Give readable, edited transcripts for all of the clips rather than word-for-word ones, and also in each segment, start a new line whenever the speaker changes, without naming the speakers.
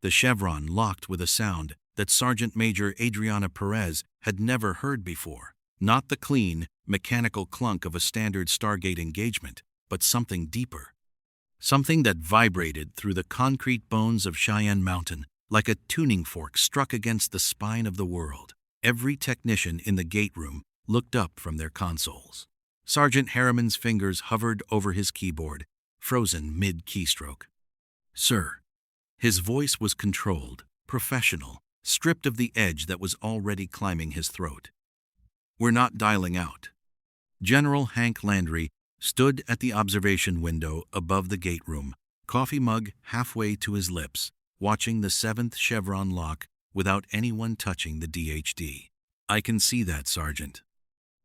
The chevron locked with a sound that Sergeant Major Adriana Perez had never heard before. Not the clean, mechanical clunk of a standard Stargate engagement, but something deeper. Something that vibrated through the concrete bones of Cheyenne Mountain like a tuning fork struck against the spine of the world. Every technician in the gate room looked up from their consoles. Sergeant Harriman's fingers hovered over his keyboard, frozen mid-keystroke. "Sir." His voice was controlled, professional, stripped of the edge that was already climbing his throat. "We're not dialing out." General Hank Landry stood at the observation window above the gate room, coffee mug halfway to his lips, watching the 7th chevron lock without anyone touching the DHD. "I can see that, Sergeant."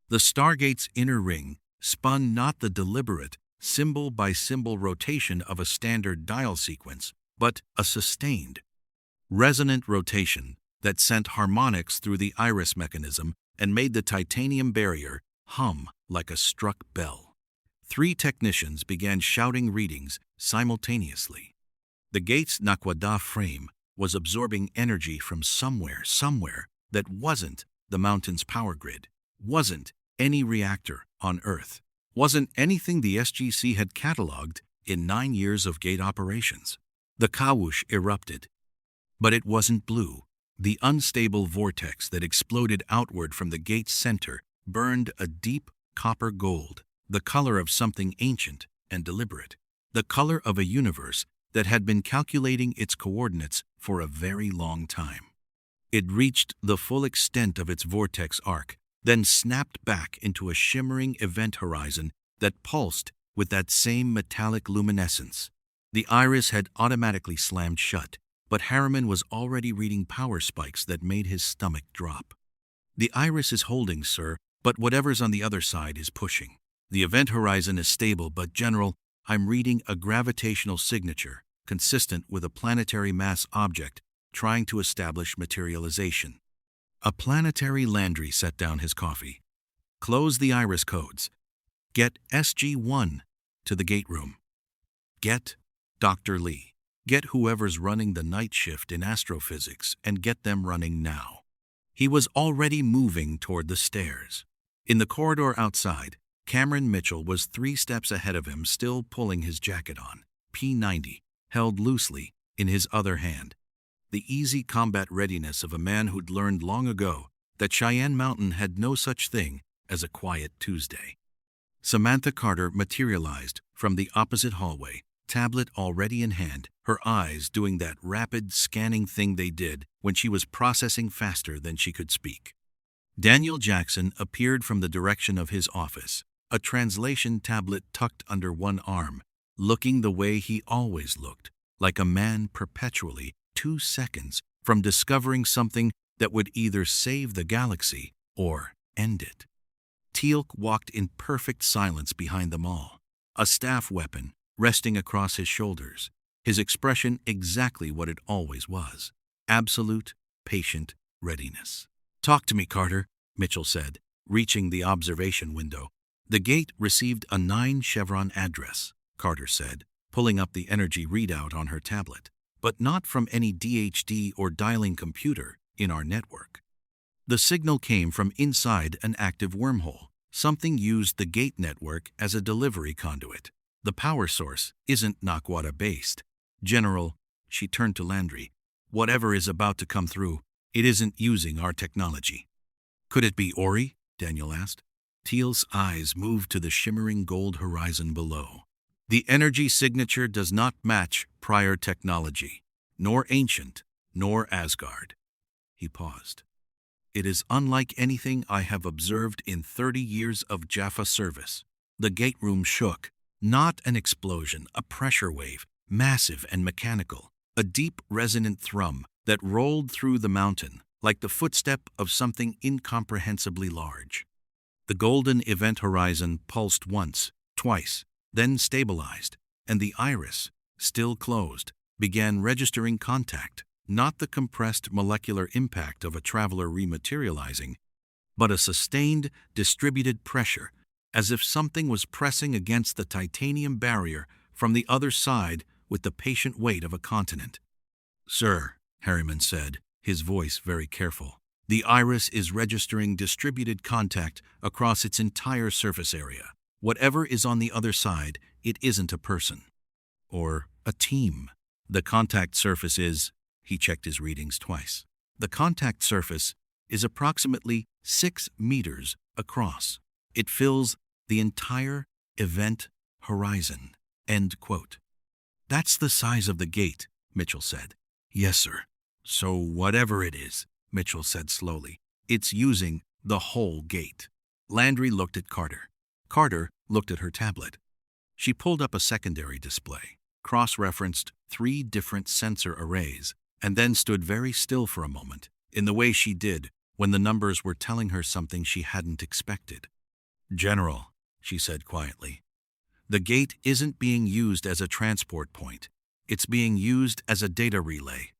The Stargate's inner ring spun not the deliberate, symbol-by-symbol rotation of a standard dial sequence, but a sustained, resonant rotation that sent harmonics through the iris mechanism and made the titanium barrier hum like a struck bell. 3 technicians began shouting readings simultaneously. The gate's naquadah frame was absorbing energy from somewhere that wasn't the mountain's power grid, wasn't any reactor on Earth, wasn't anything the SGC had cataloged in 9 years of gate operations. The kawush erupted. But it wasn't blue. The unstable vortex that exploded outward from the gate's center burned a deep copper gold, the color of something ancient and deliberate, the color of a universe that had been calculating its coordinates for a very long time. It reached the full extent of its vortex arc, then snapped back into a shimmering event horizon that pulsed with that same metallic luminescence. The iris had automatically slammed shut, but Harriman was already reading power spikes that made his stomach drop. "The iris is holding, sir, but whatever's on the other side is pushing. The event horizon is stable, but General, I'm reading a gravitational signature consistent with a planetary mass object trying to establish materialization." A planetary Landry set down his coffee. "Close the iris codes. Get SG-1 to the gate room. Get Dr. Lee. Get whoever's running the night shift in astrophysics and get them running now." He was already moving toward the stairs. In the corridor outside, Cameron Mitchell was 3 steps ahead of him, still pulling his jacket on, P90, held loosely in his other hand. The easy combat readiness of a man who'd learned long ago that Cheyenne Mountain had no such thing as a quiet Tuesday. Samantha Carter materialized from the opposite hallway, tablet already in hand, her eyes doing that rapid scanning thing they did when she was processing faster than she could speak. Daniel Jackson appeared from the direction of his office, a translation tablet tucked under one arm, looking the way he always looked, like a man perpetually 2 seconds from discovering something that would either save the galaxy or end it. Teal'c walked in perfect silence behind them all, a staff weapon resting across his shoulders, his expression exactly what it always was, absolute, patient readiness. "Talk to me, Carter," Mitchell said, reaching the observation window. "The gate received a 9 chevron address," Carter said, pulling up the energy readout on her tablet, "but not from any DHD or dialing computer in our network. The signal came from inside an active wormhole. Something used the gate network as a delivery conduit. The power source isn't naquadah-based. General," she turned to Landry, "whatever is about to come through, it isn't using our technology." "Could it be Ori?" Daniel asked. Teal's eyes moved to the shimmering gold horizon below. "The energy signature does not match prior technology, nor Ancient, nor Asgard." He paused. "It is unlike anything I have observed in 30 years of Jaffa service." The gate room shook. Not an explosion, a pressure wave, massive and mechanical, a deep resonant thrum that rolled through the mountain like the footstep of something incomprehensibly large. The golden event horizon pulsed once, twice, then stabilized, and the iris, still closed, began registering contact, not the compressed molecular impact of a traveler rematerializing, but a sustained, distributed pressure, as if something was pressing against the titanium barrier from the other side with the patient weight of a continent. Sir, Harriman said, his voice very careful, the iris is registering distributed contact across its entire surface area. Whatever is on the other side, it isn't a person. Or a team. The contact surface is, he checked his readings twice. The contact surface is approximately 6 meters across. It fills the entire event horizon. End quote. That's the size of the gate, Mitchell said. Yes, sir. So whatever it is, Mitchell said slowly, it's using the whole gate. Landry looked at Carter. Carter looked at her tablet. She pulled up a secondary display, cross-referenced 3 different sensor arrays, and then stood very still for a moment, in the way she did when the numbers were telling her something she hadn't expected. General, she said quietly, the gate isn't being used as a transport point. It's being used as a data relay.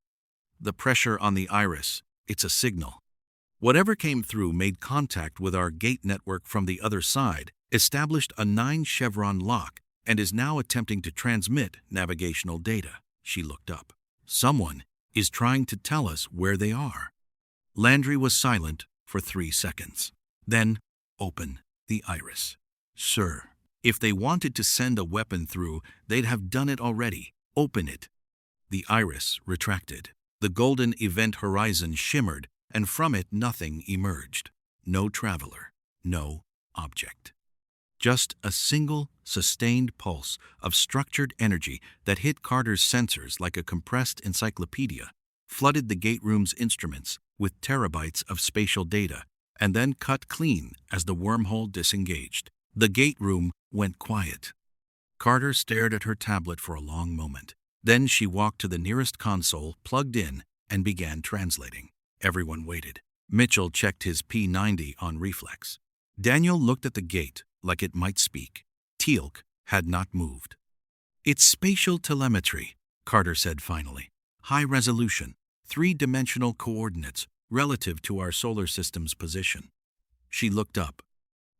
The pressure on the iris, it's a signal. Whatever came through made contact with our gate network from the other side, established a 9-chevron lock, and is now attempting to transmit navigational data. She looked up. Someone is trying to tell us where they are. Landry was silent for 3 seconds. Then, open the iris. Sir, if they wanted to send a weapon through, they'd have done it already. Open it. The iris retracted. The golden event horizon shimmered, and from it nothing emerged. No traveler, no object. Just a single, sustained pulse of structured energy that hit Carter's sensors like a compressed encyclopedia, flooded the gate room's instruments with terabytes of spatial data, and then cut clean as the wormhole disengaged. The gate room went quiet. Carter stared at her tablet for a long moment. Then she walked to the nearest console, plugged in, and began translating. Everyone waited. Mitchell checked his P90 on reflex. Daniel looked at the gate like it might speak. Teal'c had not moved. It's spatial telemetry, Carter said finally. High resolution, 3-dimensional coordinates relative to our solar system's position. She looked up,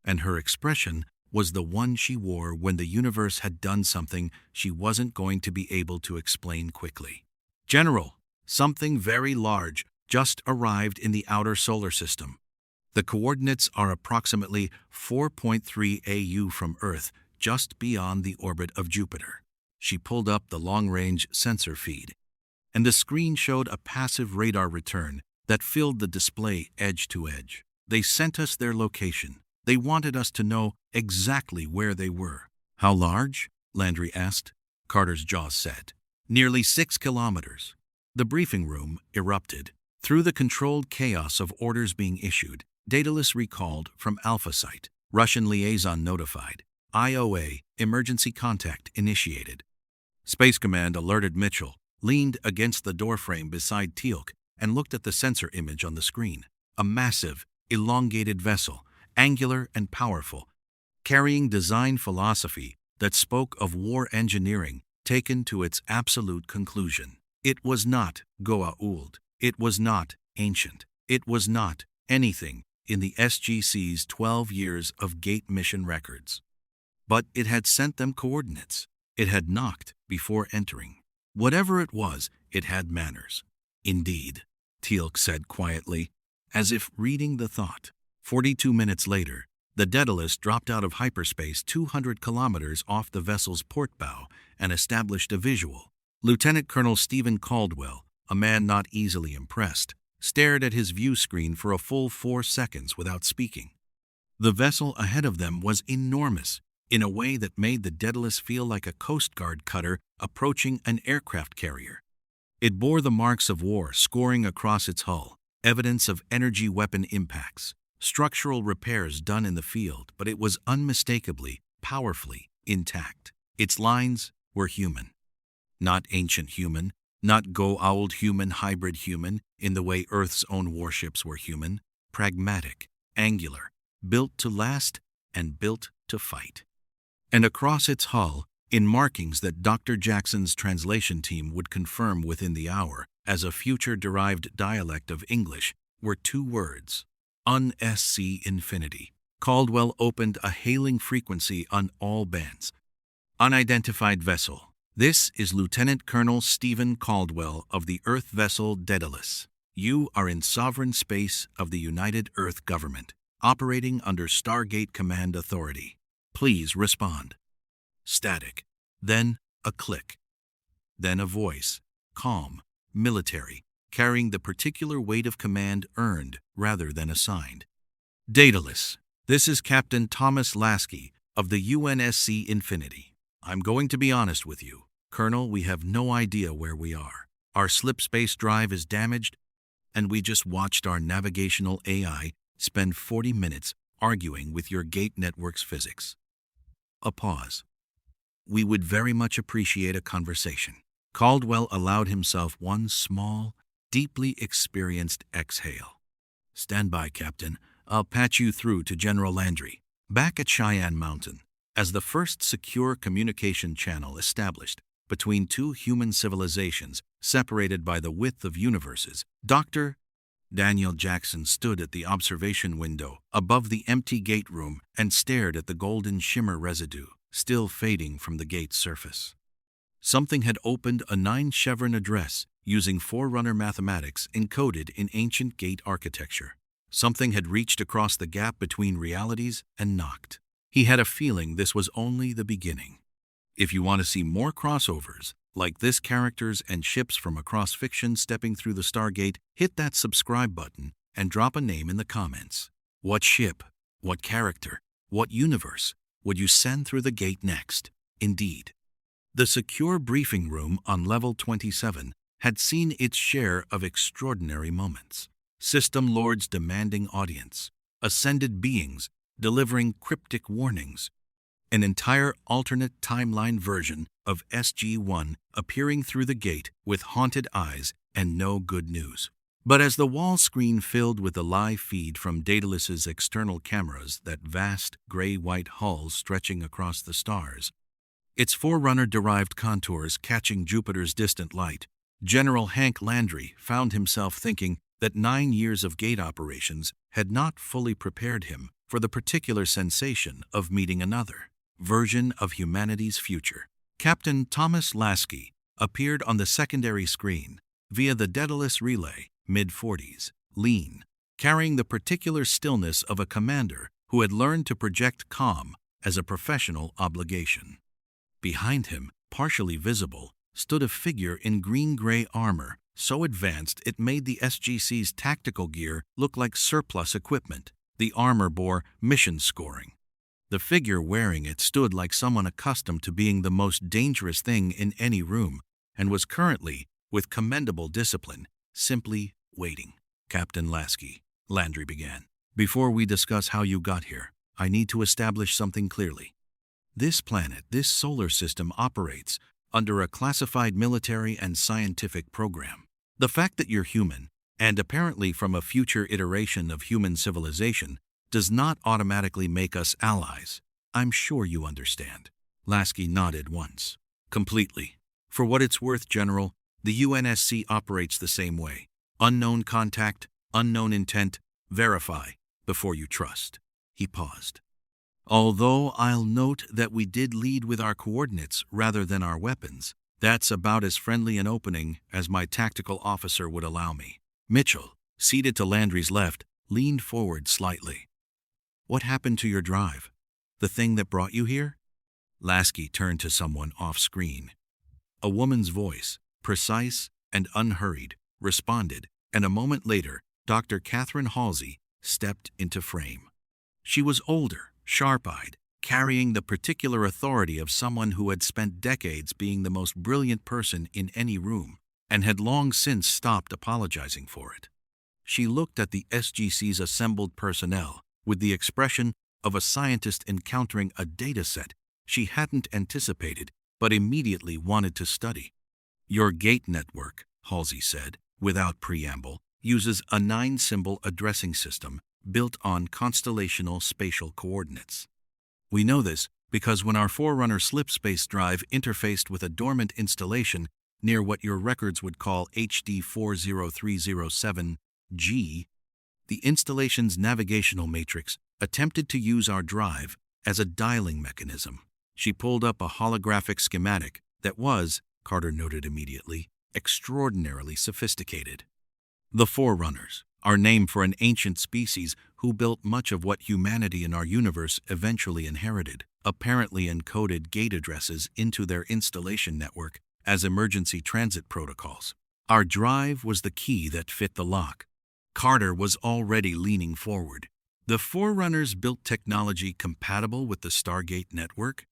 and her expression was the one she wore when the universe had done something she wasn't going to be able to explain quickly. General, something very large just arrived in the outer solar system. The coordinates are approximately 4.3 AU from Earth, just beyond the orbit of Jupiter. She pulled up the long-range sensor feed, and the screen showed a passive radar return that filled the display edge to edge. They sent us their location. They wanted us to know exactly where they were. How large? Landry asked. Carter's jaw set. Nearly 6 kilometers. The briefing room erupted. Through the controlled chaos of orders being issued, Daedalus recalled from Alpha Site. Russian liaison notified. IOA, emergency contact initiated. Space Command alerted Mitchell, leaned against the doorframe beside Teal'c, and looked at the sensor image on the screen. A massive, elongated vessel, angular and powerful, carrying design philosophy that spoke of war engineering taken to its absolute conclusion. It was not Goa'uld. It was not ancient. It was not anything in the SGC's 12 years of gate mission records. But it had sent them coordinates. It had knocked before entering. Whatever it was, it had manners. Indeed, Teal'c said quietly, as if reading the thought. 42 minutes later, the Daedalus dropped out of hyperspace 200 kilometers off the vessel's port bow and established a visual. Lieutenant Colonel Stephen Caldwell, a man not easily impressed, stared at his view screen for a full 4 seconds without speaking. The vessel ahead of them was enormous, in a way that made the Daedalus feel like a Coast Guard cutter approaching an aircraft carrier. It bore the marks of war scoring across its hull, evidence of energy weapon impacts, structural repairs done in the field, but it was unmistakably, powerfully intact. Its lines were human. Not ancient human, not Goa'uld human, hybrid human, in the way Earth's own warships were human. Pragmatic, angular, built to last and built to fight. And across its hull, in markings that Dr. Jackson's translation team would confirm within the hour as a future-derived dialect of English, were 2 words: UNSC Infinity. Caldwell opened a hailing frequency on all bands. Unidentified vessel. This is Lieutenant Colonel Stephen Caldwell of the Earth vessel Daedalus. You are in sovereign space of the United Earth Government, operating under Stargate Command Authority. Please respond. Static. Then a click. Then a voice, calm, military, carrying the particular weight of command earned rather than assigned. Daedalus, this is Captain Thomas Lasky of the UNSC Infinity. I'm going to be honest with you, Colonel, we have no idea where we are. Our slipspace drive is damaged, and we just watched our navigational AI spend 40 minutes arguing with your gate network's physics. A pause. We would very much appreciate a conversation. Caldwell allowed himself one small, deeply experienced exhale. Stand by, Captain. I'll patch you through to General Landry. Back at Cheyenne Mountain, as the first secure communication channel established between two human civilizations separated by the width of universes, Dr. Daniel Jackson stood at the observation window above the empty gate room and stared at the golden shimmer residue still fading from the gate's surface. Something had opened a 9-chevron address using Forerunner mathematics encoded in ancient gate architecture. Something had reached across the gap between realities and knocked. He had a feeling this was only the beginning. If you want to see more crossovers, like this characters and ships from across fiction stepping through the Stargate, hit that subscribe button and drop a name in the comments. What ship, what character, what universe would you send through the gate next? Indeed. The secure briefing room on level 27 had seen its share of extraordinary moments. System lords demanding audience, ascended beings delivering cryptic warnings, an entire alternate timeline version of SG-1 appearing through the gate with haunted eyes and no good news. But as the wall screen filled with the live feed from Daedalus's external cameras, that vast gray-white hull stretching across the stars, its Forerunner-derived contours catching Jupiter's distant light, General Hank Landry found himself thinking that 9 years of gate operations had not fully prepared him for the particular sensation of meeting another version of humanity's future. Captain Thomas Lasky appeared on the secondary screen via the Daedalus relay, mid-40s, lean, carrying the particular stillness of a commander who had learned to project calm as a professional obligation. Behind him, partially visible, stood a figure in green-gray armor so advanced it made the SGC's tactical gear look like surplus equipment. The armor bore mission scoring. The figure wearing it stood like someone accustomed to being the most dangerous thing in any room and was currently, with commendable discipline, simply waiting. Captain Lasky, Landry began. Before we discuss how you got here, I need to establish something clearly. This planet, this solar system operates under a classified military and scientific program. The fact that you're human, and apparently from a future iteration of human civilization, does not automatically make us allies. I'm sure you understand. Lasky nodded once. Completely. For what it's worth, General, the UNSC operates the same way. Unknown contact, unknown intent, verify before you trust. He paused. Although I'll note that we did lead with our coordinates rather than our weapons, that's about as friendly an opening as my tactical officer would allow me. Mitchell, seated to Landry's left, leaned forward slightly. What happened to your drive? The thing that brought you here? Lasky turned to someone off-screen. A woman's voice, precise and unhurried, responded, and a moment later, Dr. Catherine Halsey stepped into frame. She was older, sharp-eyed, carrying the particular authority of someone who had spent decades being the most brilliant person in any room and had long since stopped apologizing for it. She looked at the SGC's assembled personnel with the expression of a scientist encountering a data set she hadn't anticipated but immediately wanted to study. Your gate network, Halsey said, without preamble, uses a 9-symbol addressing system built on constellational spatial coordinates. We know this because when our Forerunner slipspace drive interfaced with a dormant installation near what your records would call HD 40307G, the installation's navigational matrix attempted to use our drive as a dialing mechanism. She pulled up a holographic schematic that was, Carter noted immediately, extraordinarily sophisticated. The Forerunners, our name for an ancient species who built much of what humanity in our universe eventually inherited, apparently encoded gate addresses into their installation network as emergency transit protocols. Our drive was the key that fit the lock. Carter was already leaning forward. The Forerunners built technology compatible with the Stargate network?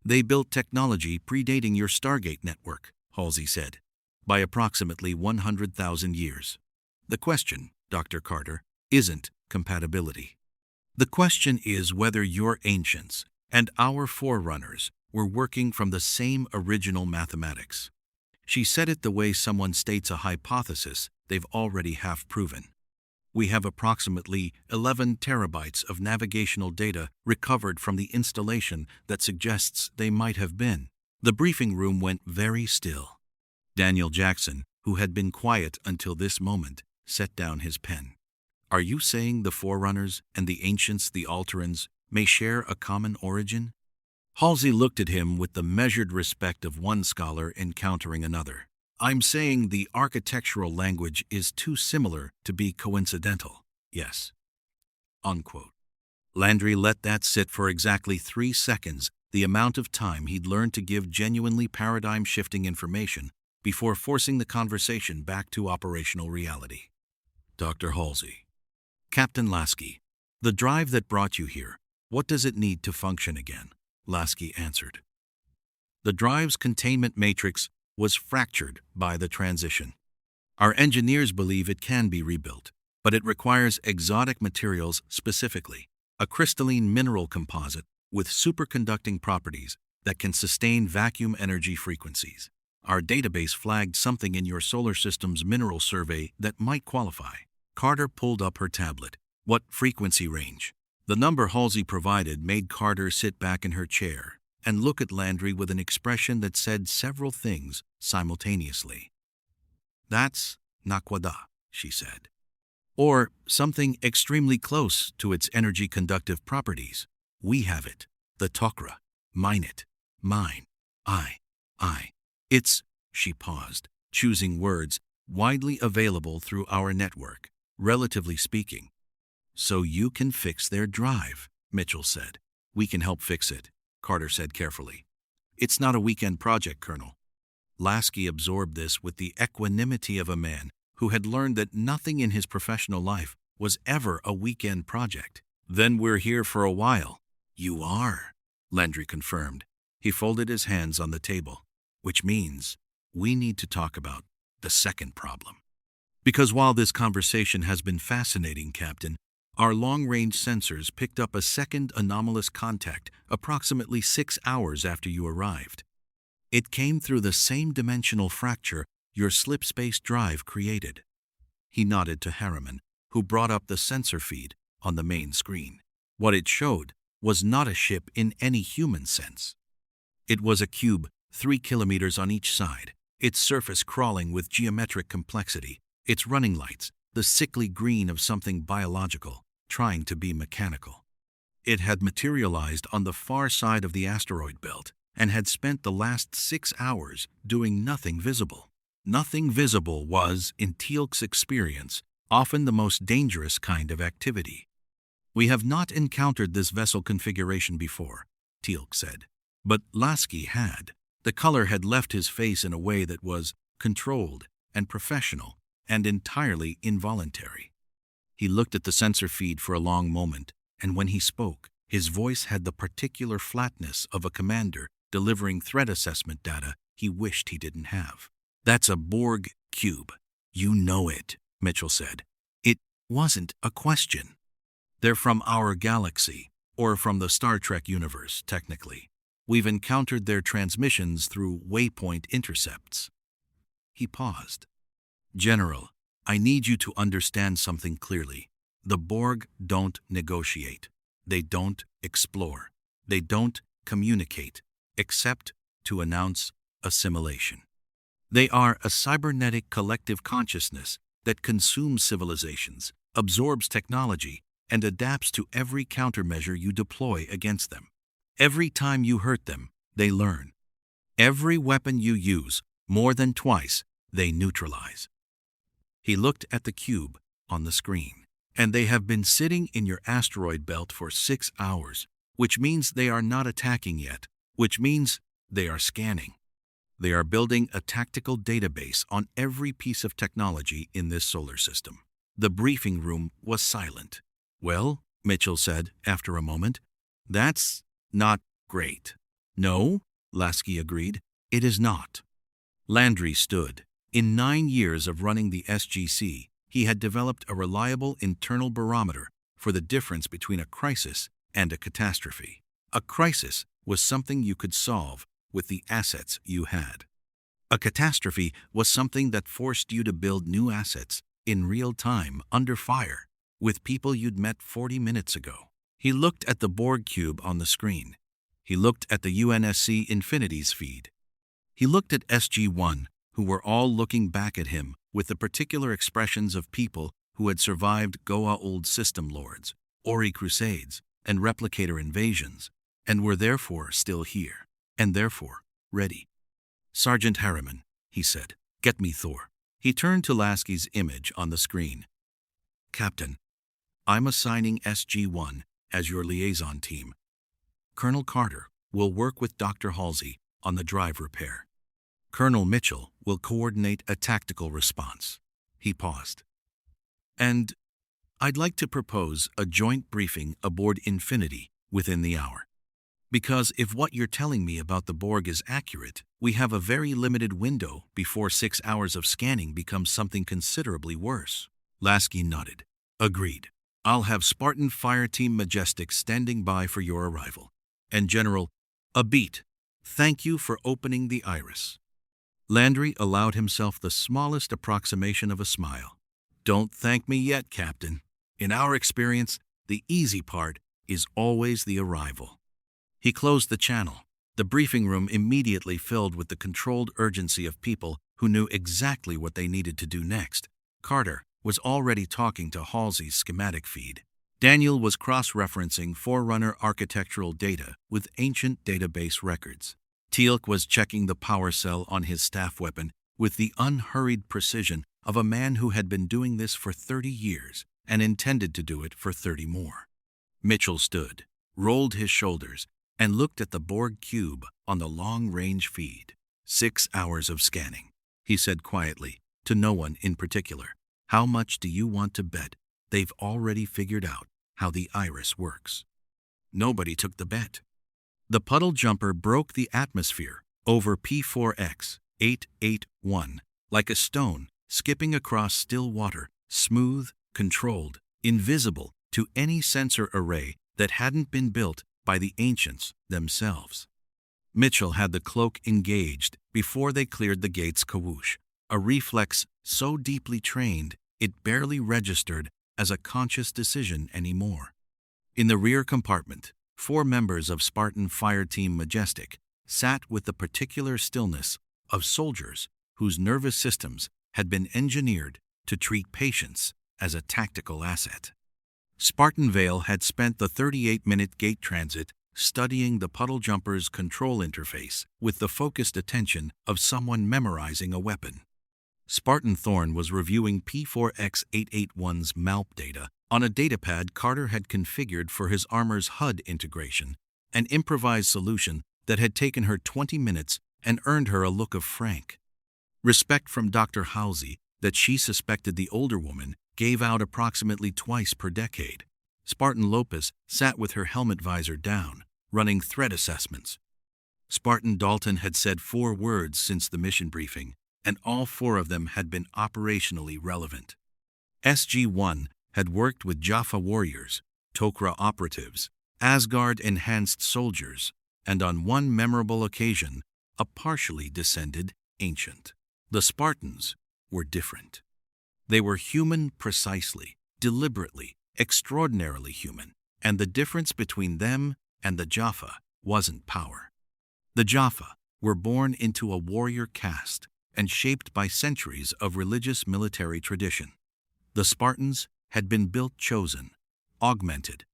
They built technology predating your Stargate network, Halsey said, by approximately 100,000 years. The question, Dr. Carter, isn't compatibility. The question is whether your ancients and our Forerunners were working from the same original mathematics. She said it the way someone states a hypothesis they've already half proven. We have approximately 11 terabytes of navigational data recovered from the installation that suggests they might have been. The briefing room went very still. Daniel Jackson, who had been quiet until this moment, set down his pen. Are you saying the Forerunners and the Ancients, the Alterans, may share a common origin? Halsey looked at him with the measured respect of one scholar encountering another. I'm saying the architectural language is too similar to be coincidental. Yes. Unquote. Landry let that sit for exactly 3 seconds, the amount of time he'd learned to give genuinely paradigm-shifting information before forcing the conversation back to operational reality. Dr. Halsey. Captain Lasky, the drive that brought you here, what does it need to function again? Lasky answered. The drive's containment matrix was fractured by the transition. Our engineers believe it can be rebuilt, but it requires exotic materials, specifically a crystalline mineral composite with superconducting properties that can sustain vacuum energy frequencies. Our database flagged something in your solar system's mineral survey that might qualify. Carter pulled up her tablet. What frequency range? The number Halsey provided made Carter sit back in her chair and look at Landry with an expression that said several things simultaneously. That's naquadah, she said. Or something extremely close to its energy conductive properties. We have it. The Tok'ra. Mine it. Mine. I. It's, she paused, choosing words, widely available through our network, relatively speaking. So you can fix their drive, Mitchell said. We can help fix it, Carter said carefully. It's not a weekend project, Colonel. Lasky absorbed this with the equanimity of a man who had learned that nothing in his professional life was ever a weekend project. Then we're here for a while. You are, Landry confirmed. He folded his hands on the table. Which means we need to talk about the second problem. Because while this conversation has been fascinating, Captain, our long-range sensors picked up a second anomalous contact approximately 6 hours after you arrived. It came through the same dimensional fracture your slipspace drive created. He nodded to Harriman, who brought up the sensor feed on the main screen. What it showed was not a ship in any human sense. It was a cube 3 kilometers on each side, its surface crawling with geometric complexity, its running lights, the sickly green of something biological, trying to be mechanical. It had materialized on the far side of the asteroid belt and had spent the last 6 hours doing nothing visible. Nothing visible was, in Teal'c's experience, often the most dangerous kind of activity. We have not encountered this vessel configuration before, Teal'c said, but Lasky had. The color had left his face in a way that was controlled and professional and entirely involuntary. He looked at the sensor feed for a long moment, and when he spoke, his voice had the particular flatness of a commander delivering threat assessment data he wished he didn't have. That's a Borg cube. You know it, Mitchell said. It wasn't a question. They're from our galaxy, or from the Star Trek universe, technically. We've encountered their transmissions through waypoint intercepts. He paused. General, I need you to understand something clearly. The Borg don't negotiate. They don't explore. They don't communicate, except to announce assimilation. They are a cybernetic collective consciousness that consumes civilizations, absorbs technology, and adapts to every countermeasure you deploy against them. Every time you hurt them, they learn. Every weapon you use, more than twice, they neutralize. He looked at the cube on the screen. And they have been sitting in your asteroid belt for 6 hours, which means they are not attacking yet, which means they are scanning. They are building a tactical database on every piece of technology in this solar system. The briefing room was silent. Well, Mitchell said after a moment, that's not great. No, Lasky agreed, it is not. Landry stood. In 9 years of running the SGC, he had developed a reliable internal barometer for the difference between a crisis and a catastrophe. A crisis was something you could solve with the assets you had. A catastrophe was something that forced you to build new assets in real time under fire with people you'd met 40 minutes ago. He looked at the Borg cube on the screen. He looked at the UNSC Infinity's feed. He looked at SG-1, who were all looking back at him with the particular expressions of people who had survived Goa old system lords, Ori crusades, and replicator invasions, and were therefore still here, and therefore ready. Sergeant Harriman, he said, get me Thor. He turned to Lasky's image on the screen. Captain, I'm assigning SG-1 as your liaison team. Colonel Carter will work with Dr. Halsey on the drive repair. Colonel Mitchell will coordinate a tactical response. He paused. And I'd like to propose a joint briefing aboard Infinity within the hour. Because if what you're telling me about the Borg is accurate, we have a very limited window before 6 hours of scanning becomes something considerably worse. Lasky nodded. Agreed. I'll have Spartan Fireteam Majestic standing by for your arrival. And General, a beat. Thank you for opening the iris. Landry allowed himself the smallest approximation of a smile. Don't thank me yet, Captain. In our experience, the easy part is always the arrival. He closed the channel. The briefing room immediately filled with the controlled urgency of people who knew exactly what they needed to do next. Carter was already talking to Halsey's schematic feed. Daniel was cross-referencing Forerunner architectural data with ancient database records. Teal'c was checking the power cell on his staff weapon with the unhurried precision of a man who had been doing this for 30 years and intended to do it for 30 more. Mitchell stood, rolled his shoulders, and looked at the Borg cube on the long-range feed. 6 hours of scanning, he said quietly, to no one in particular. How much do you want to bet they've already figured out how the iris works? Nobody took the bet. The puddle jumper broke the atmosphere over P4X 881 like a stone skipping across still water, smooth, controlled, invisible to any sensor array that hadn't been built by the ancients themselves. Mitchell had the cloak engaged before they cleared the gate's kawoosh, a reflex so deeply trained it barely registered as a conscious decision anymore. In the rear compartment, 4 members of Spartan Fireteam Majestic sat with the particular stillness of soldiers whose nervous systems had been engineered to treat patients as a tactical asset. Spartan Vale had spent the 38-minute gate transit studying the puddle jumper's control interface with the focused attention of someone memorizing a weapon. Spartan Thorn was reviewing P4X881's MALP data on a datapad Carter had configured for his armor's HUD integration, an improvised solution that had taken her 20 minutes and earned her a look of frank respect from Dr. Halsey that she suspected the older woman gave out approximately twice per decade. Spartan Lopez sat with her helmet visor down, running threat assessments. Spartan Dalton had said 4 words since the mission briefing, and all 4 of them had been operationally relevant. SG-1 had worked with Jaffa warriors, Tok'ra operatives, Asgard-enhanced soldiers, and on one memorable occasion, a partially descended ancient. The Spartans were different. They were human precisely, deliberately, extraordinarily human, and the difference between them and the Jaffa wasn't power. The Jaffa were born into a warrior caste and shaped by centuries of religious military tradition. The Spartans had been built chosen, augmented,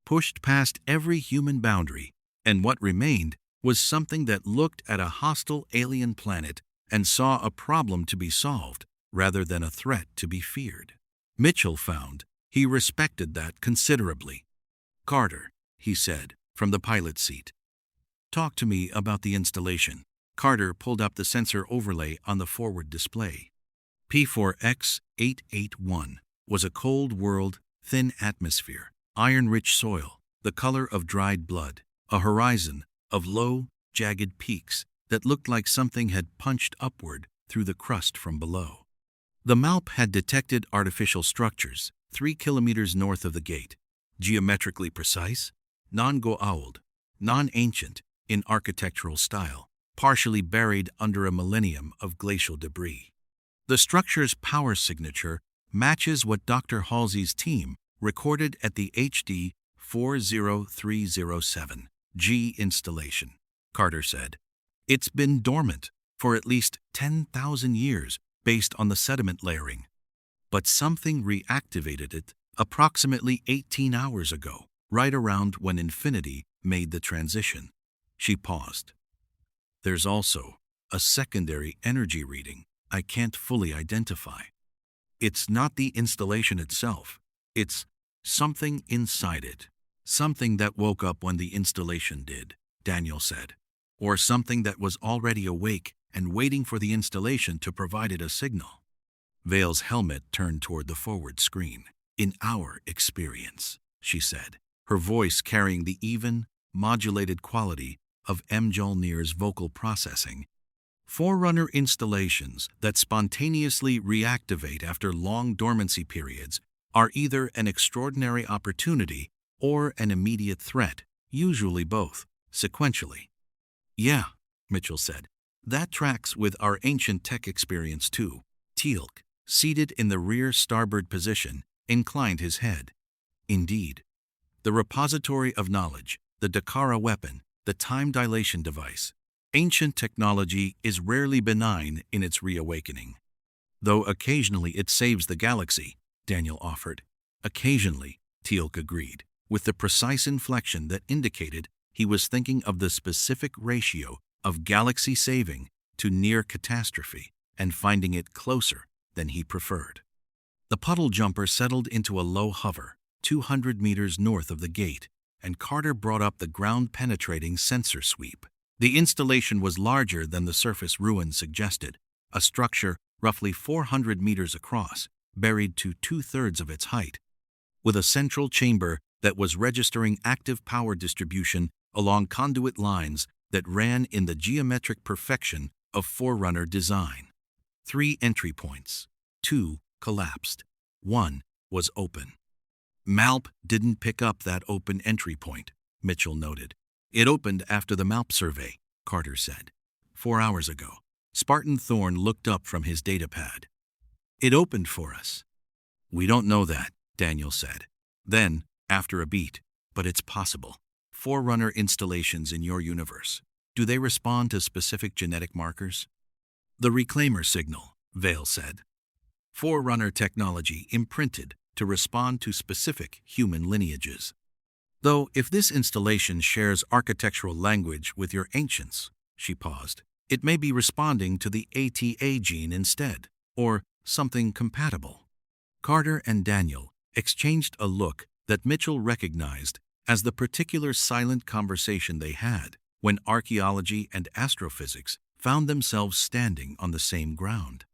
pushed past every human boundary, and what remained was something that looked at a hostile alien planet and saw a problem to be solved rather than a threat to be feared. Mitchell found he respected that considerably. "Carter," he said from the pilot's seat, "talk to me about the installation." Carter pulled up the sensor overlay on the forward display. P4X881 was a cold world, thin atmosphere, iron-rich soil, the color of dried blood, a horizon of low, jagged peaks that looked like something had punched upward through the crust from below. The MALP had detected artificial structures 3 kilometers north of the gate, geometrically precise, non-Goa'uld, non-ancient in architectural style, partially buried under a millennium of glacial debris. The structure's power signature matches what Dr. Halsey's team recorded at the HD 40307G installation, Carter said. "It's been dormant for at least 10,000 years based on the sediment layering, but something reactivated it approximately 18 hours ago, right around when Infinity made the transition." She paused. "There's also a secondary energy reading I can't fully identify. It's not the installation itself. It's something inside it. Something that woke up when the installation did," Daniel said. "Or something that was already awake and waiting for the installation to provide it a signal." Vale's helmet turned toward the forward screen. "In our experience," she said, her voice carrying the even, modulated quality of Mjolnir's vocal processing, Forerunner installations that spontaneously reactivate after long dormancy periods are either an extraordinary opportunity or an immediate threat, usually both, sequentially. "Yeah," Mitchell said. "That tracks with our ancient tech experience too." Teal'c, seated in the rear starboard position, inclined his head. "Indeed. The repository of knowledge, the Dakara weapon, the time dilation device. Ancient technology is rarely benign in its reawakening. Though occasionally it saves the galaxy," Daniel offered. "Occasionally," Teal'c agreed, with the precise inflection that indicated he was thinking of the specific ratio of galaxy saving to near catastrophe and finding it closer than he preferred. The puddle jumper settled into a low hover, 200 meters north of the gate, and Carter brought up the ground-penetrating sensor sweep. The installation was larger than the surface ruin suggested, a structure roughly 400 meters across, buried to 2/3 of its height, with a central chamber that was registering active power distribution along conduit lines that ran in the geometric perfection of Forerunner design. 3 entry points. 2 collapsed. 1 was open. "MALP didn't pick up that open entry point," Mitchell noted. "It opened after the MALP survey," Carter said. 4 hours ago." Spartan Thorne looked up from his datapad. "It opened for us." "We don't know that," Daniel said. Then, after a beat, "But it's possible. Forerunner installations in your universe, do they respond to specific genetic markers?" "The reclaimer signal," Vale said. "Forerunner technology imprinted to respond to specific human lineages. Though if this installation shares architectural language with your ancients," she paused, "it may be responding to the ATA gene instead, or something compatible." Carter and Daniel exchanged a look that Mitchell recognized as the particular silent conversation they had when archaeology and astrophysics found themselves standing on the same ground.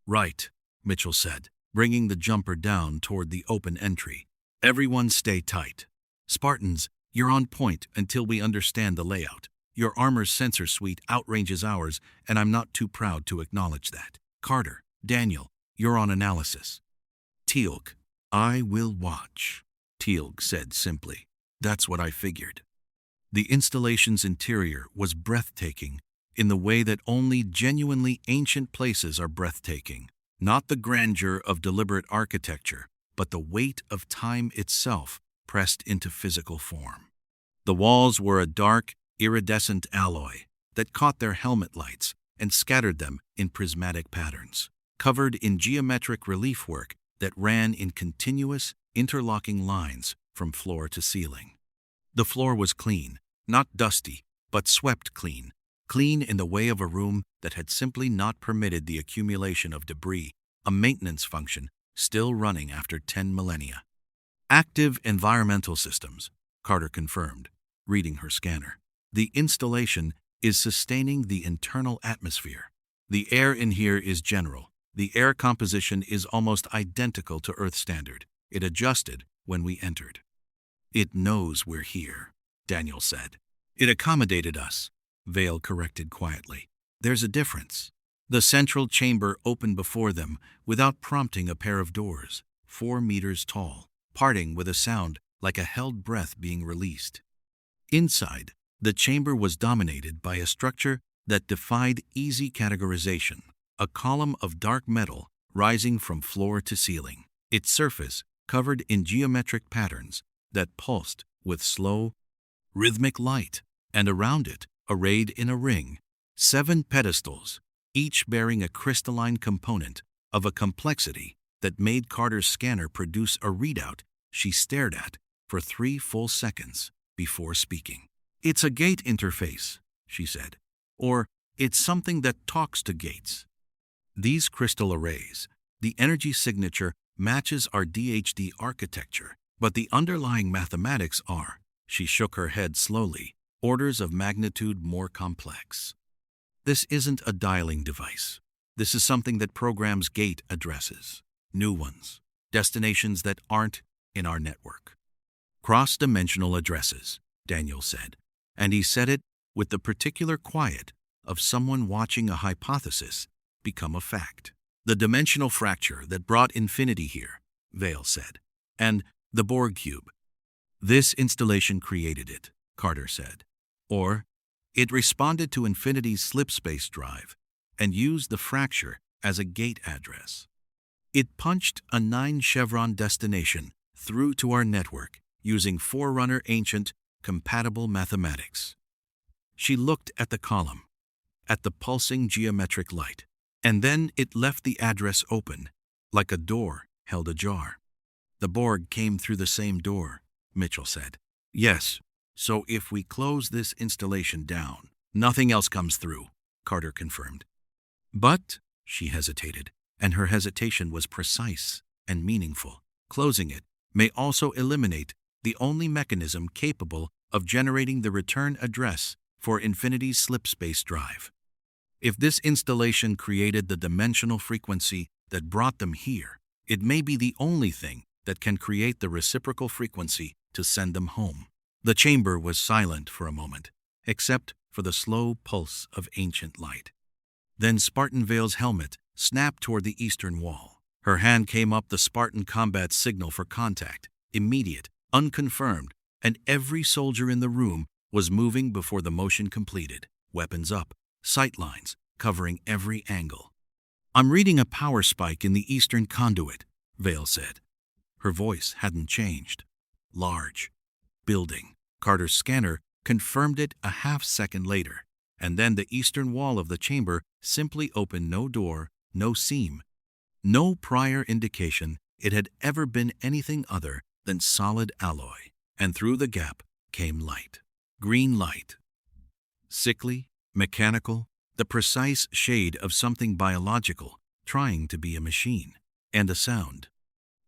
"Right," Mitchell said, bringing the jumper down toward the open entry. "Everyone stay tight. Spartans, you're on point until we understand the layout. Your armor's sensor suite outranges ours, and I'm not too proud to acknowledge that. Carter, Daniel, you're on analysis." "Teal'c, I will watch," Teal'c said simply. "That's what I figured." The installation's interior was breathtaking in the way that only genuinely ancient places are breathtaking. Not the grandeur of deliberate architecture, but the weight of time itself pressed into physical form. The walls were a dark, iridescent alloy that caught their helmet lights and scattered them in prismatic patterns, covered in geometric relief work that ran in continuous, interlocking lines from floor to ceiling. The floor was clean, not dusty, but swept clean. Clean in the way of a room that had simply not permitted the accumulation of debris, a maintenance function still running after 10 millennia. Active environmental systems, Carter confirmed, reading her scanner. The installation is sustaining the internal atmosphere. The air in here is general. The air composition is almost identical to Earth standard. It adjusted when we entered. It knows we're here, Daniel said. It accommodated us, Vale corrected quietly. There's a difference. The central chamber opened before them without prompting a pair of doors, 4 meters tall, parting with a sound like a held breath being released. Inside, the chamber was dominated by a structure that defied easy categorization, a column of dark metal rising from floor to ceiling, its surface covered in geometric patterns that pulsed with slow, rhythmic light, and around it, arrayed in a ring, 7 pedestals, each bearing a crystalline component of a complexity that made Carter's scanner produce a readout she stared at for 3 full seconds before speaking. It's a gate interface, she said, or it's something that talks to gates. These crystal arrays, the energy signature matches our DHD architecture, but the underlying mathematics are, she shook her head slowly, orders of magnitude more complex. This isn't a dialing device. This is something that programs gate addresses, new ones, destinations that aren't in our network. Cross-dimensional addresses, Daniel said, and he said it with the particular quiet of someone watching a hypothesis become a fact. The dimensional fracture that brought Infinity here, Vale said, and the Borg cube. This installation created it, Carter said. Or, it responded to Infinity's slipspace drive and used the fracture as a gate address. It punched a 9-chevron destination through to our network using Forerunner ancient, compatible mathematics. She looked at the column, at the pulsing geometric light, and then it left the address open, like a door held ajar. The Borg came through the same door, Mitchell said. Yes, so if we close this installation down, nothing else comes through, Carter confirmed. But, she hesitated, and her hesitation was precise and meaningful. Closing it may also eliminate the only mechanism capable of generating the return address for Infinity's slipspace drive. If this installation created the dimensional frequency that brought them here, it may be the only thing that can create the reciprocal frequency to send them home. The chamber was silent for a moment, except for the slow pulse of ancient light. Then Spartan Vale's helmet snapped toward the eastern wall. Her hand came up the Spartan combat signal for contact, immediate, unconfirmed, and every soldier in the room was moving before the motion completed, weapons up, sight lines covering every angle. I'm reading a power spike in the eastern conduit, Vale said. Her voice hadn't changed. Large. Building. Carter's scanner confirmed it a half-second later, and then the eastern wall of the chamber simply opened no door, no seam, no prior indication it had ever been anything other than solid alloy, and through the gap came light. Green light. Sickly, mechanical, the precise shade of something biological trying to be a machine, and a sound.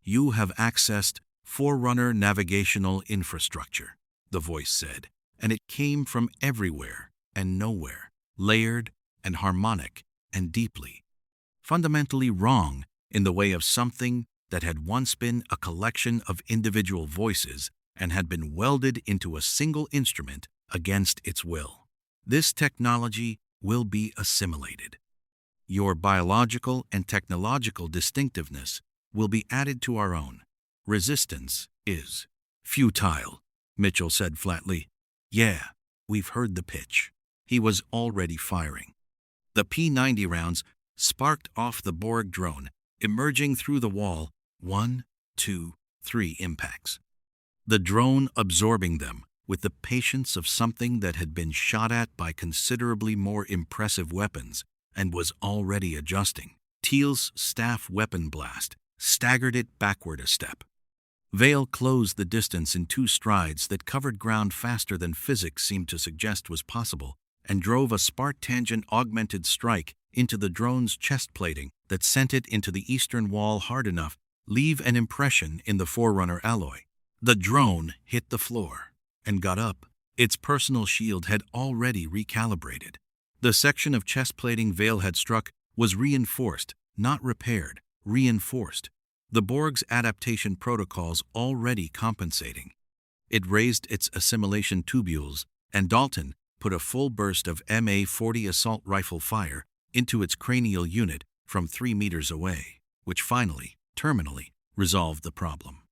You have accessed Forerunner navigational infrastructure, the voice said, and it came from everywhere and nowhere, layered and harmonic and deeply, fundamentally wrong in the way of something that had once been a collection of individual voices and had been welded into a single instrument against its will. This technology will be assimilated. Your biological and technological distinctiveness will be added to our own. Resistance is futile, Mitchell said flatly. Yeah, we've heard the pitch. He was already firing. The P-90 rounds sparked off the Borg drone, emerging through the wall, 1, 2, 3 impacts. The drone absorbing them with the patience of something that had been shot at by considerably more impressive weapons and was already adjusting. Teal's staff weapon blast staggered it backward a step. Vale closed the distance in 2 strides that covered ground faster than physics seemed to suggest was possible, and drove a spark-tangent augmented strike into the drone's chest plating that sent it into the eastern wall hard enough leave an impression in the Forerunner alloy. The drone hit the floor and got up. Its personal shield had already recalibrated. The section of chest plating Vale had struck was reinforced, not repaired, reinforced. The Borg's adaptation protocols already compensating. It raised its assimilation tubules, and Dalton put a full burst of MA-40 assault rifle fire into its cranial unit from 3 meters away, which finally, terminally, resolved the problem.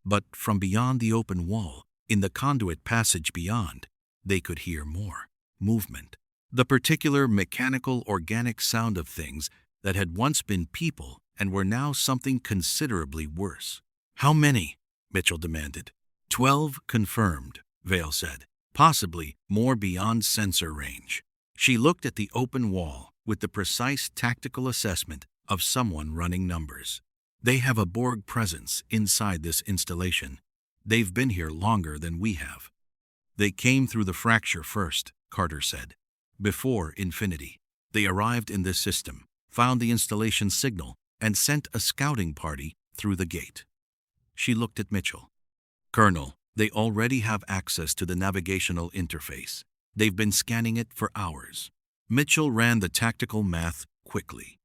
But from beyond the open wall, in the conduit passage beyond, they could hear more movement. The particular mechanical organic sound of things that had once been people and were now something considerably worse. "How many?" Mitchell demanded. 12 confirmed, Vale said. Possibly more beyond sensor range. She looked at the open wall with the precise tactical assessment of someone running numbers. They have a Borg presence inside this installation. They've been here longer than we have. They came through the fracture first, Carter said. Before Infinity. They arrived in this system, found the installation signal, and sent a scouting party through the gate. She looked at Mitchell. "Colonel, they already have access to the navigational interface. They've been scanning it for hours." Mitchell ran the tactical math quickly.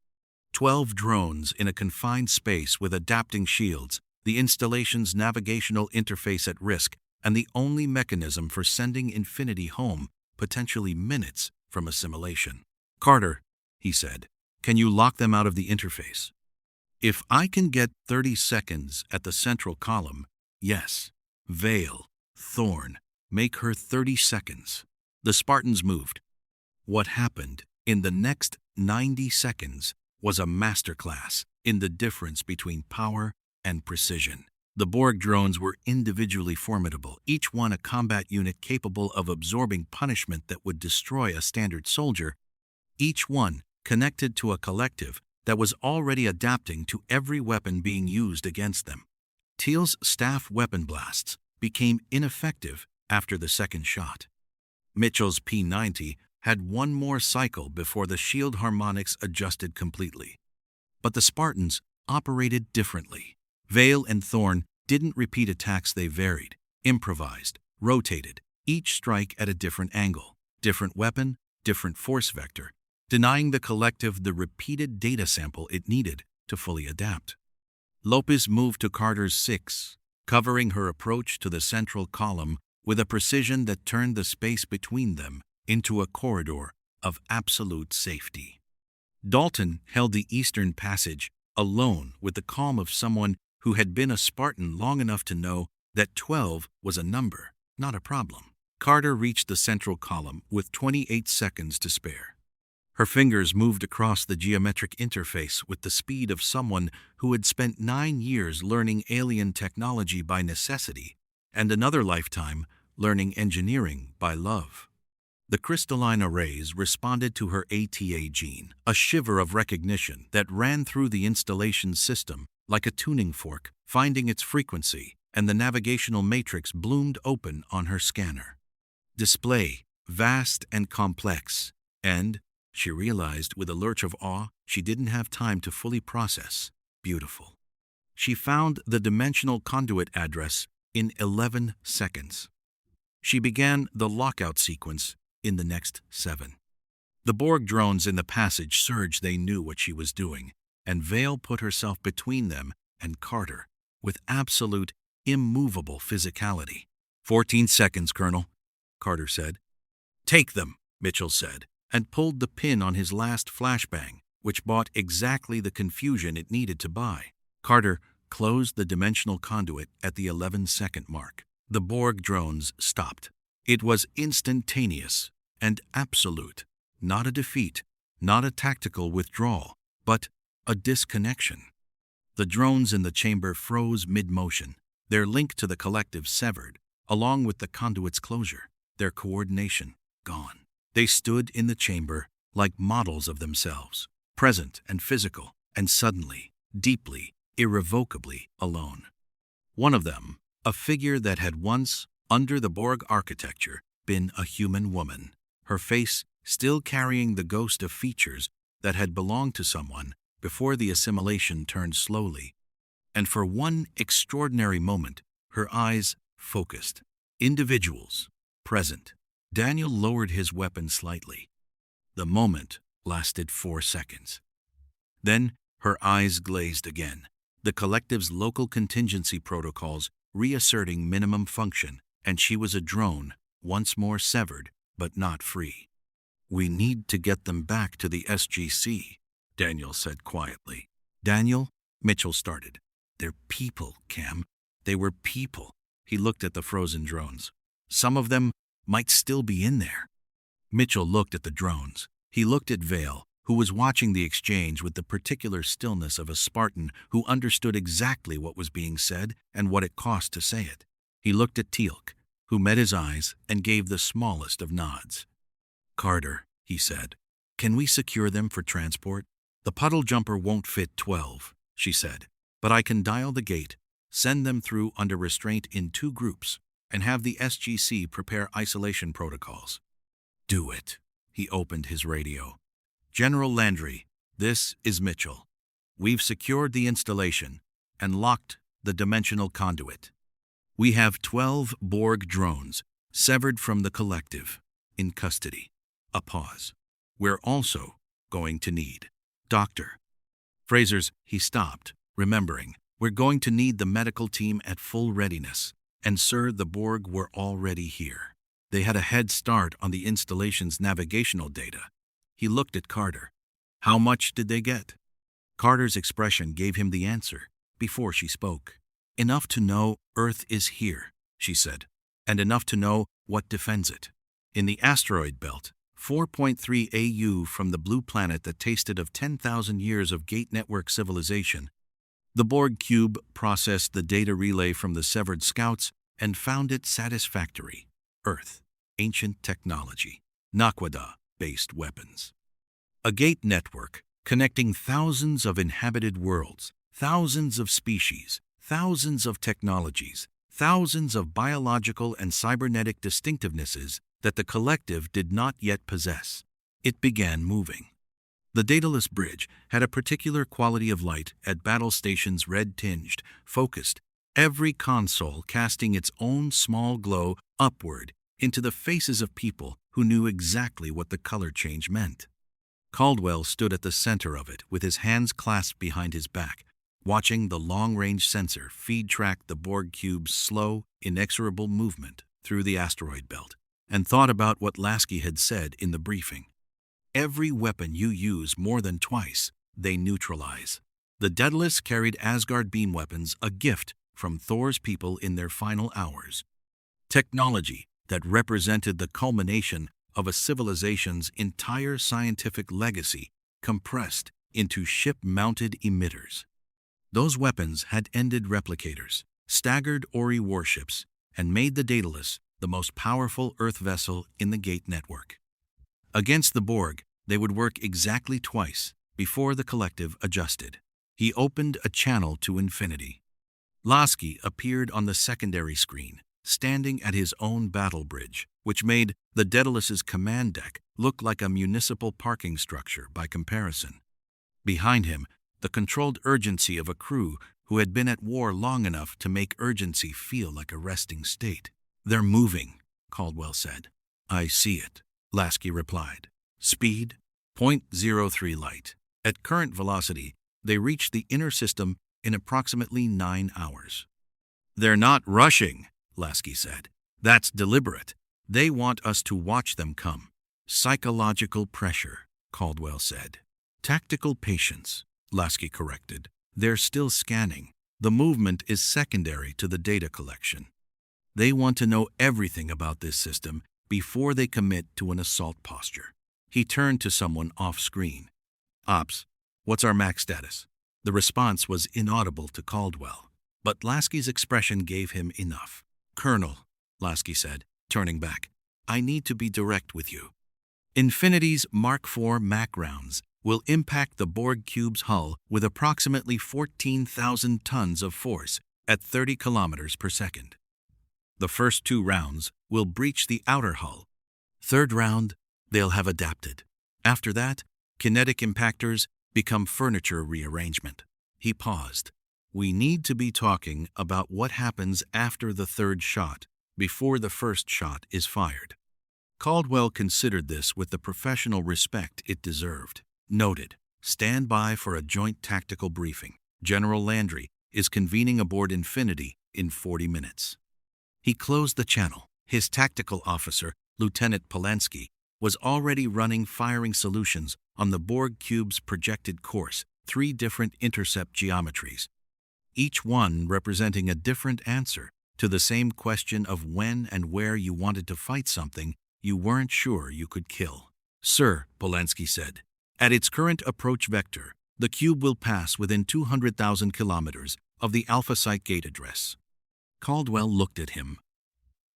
12 drones in a confined space with adapting shields, the installation's navigational interface at risk, and the only mechanism for sending Infinity home, potentially minutes from assimilation. "Carter," he said, "can you lock them out of the interface?" "If I can get 30 seconds at the central column, yes." Vale, Thorn, make her 30 seconds. The Spartans moved. What happened in the next 90 seconds was a masterclass in the difference between power and precision. The Borg drones were individually formidable, each one a combat unit capable of absorbing punishment that would destroy a standard soldier, each one connected to a collective that was already adapting to every weapon being used against them. Teal's staff weapon blasts became ineffective after the second shot. Mitchell's P-90 had one more cycle before the shield harmonics adjusted completely. But the Spartans operated differently. Vale and Thorn didn't repeat attacks. They varied, improvised, rotated, each strike at a different angle, different weapon, different force vector, denying the collective the repeated data sample it needed to fully adapt. Lopez moved to Carter's 6, covering her approach to the central column with a precision that turned the space between them into a corridor of absolute safety. Dalton held the eastern passage alone with the calm of someone who had been a Spartan long enough to know that 12 was a number, not a problem. Carter reached the central column with 28 seconds to spare. Her fingers moved across the geometric interface with the speed of someone who had spent 9 years learning alien technology by necessity and another lifetime learning engineering by love. The crystalline arrays responded to her ATA gene, a shiver of recognition that ran through the installation system like a tuning fork, finding its frequency, and the navigational matrix bloomed open on her scanner. Display, vast and complex, and, she realized with a lurch of awe she didn't have time to fully process, beautiful. She found the dimensional conduit address in 11 seconds. She began the lockout sequence in the next 7. The Borg drones in the passage surged. They knew what she was doing, and Vale put herself between them and Carter with absolute, immovable physicality. 14 seconds, Colonel, Carter said. Take them, Mitchell said, and pulled the pin on his last flashbang, which bought exactly the confusion it needed to buy. Carter closed the dimensional conduit at the 11-second mark. The Borg drones stopped. It was instantaneous and absolute, not a defeat, not a tactical withdrawal, but a disconnection. The drones in the chamber froze mid-motion, their link to the collective severed, along with the conduit's closure, their coordination gone. They stood in the chamber like models of themselves, present and physical, and suddenly, deeply, irrevocably alone. One of them, a figure that had once, under the Borg architecture, been a human woman, her face still carrying the ghost of features that had belonged to someone before the assimilation turned slowly. And for one extraordinary moment, her eyes focused. Individuals, present. Daniel lowered his weapon slightly. The moment lasted 4 seconds. Then her eyes glazed again, the collective's local contingency protocols reasserting minimum function, and she was a drone, once more severed, but not free. "We need to get them back to the SGC," Daniel said quietly. "Daniel?" Mitchell started. "They're people, Cam. They were people." He looked at the frozen drones. "Some of them might still be in there." Mitchell looked at the drones. He looked at Vale, who was watching the exchange with the particular stillness of a Spartan who understood exactly what was being said and what it cost to say it. He looked at Teal'c, who met his eyes and gave the smallest of nods. "Carter," he said, "can we secure them for transport?" "The puddle jumper won't fit 12, she said, "but I can dial the gate, send them through under restraint in 2 groups, and have the SGC prepare isolation protocols." "Do it." He opened his radio. "General Landry, this is Mitchell. We've secured the installation and locked the dimensional conduit. We have 12 Borg drones, severed from the collective, in custody." A pause. "We're also going to need Dr. Fraser's," he stopped, remembering. "We're going to need the medical team at full readiness. And sir, the Borg were already here. They had a head start on the installation's navigational data." He looked at Carter. "How much did they get?" Carter's expression gave him the answer before she spoke. "Enough to know Earth is here," she said, "and enough to know what defends it. In the asteroid belt, 4.3 AU from the blue planet that tasted of 10,000 years of gate network civilization, the Borg cube processed the data relay from the severed scouts and found it satisfactory. Earth, ancient technology, naquadah-based weapons. A gate network connecting thousands of inhabited worlds, thousands of species, thousands of technologies, thousands of biological and cybernetic distinctivenesses that the collective did not yet possess. It began moving. The dataless bridge had a particular quality of light at battle stations, red-tinged, focused, every console casting its own small glow upward into the faces of people who knew exactly what the color change meant. Caldwell stood at the center of it with his hands clasped behind his back, watching the long-range sensor feed-track the Borg cube's slow, inexorable movement through the asteroid belt, and thought about what Lasky had said in the briefing. "Every weapon you use more than twice, they neutralize." The Daedalus carried Asgard beam weapons, a gift from Thor's people in their final hours. Technology that represented the culmination of a civilization's entire scientific legacy compressed into ship-mounted emitters. Those weapons had ended replicators, staggered Ori warships, and made the Daedalus the most powerful Earth vessel in the Gate network. Against the Borg, they would work exactly twice before the collective adjusted. He opened a channel to Infinity. Lasky appeared on the secondary screen, standing at his own battle bridge, which made the Daedalus's command deck look like a municipal parking structure by comparison. Behind him, the controlled urgency of a crew who had been at war long enough to make urgency feel like a resting state. "They're moving," Caldwell said. "I see it," Lasky replied. "Speed, 0.03 light. At current velocity, they reach the inner system in approximately 9 hours. "They're not rushing," Lasky said. "That's deliberate. They want us to watch them come." "Psychological pressure," Caldwell said. "Tactical patience," Lasky corrected. "They're still scanning. The movement is secondary to the data collection. They want to know everything about this system before they commit to an assault posture." He turned to someone off-screen. "Ops, what's our max status?" The response was inaudible to Caldwell, but Lasky's expression gave him enough. "Colonel," Lasky said, turning back, "I need to be direct with you. Infinity's Mark IV Mac rounds will impact the Borg cube's hull with approximately 14,000 tons of force at 30 kilometers per second. The first 2 rounds will breach the outer hull. Third round, they'll have adapted. After that, kinetic impactors become furniture rearrangement. He paused. We need to be talking about what happens after the third shot, before the first shot is fired. Caldwell considered this with the professional respect it deserved. Noted, stand by for a joint tactical briefing. General Landry is convening aboard Infinity in 40 minutes. He closed the channel. His tactical officer, Lieutenant Polanski, was already running firing solutions on the Borg cube's projected course, 3 different intercept geometries, each one representing a different answer to the same question of when and where you wanted to fight something you weren't sure you could kill. Sir, Polanski said, at its current approach vector, the cube will pass within 200,000 kilometers of the Alpha Site gate address. Caldwell looked at him.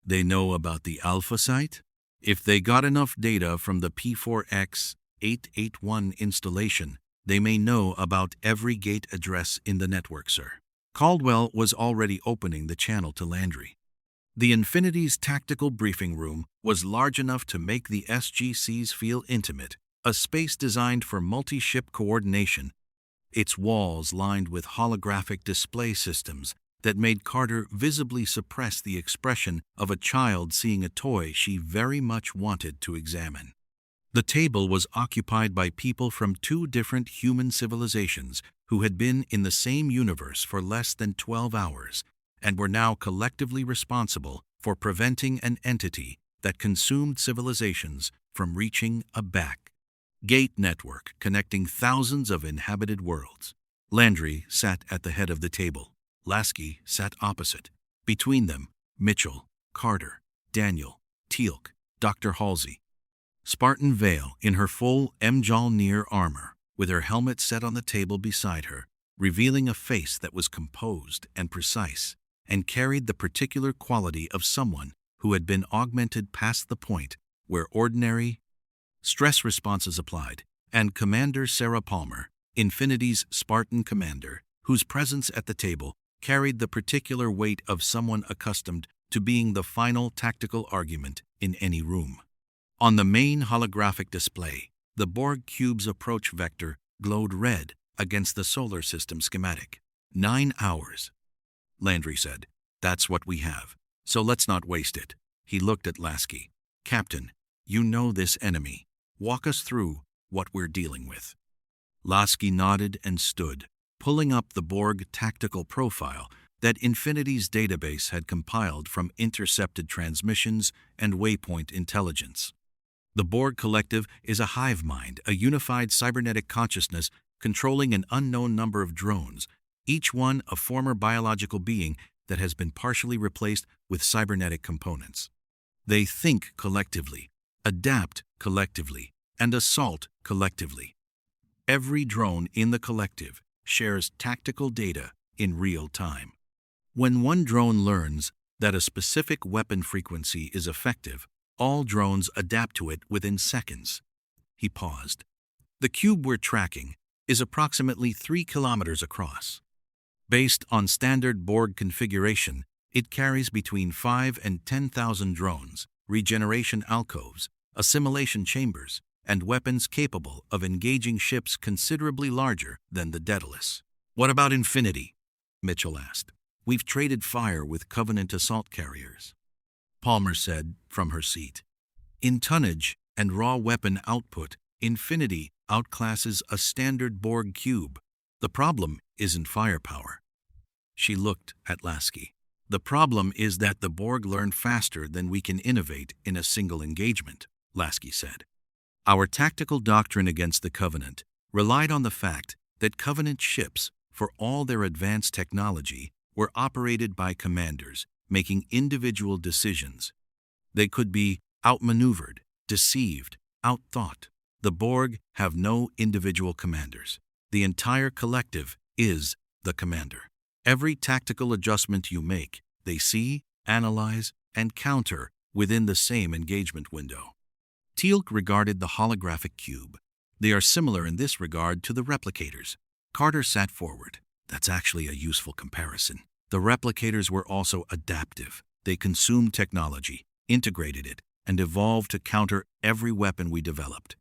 They know about the Alpha Site? If they got enough data from the P4X 881 installation, they may know about every gate address in the network, sir. Caldwell was already opening the channel to Landry. The Infinity's tactical briefing room was large enough to make the SGCs feel intimate, a space designed for multi-ship coordination, its walls lined with holographic display systems that made Carter visibly suppress the expression of a child seeing a toy she very much wanted to examine. The table was occupied by people from 2 different human civilizations who had been in the same universe for less than 12 hours and were now collectively responsible for preventing an entity that consumed civilizations from reaching a back-gate network connecting thousands of inhabited worlds. Landry sat at the head of the table. Lasky sat opposite. Between them, Mitchell, Carter, Daniel, Teal'c, Dr. Halsey. Spartan Vale, in her full Mjolnir armor, with her helmet set on the table beside her, revealing a face that was composed and precise, and carried the particular quality of someone who had been augmented past the point where ordinary stress responses applied, and Commander Sarah Palmer, Infinity's Spartan commander, whose presence at the table carried the particular weight of someone accustomed to being the final tactical argument in any room. On the main holographic display, the Borg cube's approach vector glowed red against the solar system schematic. 9 hours, Landry said. That's what we have, so let's not waste it. He looked at Lasky. Captain, you know this enemy. Walk us through what we're dealing with. Lasky nodded and stood, pulling up the Borg tactical profile that Infinity's database had compiled from intercepted transmissions and waypoint intelligence. The Borg Collective is a hive mind, a unified cybernetic consciousness controlling an unknown number of drones, each one a former biological being that has been partially replaced with cybernetic components. They think collectively, adapt collectively, and assault collectively. Every drone in the collective shares tactical data in real time. When one drone learns that a specific weapon frequency is effective, all drones adapt to it within seconds. He paused. The cube we're tracking is approximately 3 kilometers across. Based on standard Borg configuration, it carries between 5 and 10,000 drones, regeneration alcoves, assimilation chambers, and weapons capable of engaging ships considerably larger than the Daedalus. What about Infinity? Mitchell asked. We've traded fire with Covenant assault carriers, Palmer said from her seat. In tonnage and raw weapon output, Infinity outclasses a standard Borg cube. The problem isn't firepower. She looked at Lasky. The problem is that the Borg learn faster than we can innovate in a single engagement, Lasky said. Our tactical doctrine against the Covenant relied on the fact that Covenant ships, for all their advanced technology, were operated by commanders, making individual decisions. They could be outmaneuvered, deceived, outthought. The Borg have no individual commanders. The entire collective is the commander. Every tactical adjustment you make, they see, analyze, and counter within the same engagement window. Teal'c regarded the holographic cube. They are similar in this regard to the replicators. Carter sat forward. That's actually a useful comparison. The replicators were also adaptive. They consumed technology, integrated it, and evolved to counter every weapon we developed.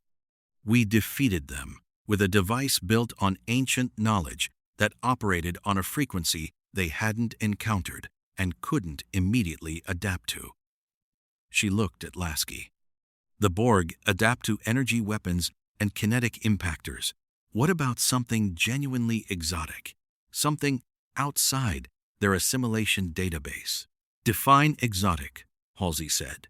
We defeated them with a device built on ancient knowledge that operated on a frequency they hadn't encountered and couldn't immediately adapt to. She looked at Lasky. The Borg adapt to energy weapons and kinetic impactors. What about something genuinely exotic? Something outside their assimilation database? Define exotic, Halsey said.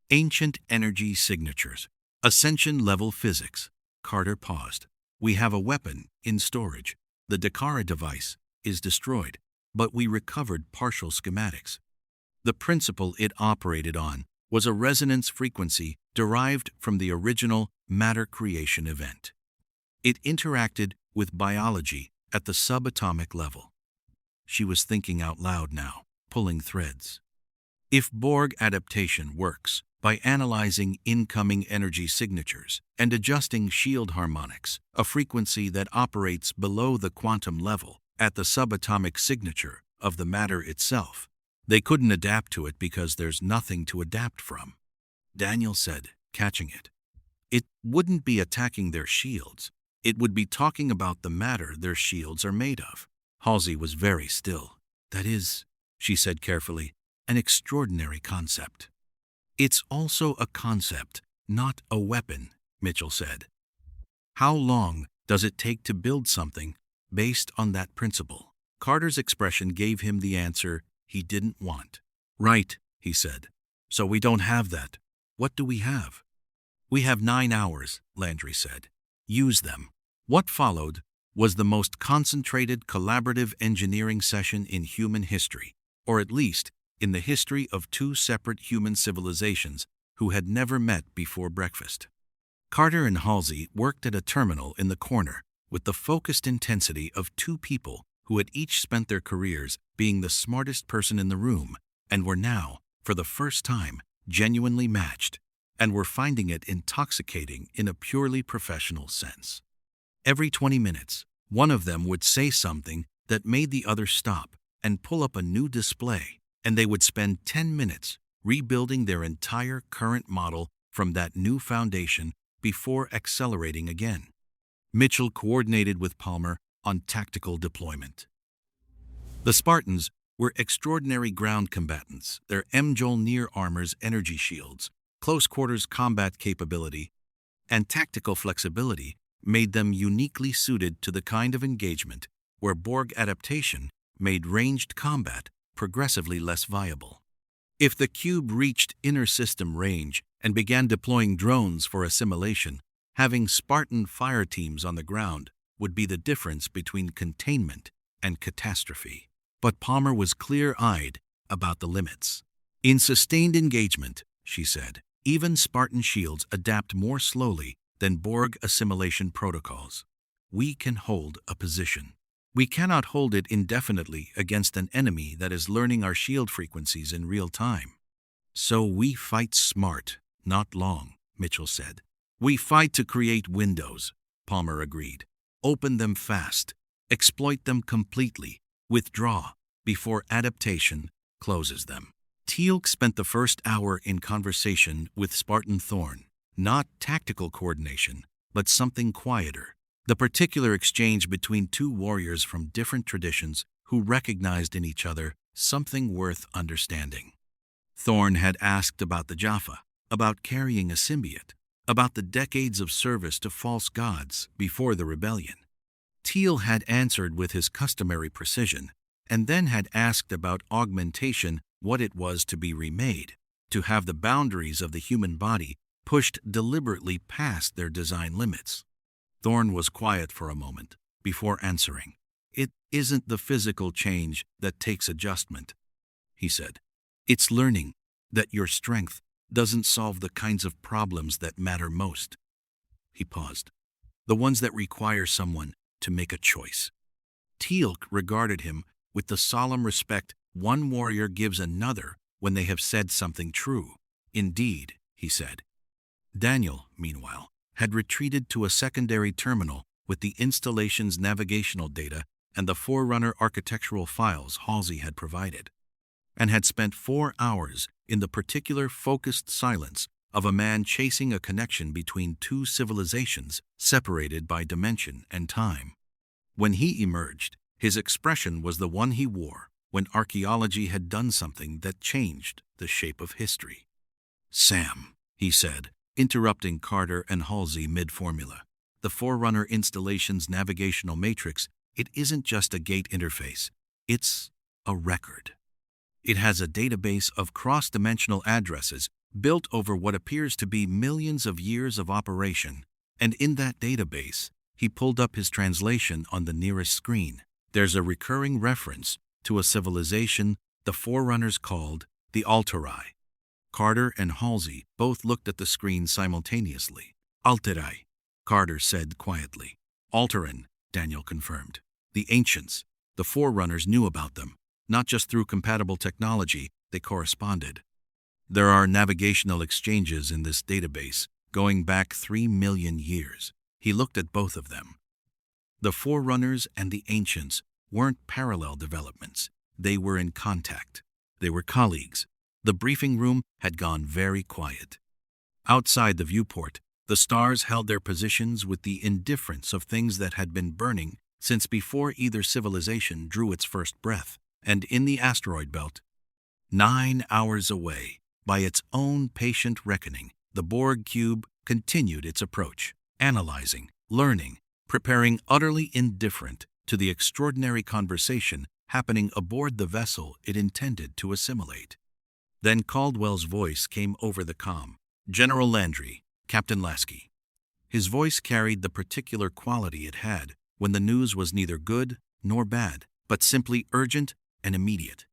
Ancient energy signatures. Ascension-level physics. Carter paused. We have a weapon in storage. The Dakara device is destroyed, but we recovered partial schematics. The principle it operated on was a resonance frequency derived from the original matter creation event. It interacted with biology at the subatomic level. She was thinking out loud now, pulling threads. If Borg adaptation works by analyzing incoming energy signatures and adjusting shield harmonics, a frequency that operates below the quantum level at the subatomic signature of the matter itself, they couldn't adapt to it because there's nothing to adapt from. Daniel said, catching it. It wouldn't be attacking their shields. It would be talking about the matter their shields are made of. Halsey was very still. That is, she said carefully, an extraordinary concept. It's also a concept, not a weapon, Mitchell said. How long does it take to build something based on that principle? Carter's expression gave him the answer he didn't want. Right, he said. So we don't have that. What do we have? We have 9 hours, Landry said. Use them. What followed was the most concentrated collaborative engineering session in human history, or at least in the history of two separate human civilizations who had never met before breakfast. Carter and Halsey worked at a terminal in the corner with the focused intensity of two people who had each spent their careers being the smartest person in the room and were now, for the first time, genuinely matched, and were finding it intoxicating in a purely professional sense. Every 20 minutes, one of them would say something that made the other stop and pull up a new display, and they would spend 10 minutes rebuilding their entire current model from that new foundation before accelerating again. Mitchell coordinated with Palmer on tactical deployment. The Spartans were extraordinary ground combatants. Their Mjolnir armor's energy shields, close-quarters combat capability, and tactical flexibility made them uniquely suited to the kind of engagement where Borg adaptation made ranged combat progressively less viable. If the cube reached inter-system range and began deploying drones for assimilation, having Spartan fire teams on the ground would be the difference between containment and catastrophe. But Palmer was clear-eyed about the limits. In sustained engagement, she said, even Spartan shields adapt more slowly than Borg assimilation protocols. We can hold a position. We cannot hold it indefinitely against an enemy that is learning our shield frequencies in real time. So we fight smart, not long, Mitchell said. We fight to create windows, Palmer agreed. Open them fast, exploit them completely, withdraw before adaptation closes them. Teal'c spent the first hour in conversation with Spartan Thorn, not tactical coordination, but something quieter. The particular exchange between two warriors from different traditions who recognized in each other something worth understanding. Thorn had asked about the Jaffa, about carrying a symbiote, about the decades of service to false gods before the rebellion. Teal'c had answered with his customary precision, and then had asked about augmentation, what it was to be remade, to have the boundaries of the human body pushed deliberately past their design limits. Thorn was quiet for a moment before answering. It isn't the physical change that takes adjustment, he said. It's learning that your strength doesn't solve the kinds of problems that matter most. He paused. The ones that require someone to make a choice. Teal'c regarded him with the solemn respect one warrior gives another when they have said something true. Indeed, he said. Daniel, meanwhile, had retreated to a secondary terminal with the installation's navigational data and the Forerunner architectural files Halsey had provided, and had spent 4 hours in the particular focused silence of a man chasing a connection between two civilizations separated by dimension and time. When he emerged, his expression was the one he wore when archaeology had done something that changed the shape of history. "Sam," he said, interrupting Carter and Halsey mid-formula, "the Forerunner installation's navigational matrix, it isn't just a gate interface, it's a record. It has a database of cross-dimensional addresses built over what appears to be millions of years of operation, and in that database, he pulled up his translation on the nearest screen. There's a recurring reference to a civilization the Forerunners called the Alterai." Carter and Halsey both looked at the screen simultaneously. "Alterai," Carter said quietly. "Alteran," Daniel confirmed. "The Ancients. The Forerunners knew about them. Not just through compatible technology, they corresponded. There are navigational exchanges in this database going back 3 million years. He looked at both of them. The Forerunners and the Ancients weren't parallel developments. They were in contact. They were colleagues. The briefing room had gone very quiet. Outside the viewport, the stars held their positions with the indifference of things that had been burning since before either civilization drew its first breath. And in the asteroid belt, 9 hours away, by its own patient reckoning, the Borg cube continued its approach, analyzing, learning, preparing, utterly indifferent to the extraordinary conversation happening aboard the vessel it intended to assimilate. Then Caldwell's voice came over the comm. "General Landry, Captain Lasky." His voice carried the particular quality it had when the news was neither good nor bad, but simply urgent and immediate.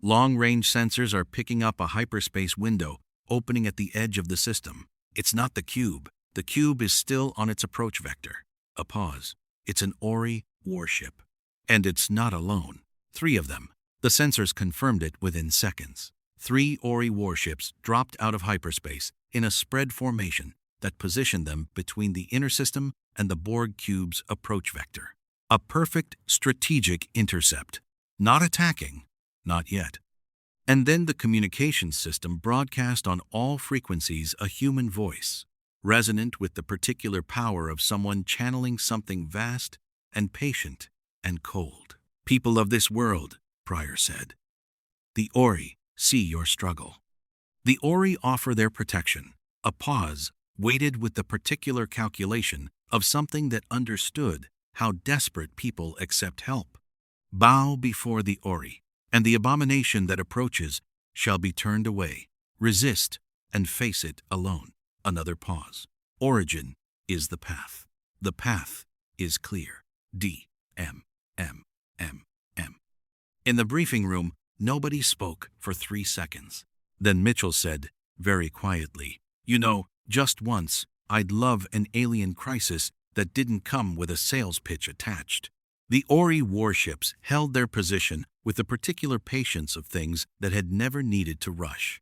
"Long-range sensors are picking up a hyperspace window opening at the edge of the system. It's not the cube. The cube is still on its approach vector." A pause. "It's an Ori warship. And it's not alone. 3 of them." The sensors confirmed it within seconds. 3 Ori warships dropped out of hyperspace in a spread formation that positioned them between the inner system and the Borg cube's approach vector. A perfect strategic intercept. Not attacking, not yet. And then the communications system broadcast on all frequencies a human voice, resonant with the particular power of someone channeling something vast and patient and cold. "People of this world," Pryor said, "the Ori see your struggle. The Ori offer their protection." A pause, weighted with the particular calculation of something that understood how desperate people accept help. "Bow before the Ori, and the abomination that approaches shall be turned away. Resist and face it alone." Another pause. "Origin is the path. The path is clear. D. M. M. M. M." In the briefing room, nobody spoke for 3 seconds. Then Mitchell said, very quietly, "You know, just once, I'd love an alien crisis that didn't come with a sales pitch attached." The Ori warships held their position with the particular patience of things that had never needed to rush.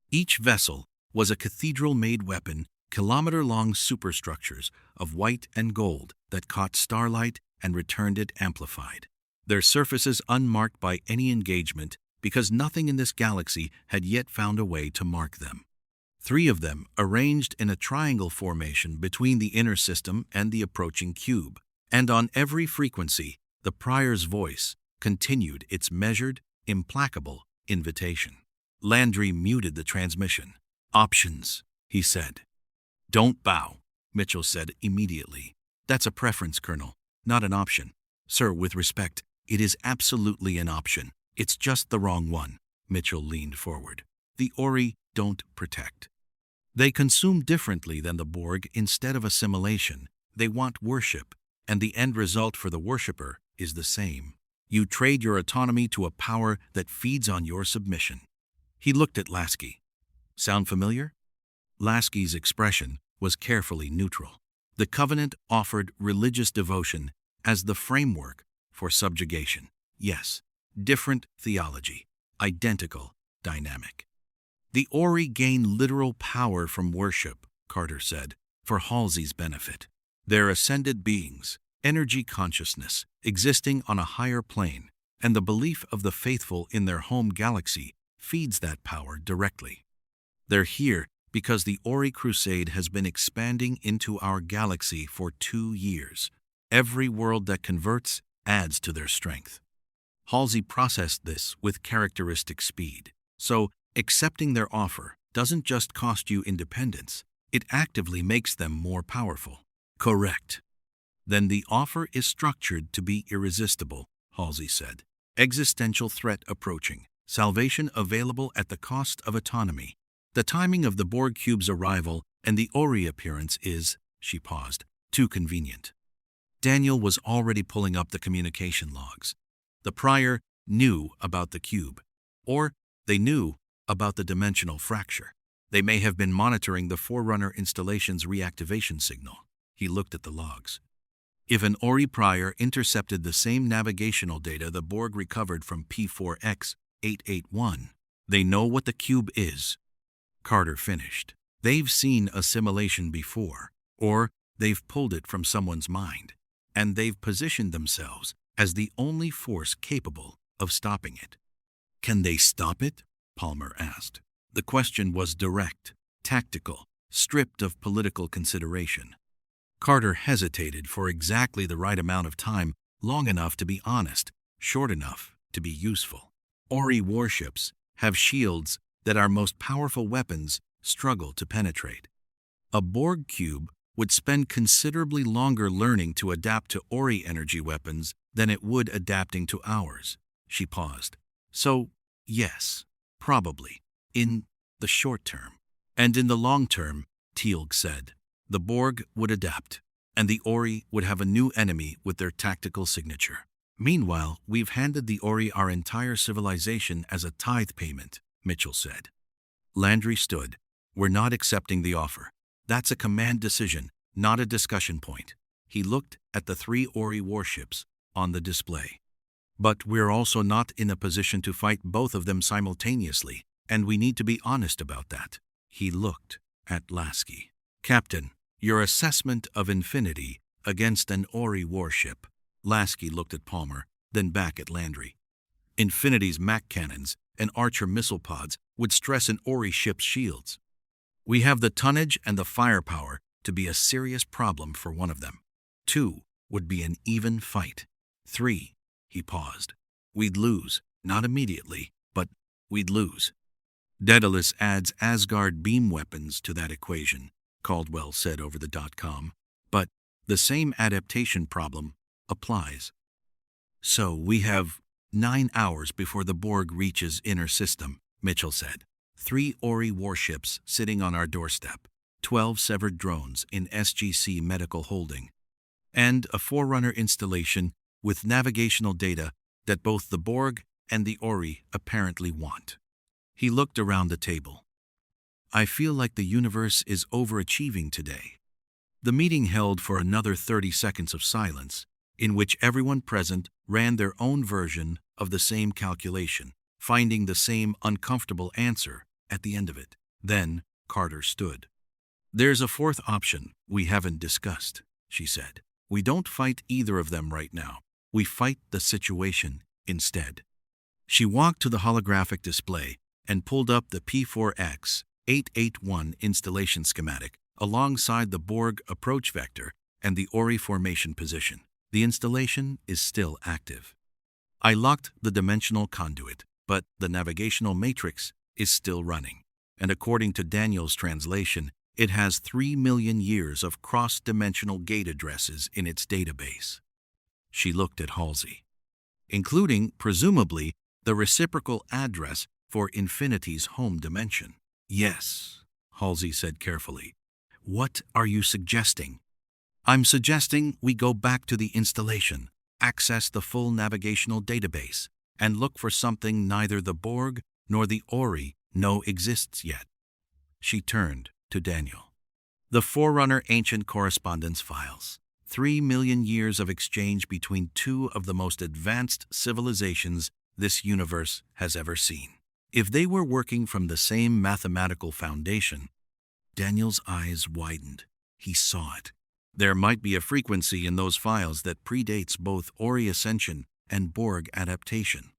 Each vessel was a cathedral-made weapon, kilometer-long superstructures of white and gold that caught starlight and returned it amplified. Their surfaces unmarked by any engagement because nothing in this galaxy had yet found a way to mark them. 3 of them arranged in a triangle formation between the inner system and the approaching cube. And on every frequency, the Prior's voice continued its measured, implacable invitation. Landry muted the transmission. "Options," he said. "Don't bow," Mitchell said immediately. "That's a preference, Colonel, not an option." "Sir, with respect, it is absolutely an option. It's just the wrong one." Mitchell leaned forward. "The Ori don't protect. They consume differently than the Borg. Instead of assimilation, they want worship. And the end result for the worshipper is the same. You trade your autonomy to a power that feeds on your submission." He looked at Lasky. "Sound familiar?" Lasky's expression was carefully neutral. The Covenant offered religious devotion as the framework for subjugation. Yes, different theology, identical dynamic. "The Ori gain literal power from worship," Carter said, "for Halsey's benefit. They're ascended beings, energy consciousness existing on a higher plane, and the belief of the faithful in their home galaxy feeds that power directly. They're here because the Ori Crusade has been expanding into our galaxy for 2 years. Every world that converts adds to their strength. Halsey processed this with characteristic speed. So, accepting their offer doesn't just cost you independence, it actively makes them more powerful. Correct. Then the offer is structured to be irresistible, Halsey said. Existential threat approaching. Salvation available at the cost of autonomy. The timing of the Borg cube's arrival and the Ori appearance is, she paused, too convenient. Daniel was already pulling up the communication logs. The prior knew about the cube, or they knew about the dimensional fracture. They may have been monitoring the Forerunner installation's reactivation signal. He looked at the logs. If an Ori prior intercepted the same navigational data the Borg recovered from P4X-881, they know what the cube is. Carter finished. They've seen assimilation before, or they've pulled it from someone's mind, and they've positioned themselves as the only force capable of stopping it. Can they stop it? Palmer asked. The question was direct, tactical, stripped of political consideration. Carter hesitated for exactly the right amount of time, long enough to be honest, short enough to be useful. Ori warships have shields that our most powerful weapons struggle to penetrate. A Borg cube would spend considerably longer learning to adapt to Ori energy weapons than it would adapting to ours. She paused. So, yes, probably, in the short term. And in the long term, Teal'c said, the Borg would adapt, and the Ori would have a new enemy with their tactical signature. Meanwhile, we've handed the Ori our entire civilization as a tithe payment, Mitchell said. Landry stood. We're not accepting the offer. That's a command decision, not a discussion point. He looked at the 3 Ori warships on the display. But we're also not in a position to fight both of them simultaneously, and we need to be honest about that. He looked at Lasky. Captain, your assessment of Infinity against an Ori warship. Lasky looked at Palmer, then back at Landry. Infinity's Mac cannons and Archer missile pods would stress an Ori ship's shields. We have the tonnage and the firepower to be a serious problem for one of them. 2 would be an even fight. 3, he paused. We'd lose, not immediately, but we'd lose. Daedalus adds Asgard beam weapons to that equation, Caldwell said over the .com, but the same adaptation problem applies. So we have 9 hours before the Borg reaches inner system, Mitchell said. 3 Ori warships sitting on our doorstep, 12 severed drones in SGC medical holding, and a Forerunner installation with navigational data that both the Borg and the Ori apparently want. He looked around the table. I feel like the universe is overachieving today. The meeting held for another 30 seconds of silence, in which everyone present ran their own version of the same calculation, finding the same uncomfortable answer at the end of it. Then Carter stood. There's a 4th option we haven't discussed, she said. We don't fight either of them right now. We fight the situation instead. She walked to the holographic display and pulled up the P4X-881 installation schematic alongside the Borg approach vector and the Ori formation position. The installation is still active. I locked the dimensional conduit, but the navigational matrix is still running. And according to Daniel's translation, it has 3 million years of cross-dimensional gate addresses in its database. She looked at Halsey. Including, presumably, the reciprocal address for Infinity's home dimension. Yes, Halsey said carefully. What are you suggesting? I'm suggesting we go back to the installation, access the full navigational database, and look for something neither the Borg nor the Ori know exists yet. She turned to Daniel. The Forerunner ancient correspondence files. 3 million years of exchange between 2 of the most advanced civilizations this universe has ever seen. If they were working from the same mathematical foundation, Daniel's eyes widened. He saw it. There might be a frequency in those files that predates both Ori ascension and Borg adaptation.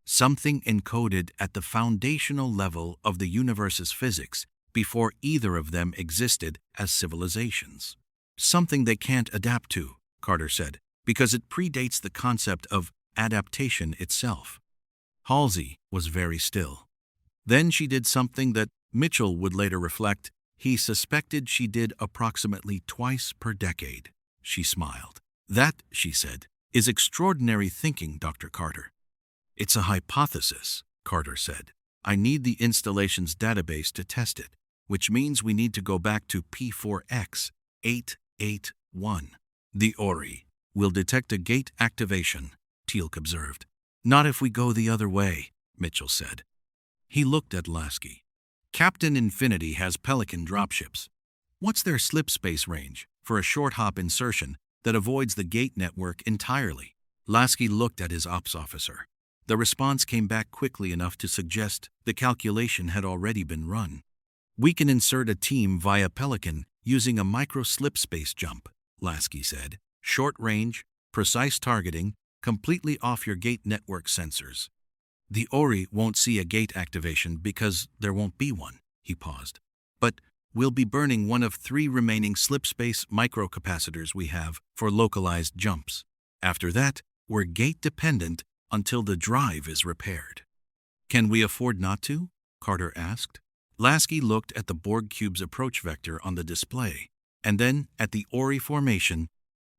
Something encoded at the foundational level of the universe's physics before either of them existed as civilizations. Something they can't adapt to, Carter said, because it predates the concept of adaptation itself. Halsey was very still. Then she did something that Mitchell would later reflect he suspected she did approximately twice per decade. She smiled. That, she said, is extraordinary thinking, Dr. Carter. It's a hypothesis, Carter said. I need the installation's database to test it, which means we need to go back to P4X 881. The Ori will detect a gate activation, Teal'c observed. Not if we go the other way, Mitchell said. He looked at Lasky. Captain Infinity has Pelican dropships. What's their slipspace range for a short hop insertion that avoids the gate network entirely? Lasky looked at his ops officer. The response came back quickly enough to suggest the calculation had already been run. We can insert a team via Pelican using a micro slipspace jump, Lasky said. Short range, precise targeting, completely off your gate network sensors. The Ori won't see a gate activation because there won't be one, he paused. But we'll be burning one of 3 remaining slipspace microcapacitors we have for localized jumps. After that, we're gate-dependent until the drive is repaired. Can we afford not to? Carter asked. Lasky looked at the Borg cube's approach vector on the display, and then at the Ori formation,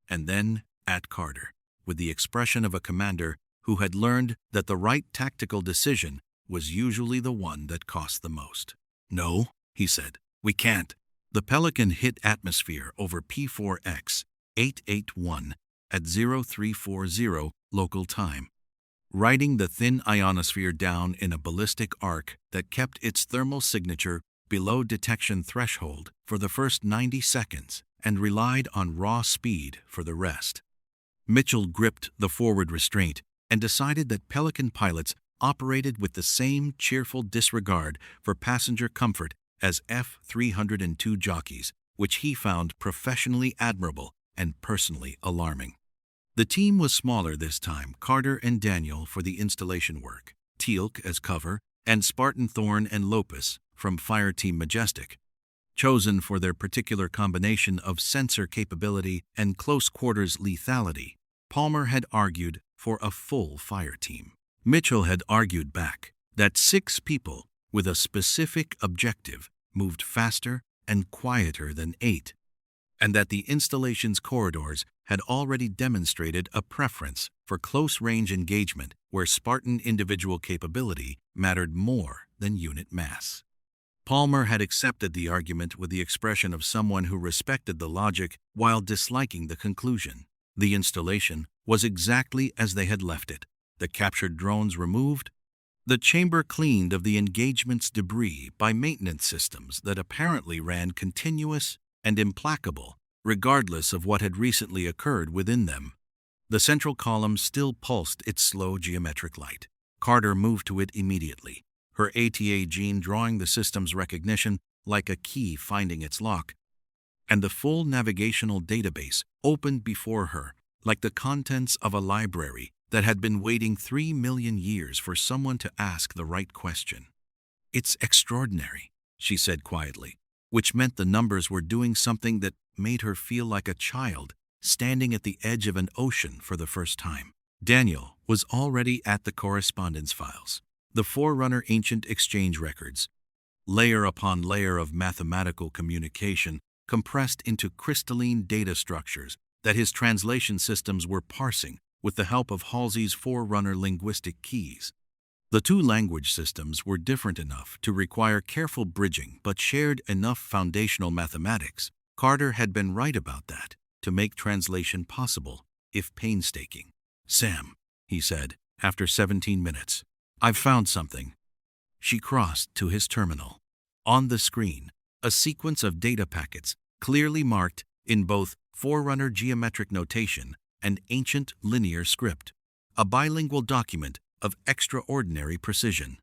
and then at Carter, with the expression of a commander who had learned that the right tactical decision was usually the one that cost the most. No, he said, we can't. The Pelican hit atmosphere over P4X 881 at 0340 local time, riding the thin ionosphere down in a ballistic arc that kept its thermal signature below detection threshold for the first 90 seconds and relied on raw speed for the rest. Mitchell gripped the forward restraint and decided that Pelican pilots operated with the same cheerful disregard for passenger comfort as F-302 jockeys, which he found professionally admirable and personally alarming. The team was smaller this time, Carter and Daniel for the installation work, Teal'c as cover, and Spartan Thorn and Lopus from Fireteam Majestic, chosen for their particular combination of sensor capability and close-quarters lethality. Palmer had argued for a full fire team. Mitchell had argued back that 6 people with a specific objective moved faster and quieter than 8, and that the installation's corridors had already demonstrated a preference for close-range engagement where Spartan individual capability mattered more than unit mass. Palmer had accepted the argument with the expression of someone who respected the logic while disliking the conclusion. The installation was exactly as they had left it, the captured drones removed, the chamber cleaned of the engagement's debris by maintenance systems that apparently ran continuous and implacable, regardless of what had recently occurred within them. The central column still pulsed its slow geometric light. Carter moved to it immediately, her ATA gene drawing the system's recognition like a key finding its lock, and the full navigational database opened before her like the contents of a library that had been waiting 3 million years for someone to ask the right question. It's extraordinary, she said quietly, which meant the numbers were doing something that made her feel like a child standing at the edge of an ocean for the first time. Daniel was already at the correspondence files, the Forerunner ancient exchange records, layer upon layer of mathematical communication compressed into crystalline data structures that his translation systems were parsing with the help of Halsey's Forerunner linguistic keys. The 2 language systems were different enough to require careful bridging but shared enough foundational mathematics. Carter had been right about that, to make translation possible, if painstaking. Sam, he said, after 17 minutes, I've found something. She crossed to his terminal. On the screen, a sequence of data packets, clearly marked in both Forerunner geometric notation and ancient linear script, a bilingual document of extraordinary precision.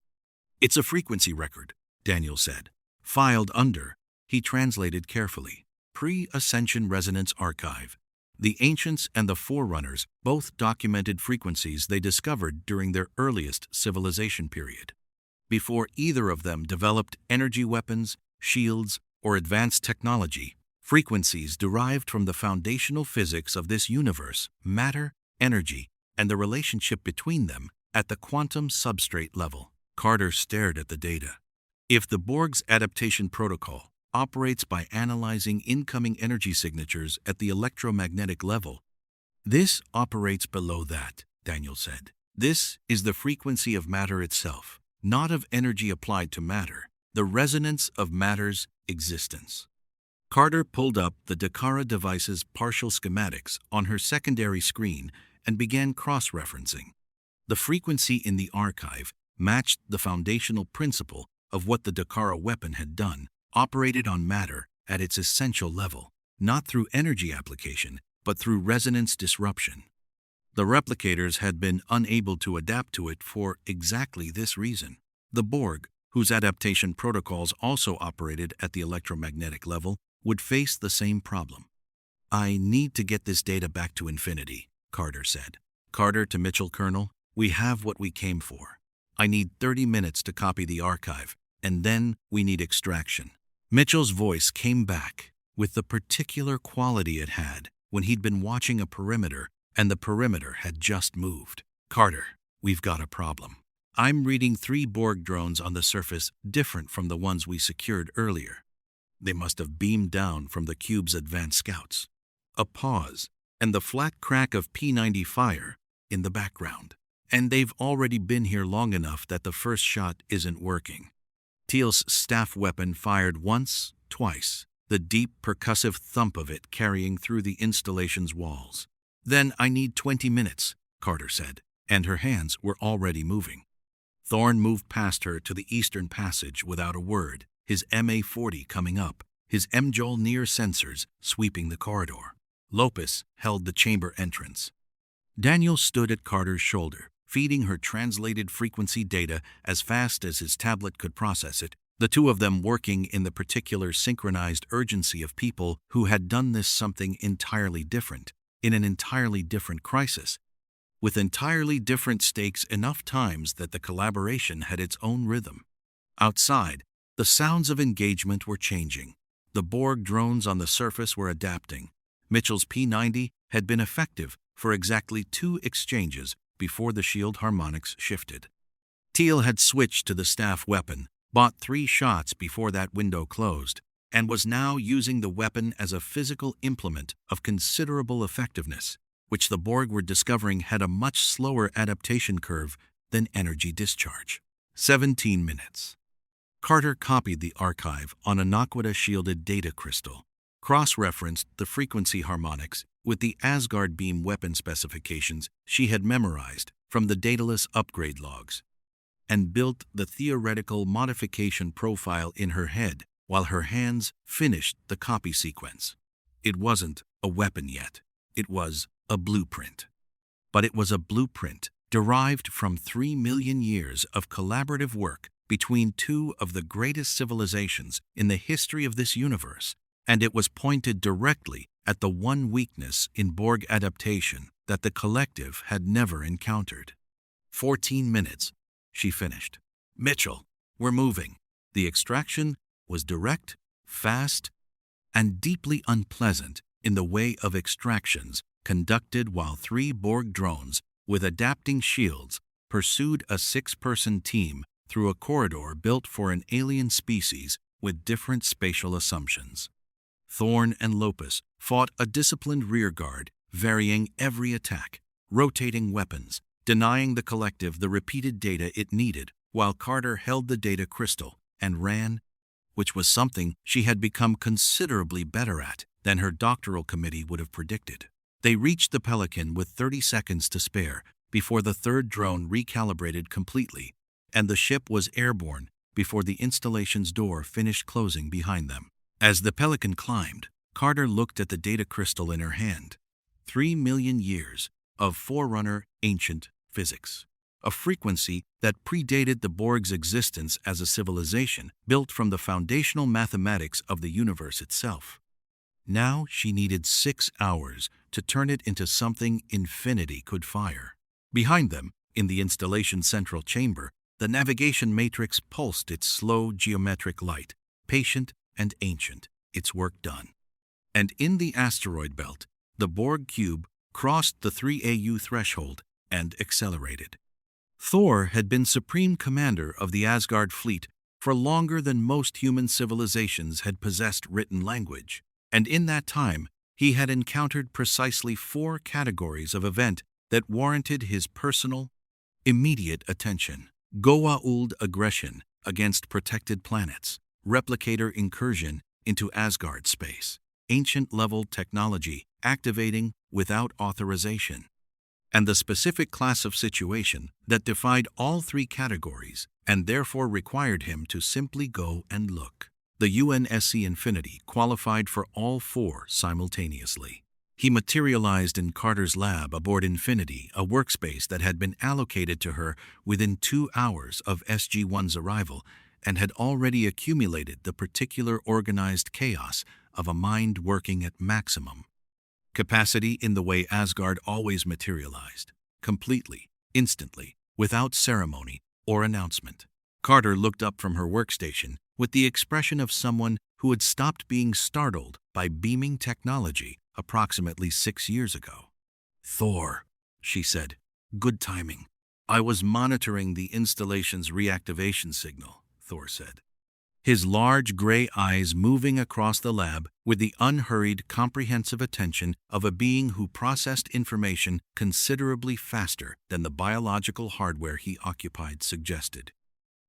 It's a frequency record, Daniel said. Filed under, he translated carefully, Pre-Ascension Resonance Archive. The Ancients and the Forerunners both documented frequencies they discovered during their earliest civilization period. Before either of them developed energy weapons, shields, or advanced technology, frequencies derived from the foundational physics of this universe, matter, energy, and the relationship between them at the quantum substrate level. Carter stared at the data. If the Borg's adaptation protocol operates by analyzing incoming energy signatures at the electromagnetic level, this operates below that, Daniel said. This is the frequency of matter itself, not of energy applied to matter, the resonance of matter's existence. Carter pulled up the Dakara device's partial schematics on her secondary screen and began cross-referencing. The frequency in the archive matched the foundational principle of what the Dakara weapon had done, operated on matter at its essential level, not through energy application, but through resonance disruption. The replicators had been unable to adapt to it for exactly this reason. The Borg, whose adaptation protocols also operated at the electromagnetic level, would face the same problem. "I need to get this data back to Infinity," Carter said. "Carter to Mitchell, Colonel, we have what we came for. I need 30 minutes to copy the archive, and then we need extraction." Mitchell's voice came back with the particular quality it had when he'd been watching a perimeter and the perimeter had just moved. "Carter, we've got a problem. I'm reading 3 Borg drones on the surface different from the ones we secured earlier. They must have beamed down from the cube's advanced scouts." A pause, and the flat crack of P-90 fire in the background. "And they've already been here long enough that the first shot isn't working." Teal's staff weapon fired once, twice, the deep percussive thump of it carrying through the installation's walls. "Then I need 20 minutes, Carter said, and her hands were already moving. Thorne moved past her to the eastern passage without a word, his MA-40 coming up, his MJOL near sensors sweeping the corridor. Lopez held the chamber entrance. Daniel stood at Carter's shoulder, feeding her translated frequency data as fast as his tablet could process it, the two of them working in the particular synchronized urgency of people who had done this something entirely different, in an entirely different crisis, with entirely different stakes enough times that the collaboration had its own rhythm. Outside, the sounds of engagement were changing. The Borg drones on the surface were adapting. Mitchell's P-90 had been effective for exactly 2 exchanges before the shield harmonics shifted. Teal had switched to the staff weapon, bought 3 shots before that window closed, and was now using the weapon as a physical implement of considerable effectiveness, which the Borg were discovering had a much slower adaptation curve than energy discharge. 17 minutes. Carter copied the archive on a naquadah-shielded data crystal, cross-referenced the frequency harmonics with the Asgard beam weapon specifications she had memorized from the dataless upgrade logs, and built the theoretical modification profile in her head while her hands finished the copy sequence. It wasn't a weapon yet. It was a blueprint. But it was a blueprint derived from 3 million years of collaborative work between 2 of the greatest civilizations in the history of this universe, and it was pointed directly at the one weakness in Borg adaptation that the collective had never encountered. 14 minutes, she finished. "Mitchell, we're moving." The extraction was direct, fast, and deeply unpleasant in the way of extractions conducted while 3 Borg drones with adapting shields pursued a 6-person team through a corridor built for an alien species with different spatial assumptions. Thorne and Lopez fought a disciplined rearguard, varying every attack, rotating weapons, denying the collective the repeated data it needed, while Carter held the data crystal and ran, which was something she had become considerably better at than her doctoral committee would have predicted. They reached the Pelican with 30 seconds to spare before the 3rd drone recalibrated completely, and the ship was airborne before the installation's door finished closing behind them. As the Pelican climbed, Carter looked at the data crystal in her hand. 3 million years of Forerunner ancient physics, a frequency that predated the Borg's existence as a civilization built from the foundational mathematics of the universe itself. Now she needed 6 hours to turn it into something Infinity could fire. Behind them, in the installation's central chamber, the navigation matrix pulsed its slow geometric light, patient and ancient, its work done. And in the asteroid belt, the Borg cube crossed the 3AU threshold and accelerated. Thor had been supreme commander of the Asgard fleet for longer than most human civilizations had possessed written language, and in that time he had encountered precisely 4 categories of event that warranted his personal, immediate attention. Goa'uld aggression against protected planets, replicator incursion into Asgard space, ancient-level technology activating without authorization, and the specific class of situation that defied all 3 categories and therefore required him to simply go and look. The UNSC Infinity qualified for all 4 simultaneously. He materialized in Carter's lab aboard Infinity, a workspace that had been allocated to her within 2 hours of SG-1's arrival and had already accumulated the particular organized chaos of a mind working at maximum capacity in the way Asgard always materialized, completely, instantly, without ceremony or announcement. Carter looked up from her workstation with the expression of someone who had stopped being startled by beaming technology approximately 6 years ago. "Thor," she said, "good timing." "I was monitoring the installation's reactivation signal," Thor said, his large gray eyes moving across the lab with the unhurried, comprehensive attention of a being who processed information considerably faster than the biological hardware he occupied suggested.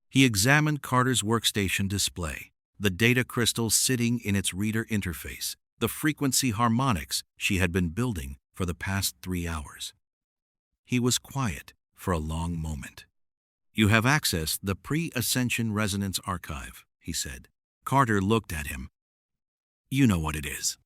He examined Carter's workstation display, the data crystal sitting in its reader interface, the frequency harmonics she had been building for the past 3 hours. He was quiet for a long moment. "You have accessed the pre-ascension resonance archive," he said. Carter looked at him. "You know what it is."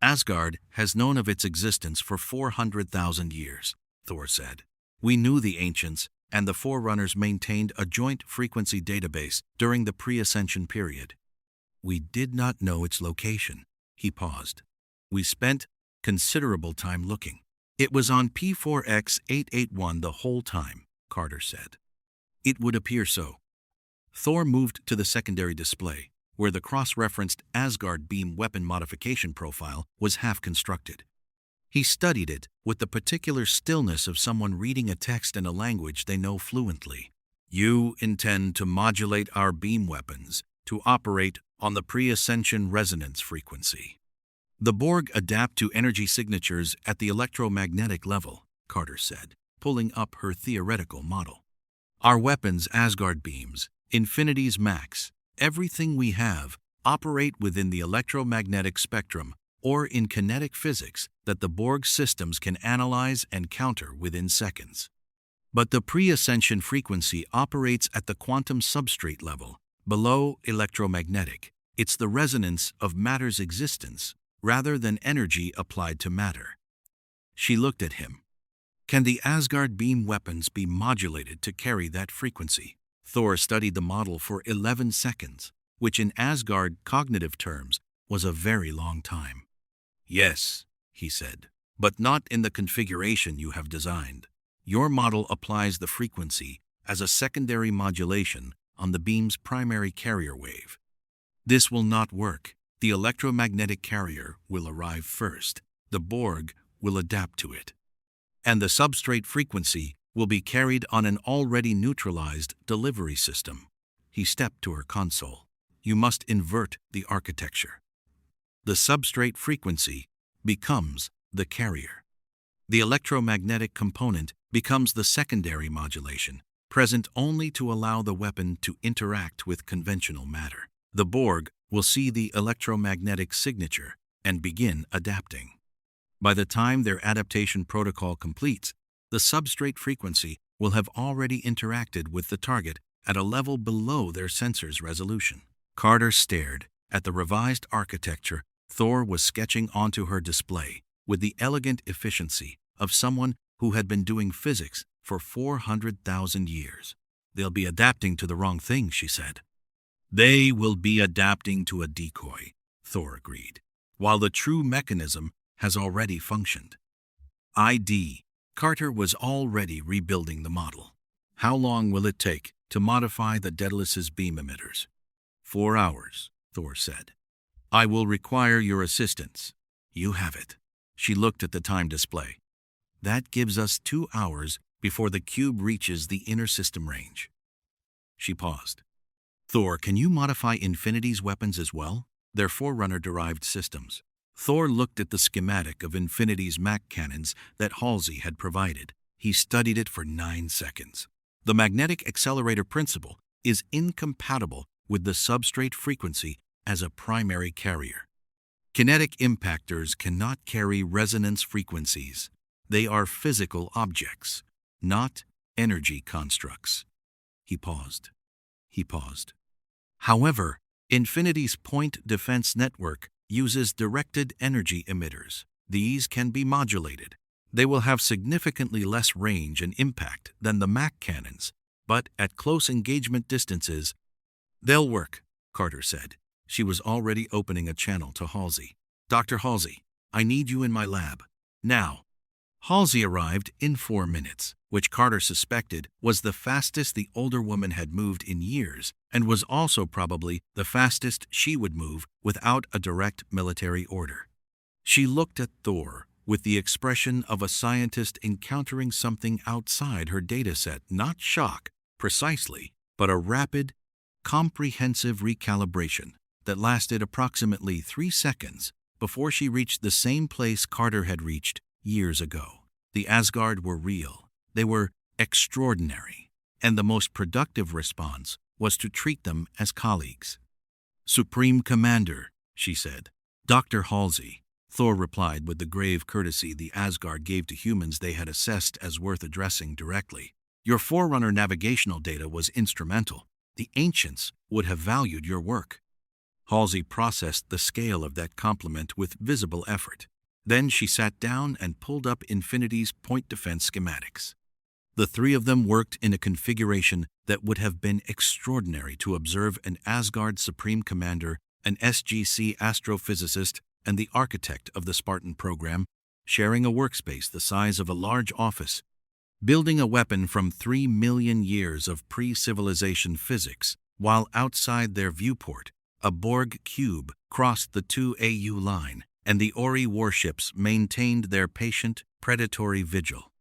"Asgard has known of its existence for 400,000 years, Thor said. "We knew the ancients and the Forerunners maintained a joint frequency database during the pre-ascension period. We did not know its location." He paused. "We spent considerable time looking. It was on P4X881 the whole time," Carter said. "It would appear so." Thor moved to the secondary display, where the cross-referenced Asgard beam weapon modification profile was half-constructed. He studied it with the particular stillness of someone reading a text in a language they know fluently. "You intend to modulate our beam weapons to operate on the pre-ascension resonance frequency. The Borg adapt to energy signatures at the electromagnetic level," Carter said, pulling up her theoretical model. "Our weapons, Asgard beams, Infinity's max, everything we have, operate within the electromagnetic spectrum or in kinetic physics that the Borg systems can analyze and counter within seconds. But the pre-ascension frequency operates at the quantum substrate level, below electromagnetic. It's the resonance of matter's existence rather than energy applied to matter." She looked at him. "Can the Asgard beam weapons be modulated to carry that frequency?" Thor studied the model for 11 seconds, which in Asgard cognitive terms was a very long time. "Yes," he said, "but not in the configuration you have designed. Your model applies the frequency as a secondary modulation on the beam's primary carrier wave. This will not work. The electromagnetic carrier will arrive first. The Borg will adapt to it. And the substrate frequency will be carried on an already neutralized delivery system." He stepped to her console. "You must invert the architecture. The substrate frequency becomes the carrier. The electromagnetic component becomes the secondary modulation, present only to allow the weapon to interact with conventional matter. The Borg will see the electromagnetic signature and begin adapting. By the time their adaptation protocol completes, the substrate frequency will have already interacted with the target at a level below their sensor's resolution." Carter stared at the revised architecture Thor was sketching onto her display with the elegant efficiency of someone who had been doing physics for 400,000 years. "They'll be adapting to the wrong thing," she said. "They will be adapting to a decoy," Thor agreed. while the true mechanism has already functioned. ID. Carter was already rebuilding the model. How long will it take to modify the Daedalus's beam emitters? 4 hours, Thor said. I will require your assistance. You have it. She looked at the time display. That gives us 2 hours before the cube reaches the inner system range. She paused. Thor, can you modify Infinity's weapons as well? Their Forerunner-derived systems. Thor looked at the schematic of Infinity's Mach cannons that Halsey had provided. He studied it for 9 seconds. The magnetic accelerator principle is incompatible with the substrate frequency as a primary carrier. Kinetic impactors cannot carry resonance frequencies. They are physical objects, not energy constructs. He paused. However, Infinity's point defense network uses directed energy emitters. These can be modulated. They will have significantly less range and impact than the Mach cannons, but at close engagement distances, they'll work, Carter said. She was already opening a channel to Halsey. Dr. Halsey, I need you in my lab. Now. Halsey arrived in 4 minutes, which Carter suspected was the fastest the older woman had moved in years, and was also probably the fastest she would move without a direct military order. She looked at Thor with the expression of a scientist encountering something outside her dataset, not shock, precisely, but a rapid, comprehensive recalibration that lasted approximately 3 seconds before she reached the same place Carter had reached years ago. The Asgard were real. They were extraordinary. And the most productive response was to treat them as colleagues. Supreme Commander, she said. Dr. Halsey, Thor replied with the grave courtesy the Asgard gave to humans they had assessed as worth addressing directly. Your Forerunner navigational data was instrumental. The ancients would have valued your work. Halsey processed the scale of that compliment with visible effort. Then she sat down and pulled up Infinity's point defense schematics. The 3 of them worked in a configuration that would have been extraordinary to observe an Asgard Supreme Commander, an SGC astrophysicist, and the architect of the Spartan program, sharing a workspace the size of a large office, building a weapon from 3 million years of pre-civilization physics, while outside their viewport, a Borg cube crossed the 2AU line, and the Ori warships maintained their patient, predatory vigil.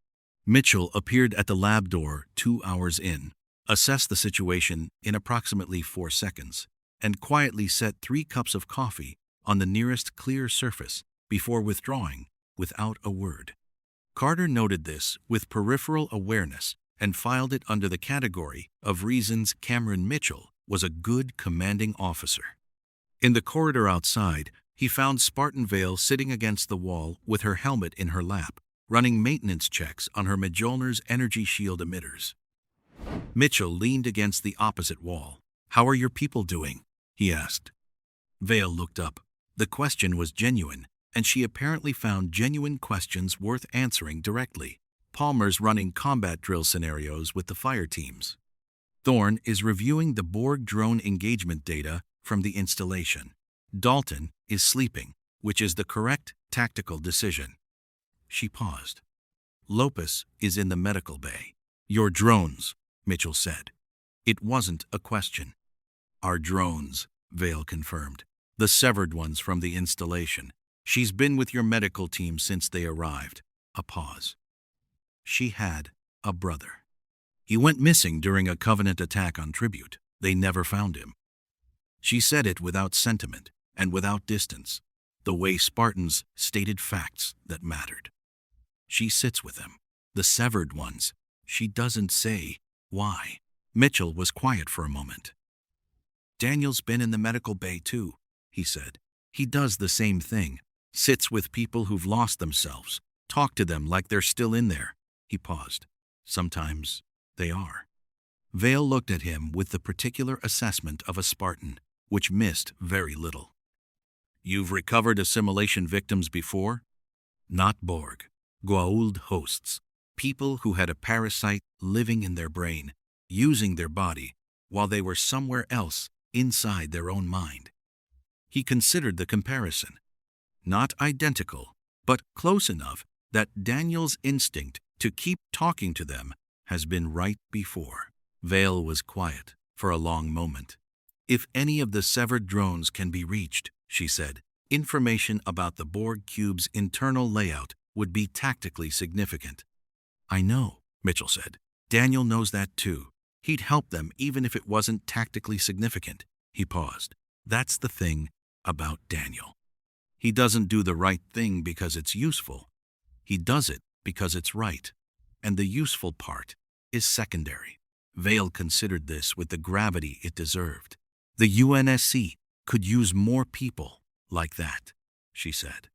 Mitchell appeared at the lab door 2 hours in, assessed the situation in approximately 4 seconds, and quietly set 3 cups of coffee on the nearest clear surface before withdrawing without a word. Carter noted this with peripheral awareness and filed it under the category of reasons Cameron Mitchell was a good commanding officer. In the corridor outside, he found Spartan Vale sitting against the wall with her helmet in her lap, running maintenance checks on her Mjolnir's energy shield emitters. Mitchell leaned against the opposite wall. How are your people doing? He asked. Vale looked up. The question was genuine, and she apparently found genuine questions worth answering directly. Palmer's running combat drill scenarios with the fire teams. Thorne is reviewing the Borg drone engagement data from the installation. Dalton is sleeping, which is the correct tactical decision. She paused. Lopus is in the medical bay. Your drones, Mitchell said. It wasn't a question. Our drones, Vale confirmed. The severed ones from the installation. She's been with your medical team since they arrived. A pause. She had a brother. He went missing during a Covenant attack on Tribute. They never found him. She said it without sentiment and without distance, the way Spartans stated facts that mattered. She sits with them, the severed ones. She doesn't say why. Mitchell was quiet for a moment. Daniel's been in the medical bay too, he said. He does the same thing, sits with people who've lost themselves, talk to them like they're still in there. He paused. Sometimes they are. Vale looked at him with the particular assessment of a Spartan, which missed very little. You've recovered assimilation victims before? Not Borg. Goa'uld hosts. People who had a parasite living in their brain, using their body, while they were somewhere else inside their own mind. He considered the comparison. Not identical, but close enough that Daniel's instinct to keep talking to them has been right before. Vale was quiet for a long moment. If any of the severed drones can be reached, she said, information about the Borg cube's internal layout would be tactically significant. I know, Mitchell said. Daniel knows that too. He'd help them even if it wasn't tactically significant. He paused. That's the thing about Daniel. He doesn't do the right thing because it's useful. He does it because it's right. And the useful part is secondary. Vale considered this with the gravity it deserved. The UNSC could use more people like that, she said.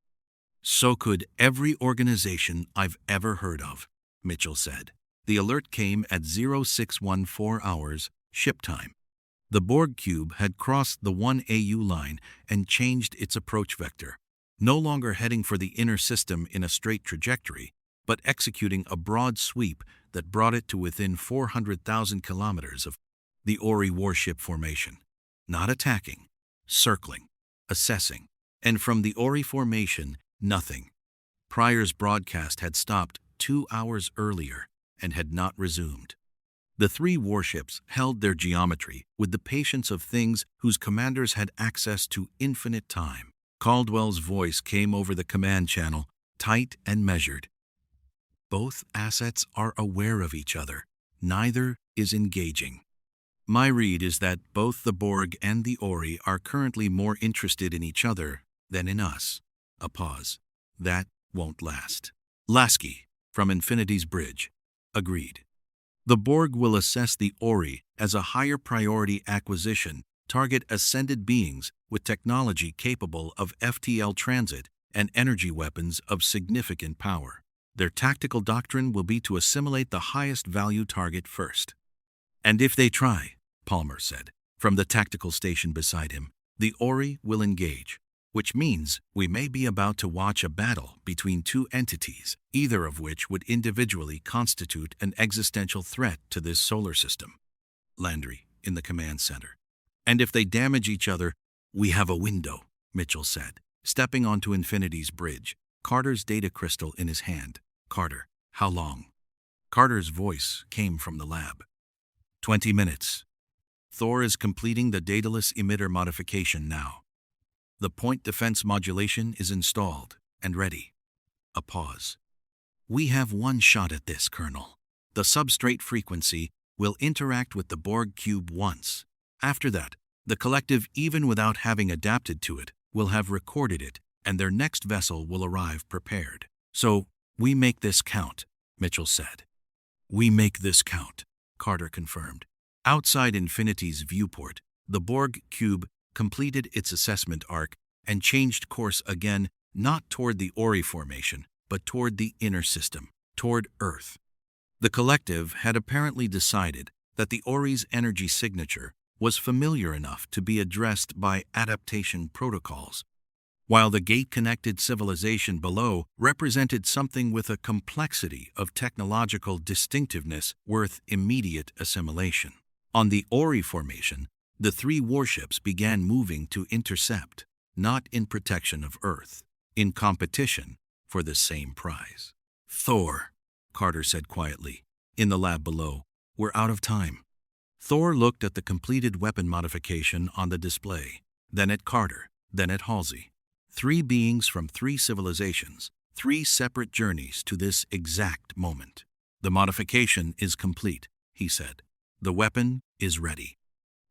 So could every organization I've ever heard of, Mitchell said. The alert came at 0614 hours ship time. The Borg cube had crossed the 1 AU line and changed its approach vector, no longer heading for the inner system in a straight trajectory, but executing a broad sweep that brought it to within 400,000 kilometers of the Ori warship formation. Not attacking, circling, assessing, and from the Ori formation, nothing. Pryor's broadcast had stopped 2 hours earlier and had not resumed. The 3 warships held their geometry with the patience of things whose commanders had access to infinite time. Caldwell's voice came over the command channel, tight and measured. Both assets are aware of each other. Neither is engaging. My read is that both the Borg and the Ori are currently more interested in each other than in us. A pause. That won't last. Lasky, from Infinity's bridge, agreed. The Borg will assess the Ori as a higher priority acquisition, target ascended beings with technology capable of FTL transit and energy weapons of significant power. Their tactical doctrine will be to assimilate the highest value target first. And if they try, Palmer said, from the tactical station beside him, the Ori will engage, which means we may be about to watch a battle between 2 entities, either of which would individually constitute an existential threat to this solar system. Landry, in the command center. And if they damage each other, we have a window, Mitchell said, stepping onto Infinity's bridge, Carter's data crystal in his hand. Carter, how long? Carter's voice came from the lab. 20 minutes. Thor is completing the dataless emitter modification now. The point defense modulation is installed and ready. A pause. We have one shot at this, Colonel. The substrate frequency will interact with the Borg cube once. After that, the collective, even without having adapted to it, will have recorded it, and their next vessel will arrive prepared. So, we make this count, Mitchell said. We make this count, Carter confirmed. Outside Infinity's viewport, the Borg cube completed its assessment arc and changed course again, not toward the Ori formation, but toward the inner system, toward Earth. The collective had apparently decided that the Ori's energy signature was familiar enough to be addressed by adaptation protocols, while the gate-connected civilization below represented something with a complexity of technological distinctiveness worth immediate assimilation. On the Ori formation, the 3 warships began moving to intercept, not in protection of Earth, in competition for the same prize. Thor, Carter said quietly, in the lab below, we're out of time. Thor looked at the completed weapon modification on the display, then at Carter, then at Halsey. 3 beings from 3 civilizations, 3 separate journeys to this exact moment. The modification is complete, he said. The weapon is ready.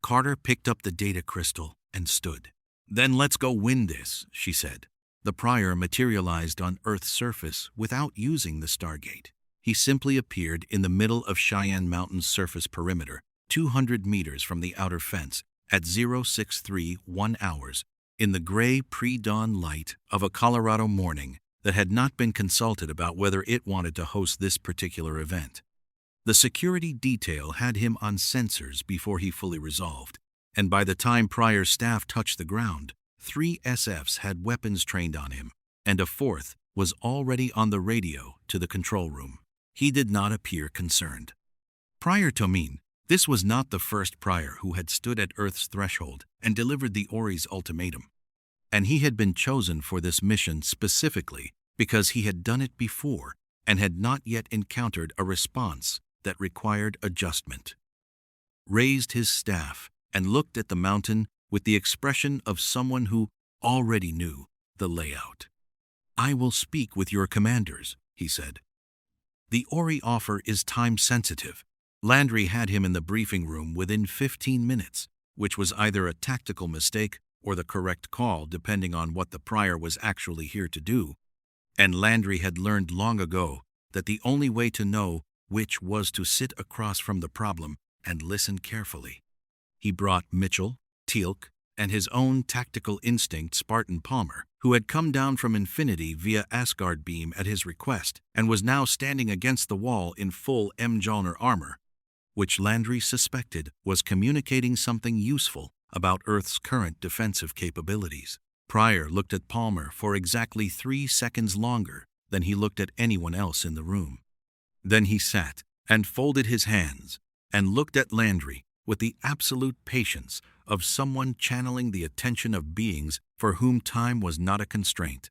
Carter picked up the data crystal and stood. Then let's go win this, she said. The Prior materialized on Earth's surface without using the Stargate. He simply appeared in the middle of Cheyenne Mountain's surface perimeter, 200 meters from the outer fence, at 0631 hours, in the gray pre-dawn light of a Colorado morning that had not been consulted about whether it wanted to host this particular event. The security detail had him on sensors before he fully resolved, and by the time Pryor's staff touched the ground, 3 SFs had weapons trained on him, and a 4th was already on the radio to the control room. He did not appear concerned. Prior Tomine, this was not the first Prior who had stood at Earth's threshold and delivered the Ori's ultimatum. and he had been chosen for this mission specifically because he had done it before and had not yet encountered a response that required adjustment. Raised his staff and looked at the mountain with the expression of someone who already knew the layout. "I will speak with your commanders," he said. "The Ori offer is time-sensitive." Landry had him in the briefing room within 15 minutes, which was either a tactical mistake or the correct call depending on what the prior was actually here to do. And Landry had learned long ago that the only way to know which was to sit across from the problem and listen carefully. He brought Mitchell, Teal'c, and his own tactical instinct Spartan Palmer, who had come down from Infinity via Asgard beam at his request and was now standing against the wall in full Mjolnir armor, which Landry suspected was communicating something useful about Earth's current defensive capabilities. Pryor looked at Palmer for exactly 3 seconds longer than he looked at anyone else in the room. Then he sat and folded his hands and looked at Landry with the absolute patience of someone channeling the attention of beings for whom time was not a constraint.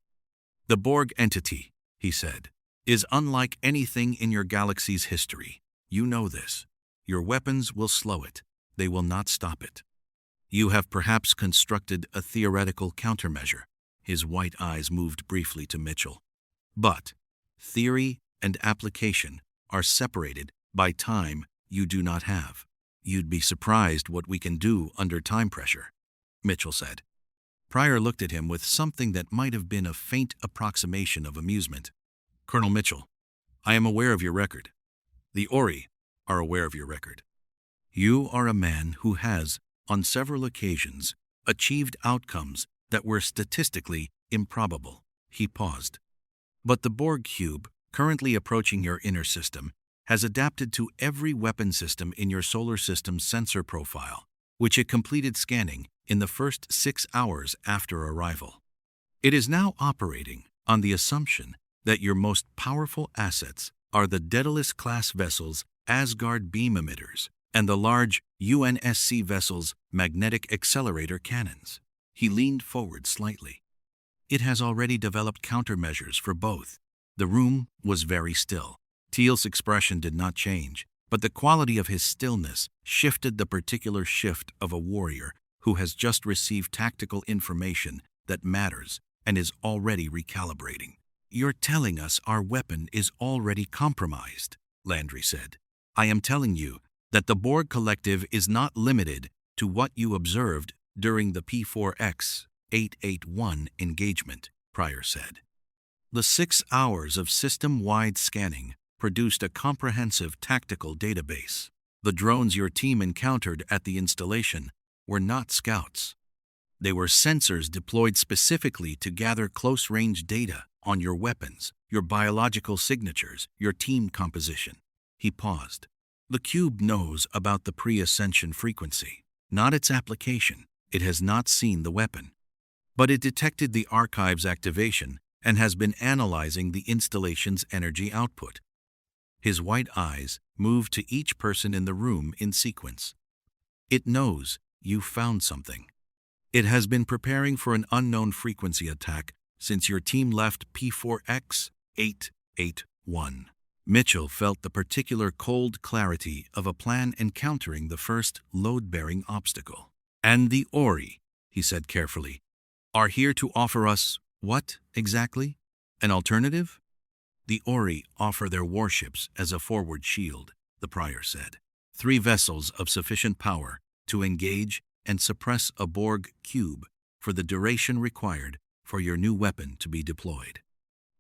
"The Borg entity," he said, "is unlike anything in your galaxy's history. You know this. Your weapons will slow it. They will not stop it. You have perhaps constructed a theoretical countermeasure." His white eyes moved briefly to Mitchell. "But theory and application are separated by time you do not have. You'd be surprised what we can do under time pressure," Mitchell said. Pryor looked at him with something that might have been a faint approximation of amusement. "Colonel Mitchell, I am aware of your record. The Ori are aware of your record. You are a man who has, on several occasions, achieved outcomes that were statistically improbable." He paused. "But the Borg cube, currently approaching your inner system, has adapted to every weapon system in your solar system's sensor profile, which it completed scanning in the first 6 hours after arrival. It is now operating on the assumption that your most powerful assets are the Daedalus-class vessels' Asgard beam emitters and the large UNSC vessel's magnetic accelerator cannons." He leaned forward slightly. "It has already developed countermeasures for both." The room was very still. Teal's expression did not change, but the quality of his stillness shifted the particular shift of a warrior who has just received tactical information that matters and is already recalibrating. "You're telling us our weapon is already compromised," Landry said. "I am telling you that the Borg Collective is not limited to what you observed during the P4X-881 engagement," Pryor said. "The 6 hours of system-wide scanning produced a comprehensive tactical database. The drones your team encountered at the installation were not scouts. They were sensors deployed specifically to gather close-range data on your weapons, your biological signatures, your team composition." He paused. "The cube knows about the pre-ascension frequency, not its application. It has not seen the weapon. But it detected the archive's activation and has been analyzing the installation's energy output." His white eyes moved to each person in the room in sequence. "It knows you found something. It has been preparing for an unknown frequency attack since your team left P4X-881. Mitchell felt the particular cold clarity of a plan encountering the first load-bearing obstacle. "And the Ori," he said carefully, "are here to offer us what, exactly? An alternative?" "The Ori offer their warships as a forward shield," the Prior said. 3 vessels of sufficient power to engage and suppress a Borg cube for the duration required for your new weapon to be deployed.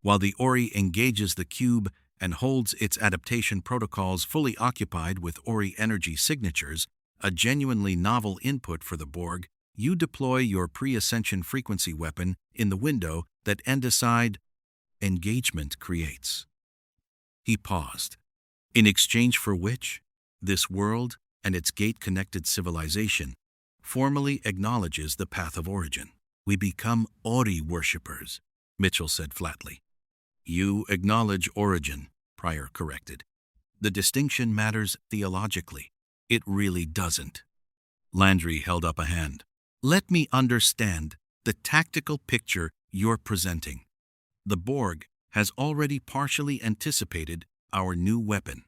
While the Ori engages the cube and holds its adaptation protocols fully occupied with Ori energy signatures, a genuinely novel input for the Borg, you deploy your pre-ascension frequency weapon in the window that Endicide engagement creates." He paused. "In exchange for which, this world and its gate-connected civilization formally acknowledges the path of origin. We become Ori worshippers," Mitchell said flatly. "You acknowledge origin," Pryor corrected. "The distinction matters theologically. It really doesn't." Landry held up a hand. "Let me understand the tactical picture you're presenting. The Borg has already partially anticipated our new weapon.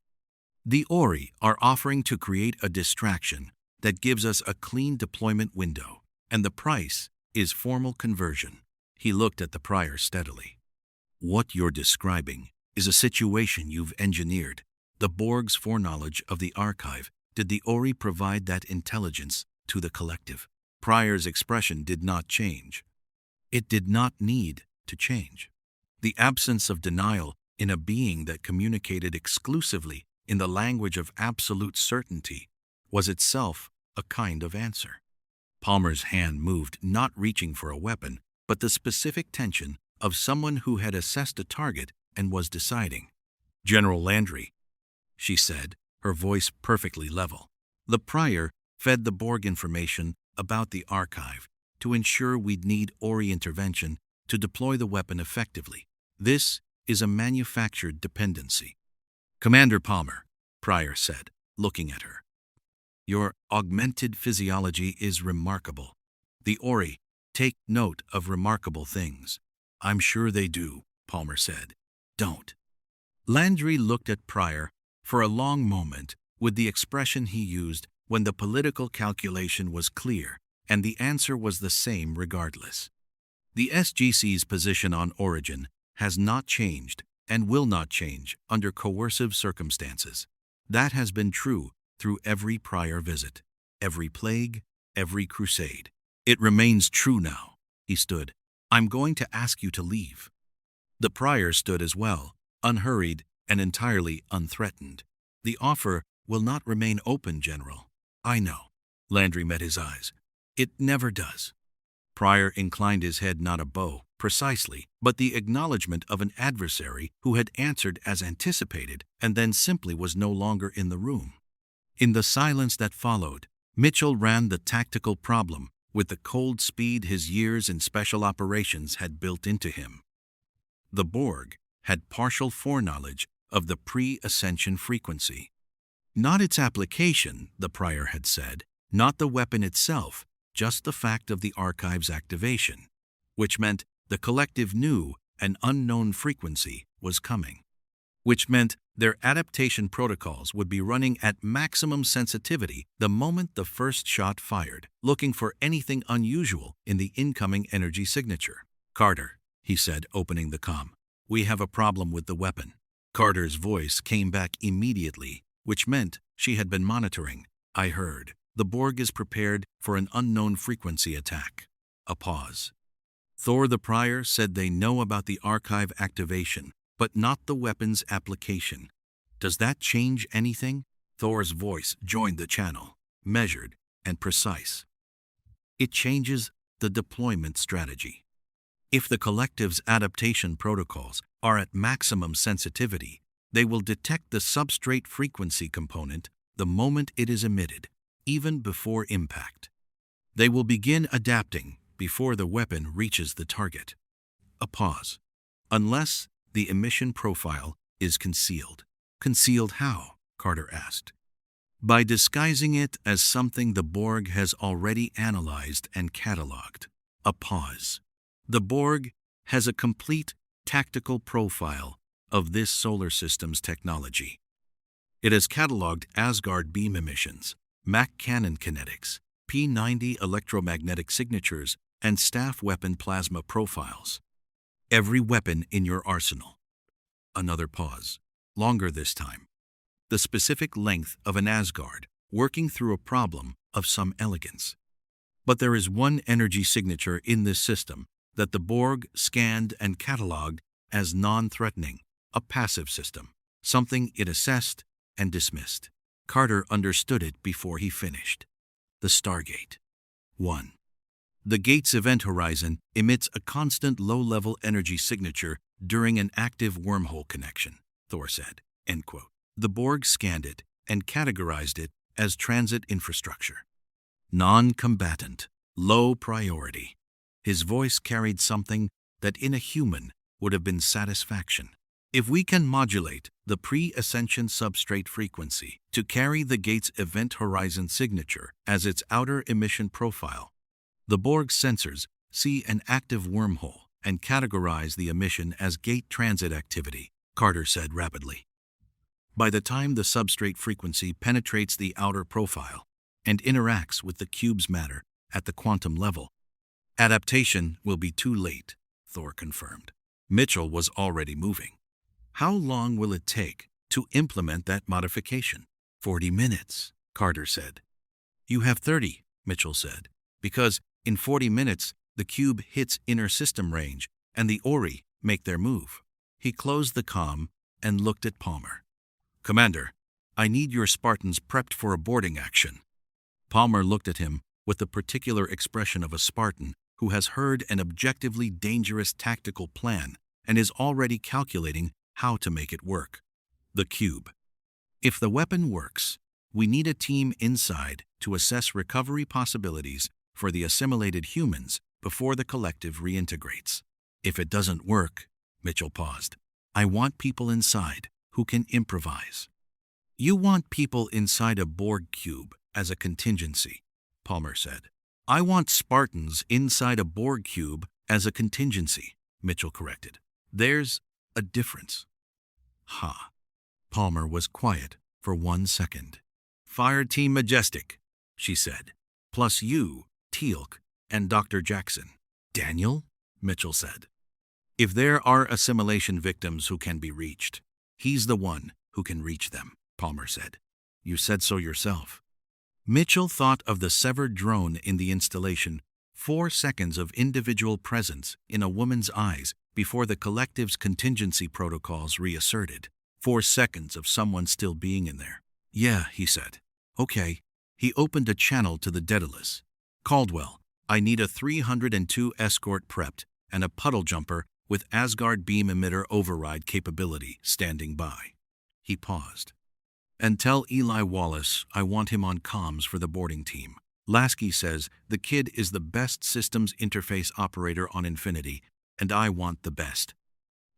The Ori are offering to create a distraction that gives us a clean deployment window, and the price is formal conversion. He looked at the prior steadily. What you're describing is a situation you've engineered. The Borg's foreknowledge of the archive. Did the Ori provide that intelligence to the collective? Prior's expression did not change. It did not need to change. The absence of denial in a being that communicated exclusively in the language of absolute certainty was itself a kind of answer. Palmer's hand moved, not reaching for a weapon, but the specific tension of someone who had assessed a target and was deciding. "General Landry," she said, her voice perfectly level. The prior fed the Borg information about the archive to ensure we'd need Ori intervention to deploy the weapon effectively. This is a manufactured dependency. "Commander Palmer," Prior said, looking at her, "your augmented physiology is remarkable. The Ori take note of remarkable things." "I'm sure they do," Palmer said. "Don't." Landry looked at Prior for a long moment with the expression he used when the political calculation was clear and the answer was the same regardless. The SGC's position on origin has not changed and will not change under coercive circumstances. That has been true through every prior visit, every plague, every crusade. It remains true now. He stood. "I'm going to ask you to leave." The prior stood as well, unhurried and entirely unthreatened. "The offer will not remain open, General." "I know." Landry met his eyes. "It never does." Prior inclined his head, not a bow, precisely, but the acknowledgement of an adversary who had answered as anticipated and then simply was no longer in the room. In the silence that followed, Mitchell ran the tactical problem with the cold speed his years in special operations had built into him. The Borg had partial foreknowledge of the pre-ascension frequency. Not its application, the prior had said, not the weapon itself, just the fact of the archive's activation, which meant the collective knew an unknown frequency was coming, which meant their adaptation protocols would be running at maximum sensitivity the moment the first shot fired, looking for anything unusual in the incoming energy signature. "Carter," he said, opening the comm, "we have a problem with the weapon." Carter's voice came back immediately, which meant she had been monitoring. "I heard. The Borg is prepared for an unknown frequency attack." A pause. "Thor the Prior said they know about the archive activation, but not the weapon's application. Does that change anything?" Thor's voice joined the channel, measured and precise. "It changes the deployment strategy. If the collective's adaptation protocols are at maximum sensitivity, they will detect the substrate frequency component the moment it is emitted, even before impact. They will begin adapting before the weapon reaches the target." A pause. "Unless the emission profile is concealed." "Concealed how?" Carter asked. "By disguising it as something the Borg has already analyzed and cataloged." A pause. "The Borg has a complete tactical profile of this solar system's technology. It has cataloged Asgard beam emissions, Mach cannon kinetics, P90 electromagnetic signatures, and staff weapon plasma profiles. Every weapon in your arsenal." Another pause, longer this time. "The specific length of an Asgard, working through a problem of some elegance. But there is one energy signature in this system that the Borg scanned and cataloged as non-threatening, a passive system, something it assessed and dismissed." Carter understood it before he finished. "The Stargate. 1. The gate's event horizon emits a constant low-level energy signature during an active wormhole connection," Thor said. End quote. "The Borg scanned it and categorized it as transit infrastructure. Non-combatant, low priority." His voice carried something that in a human would have been satisfaction. "If we can modulate the pre-ascension substrate frequency to carry the gate's event horizon signature as its outer emission profile, the Borg sensors see an active wormhole and categorize the emission as gate transit activity, Carter said rapidly. By the time the substrate frequency penetrates the outer profile and interacts with the cube's matter at the quantum level, adaptation will be too late, Thor confirmed. Mitchell was already moving. How long will it take to implement that modification? 40 minutes, Carter said. You have 30, Mitchell said, because in 40 minutes the cube hits inner system range and the Ori make their move. He closed the comm and looked at Palmer. Commander, I need your Spartans prepped for a boarding action. Palmer looked at him with the particular expression of a Spartan who has heard an objectively dangerous tactical plan and is already calculating how to make it work. The cube. If the weapon works, we need a team inside to assess recovery possibilities for the assimilated humans before the collective reintegrates. If it doesn't work, Mitchell paused, I want people inside who can improvise. You want people inside a Borg cube as a contingency, Palmer said. I want Spartans inside a Borg cube as a contingency, Mitchell corrected. There's a difference. Ha. Palmer was quiet for 1 second. Fireteam Majestic, she said, plus you, Teal'c, and Dr. Jackson. Daniel? Mitchell said. If there are assimilation victims who can be reached, he's the one who can reach them, Palmer said. You said so yourself. Mitchell thought of the severed drone in the installation, 4 seconds of individual presence in a woman's eyes before the collective's contingency protocols reasserted. 4 seconds of someone still being in there. Yeah, he said. Okay. He opened a channel to the Daedalus. Caldwell, I need a 302 escort prepped and a puddle jumper with Asgard beam emitter override capability standing by. He paused. And tell Eli Wallace I want him on comms for the boarding team. Lasky says the kid is the best systems interface operator on Infinity, and I want the best.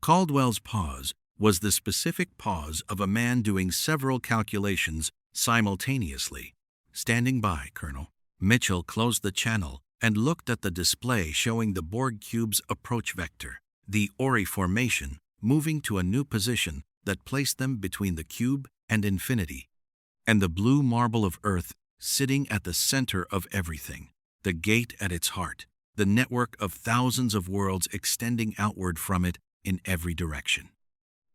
Caldwell's pause was the specific pause of a man doing several calculations simultaneously. Standing by, Colonel. Mitchell closed the channel and looked at the display showing the Borg cube's approach vector, the Ori formation moving to a new position that placed them between the cube and Infinity, and the blue marble of Earth sitting at the center of everything, the gate at its heart, the network of thousands of worlds extending outward from it in every direction.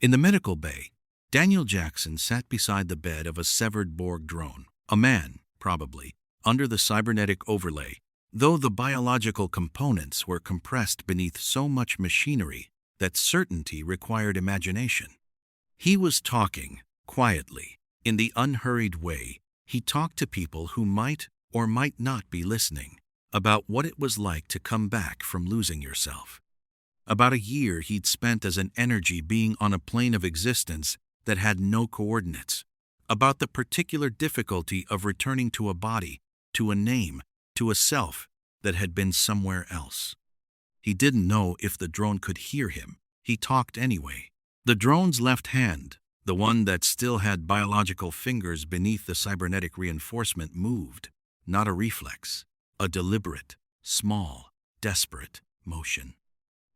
In the medical bay, Daniel Jackson sat beside the bed of a severed Borg drone, a man, probably, under the cybernetic overlay, though the biological components were compressed beneath so much machinery that certainty required imagination. He was talking, quietly, in the unhurried way he talked to people who might or might not be listening, about what it was like to come back from losing yourself. About a year he'd spent as an energy being on a plane of existence that had no coordinates, about the particular difficulty of returning to a body, to a name, to a self that had been somewhere else. He didn't know if the drone could hear him. He talked anyway. The drone's left hand, the one that still had biological fingers beneath the cybernetic reinforcement, moved, not a reflex, a deliberate, small, desperate motion.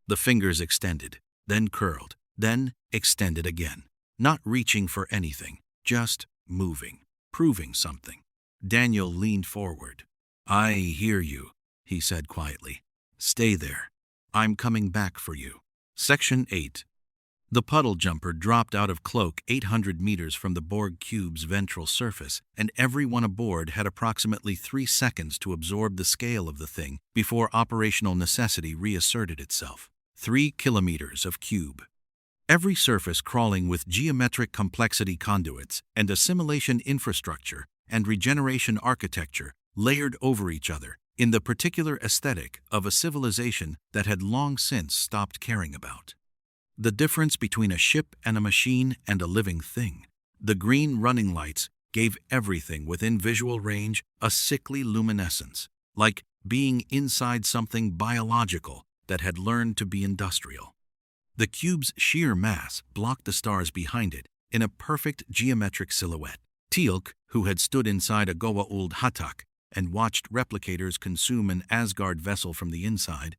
The fingers extended, then curled, then extended again, not reaching for anything, just moving, proving something. Daniel leaned forward. I hear you, he said quietly. Stay there. I'm coming back for you. Section 8. The puddle jumper dropped out of cloak 800 meters from the Borg cube's ventral surface, and everyone aboard had approximately 3 seconds to absorb the scale of the thing before operational necessity reasserted itself. 3 kilometers of cube. Every surface crawling with geometric complexity conduits and assimilation infrastructure and regeneration architecture layered over each other in the particular aesthetic of a civilization that had long since stopped caring about. The difference between a ship and a machine and a living thing. The green running lights gave everything within visual range a sickly luminescence, like being inside something biological that had learned to be industrial. The cube's sheer mass blocked the stars behind it in a perfect geometric silhouette. Teal'c, who had stood inside a Goa'uld Hatak, and watched replicators consume an Asgard vessel from the inside,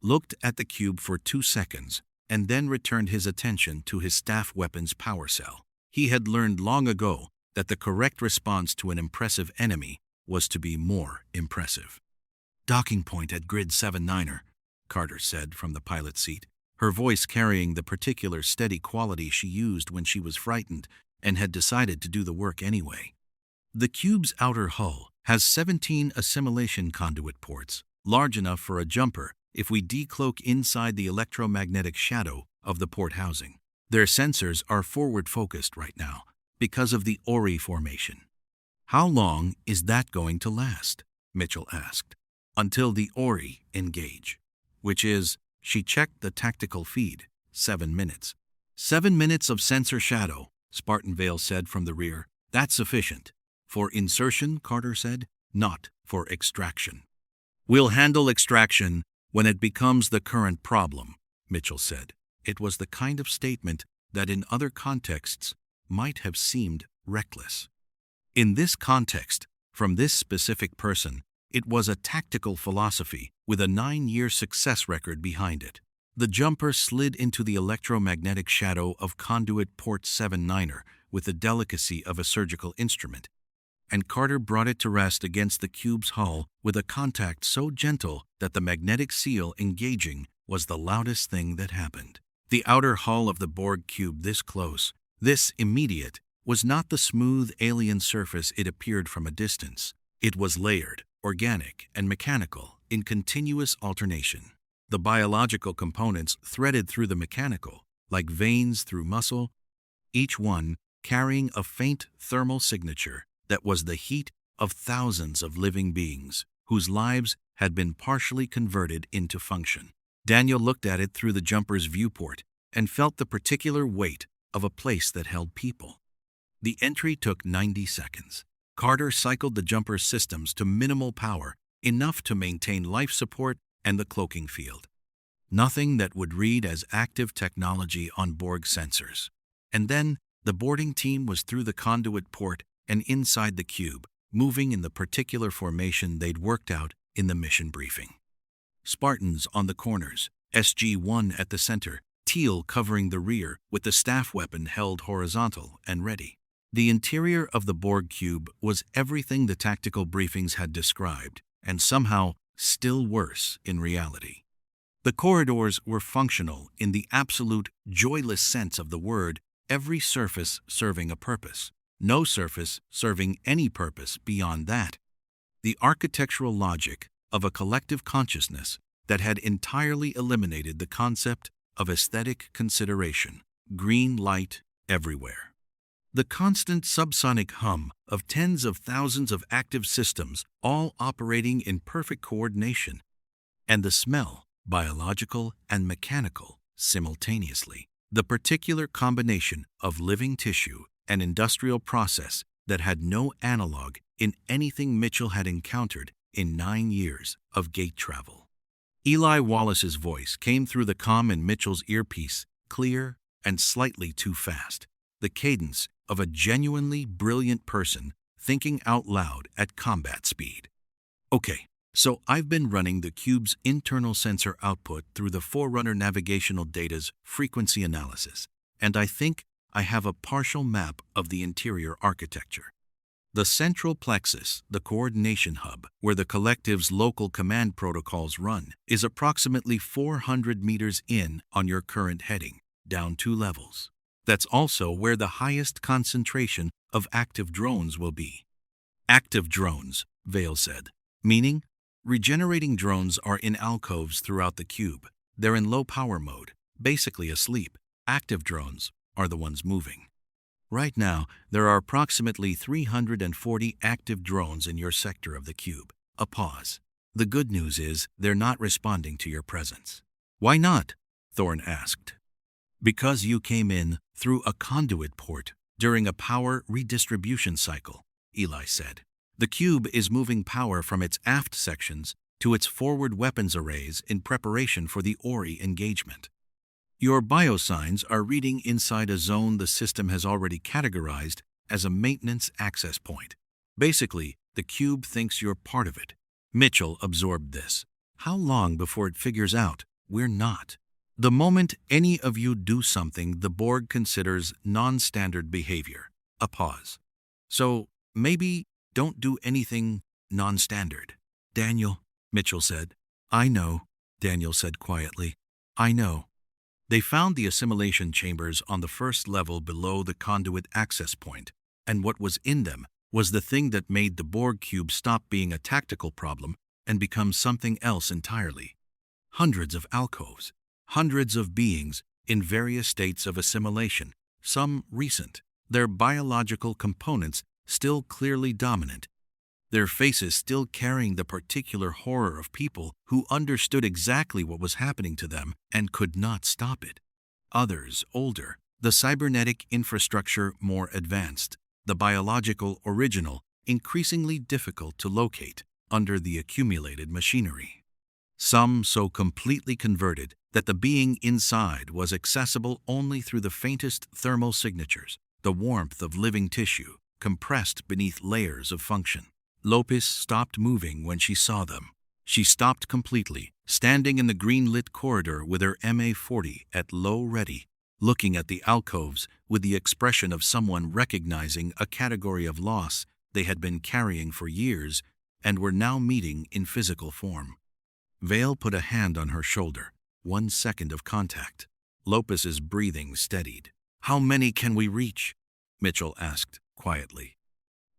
looked at the cube for 2 seconds, and then returned his attention to his staff weapon's power cell. He had learned long ago that the correct response to an impressive enemy was to be more impressive. "Docking point at Grid 79er, Carter said from the pilot's seat, her voice carrying the particular steady quality she used when she was frightened and had decided to do the work anyway. "The cube's outer hull has 17 assimilation conduit ports, large enough for a jumper if we decloak inside the electromagnetic shadow of the port housing. Their sensors are forward-focused right now because of the Ori formation." "How long is that going to last?" Mitchell asked. "Until the Ori engage, which is," she checked the tactical feed, 7 minutes. 7 minutes of sensor shadow," Spartanvale said from the rear. "That's sufficient." "For insertion," Carter said, "not for extraction." "We'll handle extraction when it becomes the current problem," Mitchell said. It was the kind of statement that in other contexts might have seemed reckless. In this context, from this specific person, it was a tactical philosophy with a 9-year success record behind it. The jumper slid into the electromagnetic shadow of conduit port 79er with the delicacy of a surgical instrument, and Carter brought it to rest against the cube's hull with a contact so gentle that the magnetic seal engaging was the loudest thing that happened. The outer hull of the Borg cube this close, this immediate, was not the smooth alien surface it appeared from a distance. It was layered, organic, and mechanical in continuous alternation. The biological components threaded through the mechanical, like veins through muscle, each one carrying a faint thermal signature that was the heat of thousands of living beings whose lives had been partially converted into function. Daniel looked at it through the jumper's viewport and felt the particular weight of a place that held people. The entry took 90 seconds. Carter cycled the jumper's systems to minimal power, enough to maintain life support and the cloaking field. Nothing that would read as active technology on Borg sensors. And then the boarding team was through the conduit port and inside the cube, moving in the particular formation they'd worked out in the mission briefing. Spartans on the corners, SG-1 at the center, Teal covering the rear with the staff weapon held horizontal and ready. The interior of the Borg cube was everything the tactical briefings had described, and somehow still worse in reality. The corridors were functional in the absolute, joyless sense of the word, every surface serving a purpose, no surface serving any purpose beyond that. The architectural logic of a collective consciousness that had entirely eliminated the concept of aesthetic consideration, green light everywhere. The constant subsonic hum of tens of thousands of active systems all operating in perfect coordination, and the smell, biological and mechanical, simultaneously. The particular combination of living tissue and industrial process that had no analog in anything Mitchell had encountered in 9 years of gate travel. Eli Wallace's voice came through the comm in Mitchell's earpiece, clear and slightly too fast, the cadence of a genuinely brilliant person thinking out loud at combat speed. "Okay, so I've been running the cube's internal sensor output through the Forerunner navigational data's frequency analysis, and I think I have a partial map of the interior architecture. The central plexus, the coordination hub, where the collective's local command protocols run, is approximately 400 meters in on your current heading, down 2 levels. That's also where the highest concentration of active drones will be." "Active drones," Vale said. "Meaning?" "Regenerating drones are in alcoves throughout the cube. They're in low power mode, basically asleep. Active drones are the ones moving. Right now, there are approximately 340 active drones in your sector of the cube." A pause. "The good news is they're not responding to your presence." "Why not?" Thorne asked. "Because you came in through a conduit port during a power redistribution cycle," Eli said. "The cube is moving power from its aft sections to its forward weapons arrays in preparation for the Ori engagement. Your biosigns are reading inside a zone the system has already categorized as a maintenance access point. Basically, The cube thinks you're part of it. Mitchell absorbed this. How long before it figures out we're not? The moment any of you do something the Borg considers non-standard behavior. A pause. So, maybe don't do anything non-standard. Daniel, Mitchell said. I know, Daniel said quietly. I know. They found the assimilation chambers on the first level below the conduit access point, and what was in them was the thing that made the Borg cube stop being a tactical problem and become something else entirely. Hundreds of alcoves, hundreds of beings in various states of assimilation, some recent, their biological components still clearly dominant, their faces still carrying the particular horror of people who understood exactly what was happening to them and could not stop it. Others, older, the cybernetic infrastructure more advanced, the biological original increasingly difficult to locate under the accumulated machinery. Some so completely converted that the being inside was accessible only through the faintest thermal signatures, the warmth of living tissue, compressed beneath layers of function. Lopez stopped moving when she saw them. She stopped completely, standing in the green-lit corridor with her MA-40 at low ready, looking at the alcoves with the expression of someone recognizing a category of loss they had been carrying for years and were now meeting in physical form. Vale put a hand on her shoulder. 1 second of contact. Lopez's breathing steadied. How many can we reach? Mitchell asked quietly.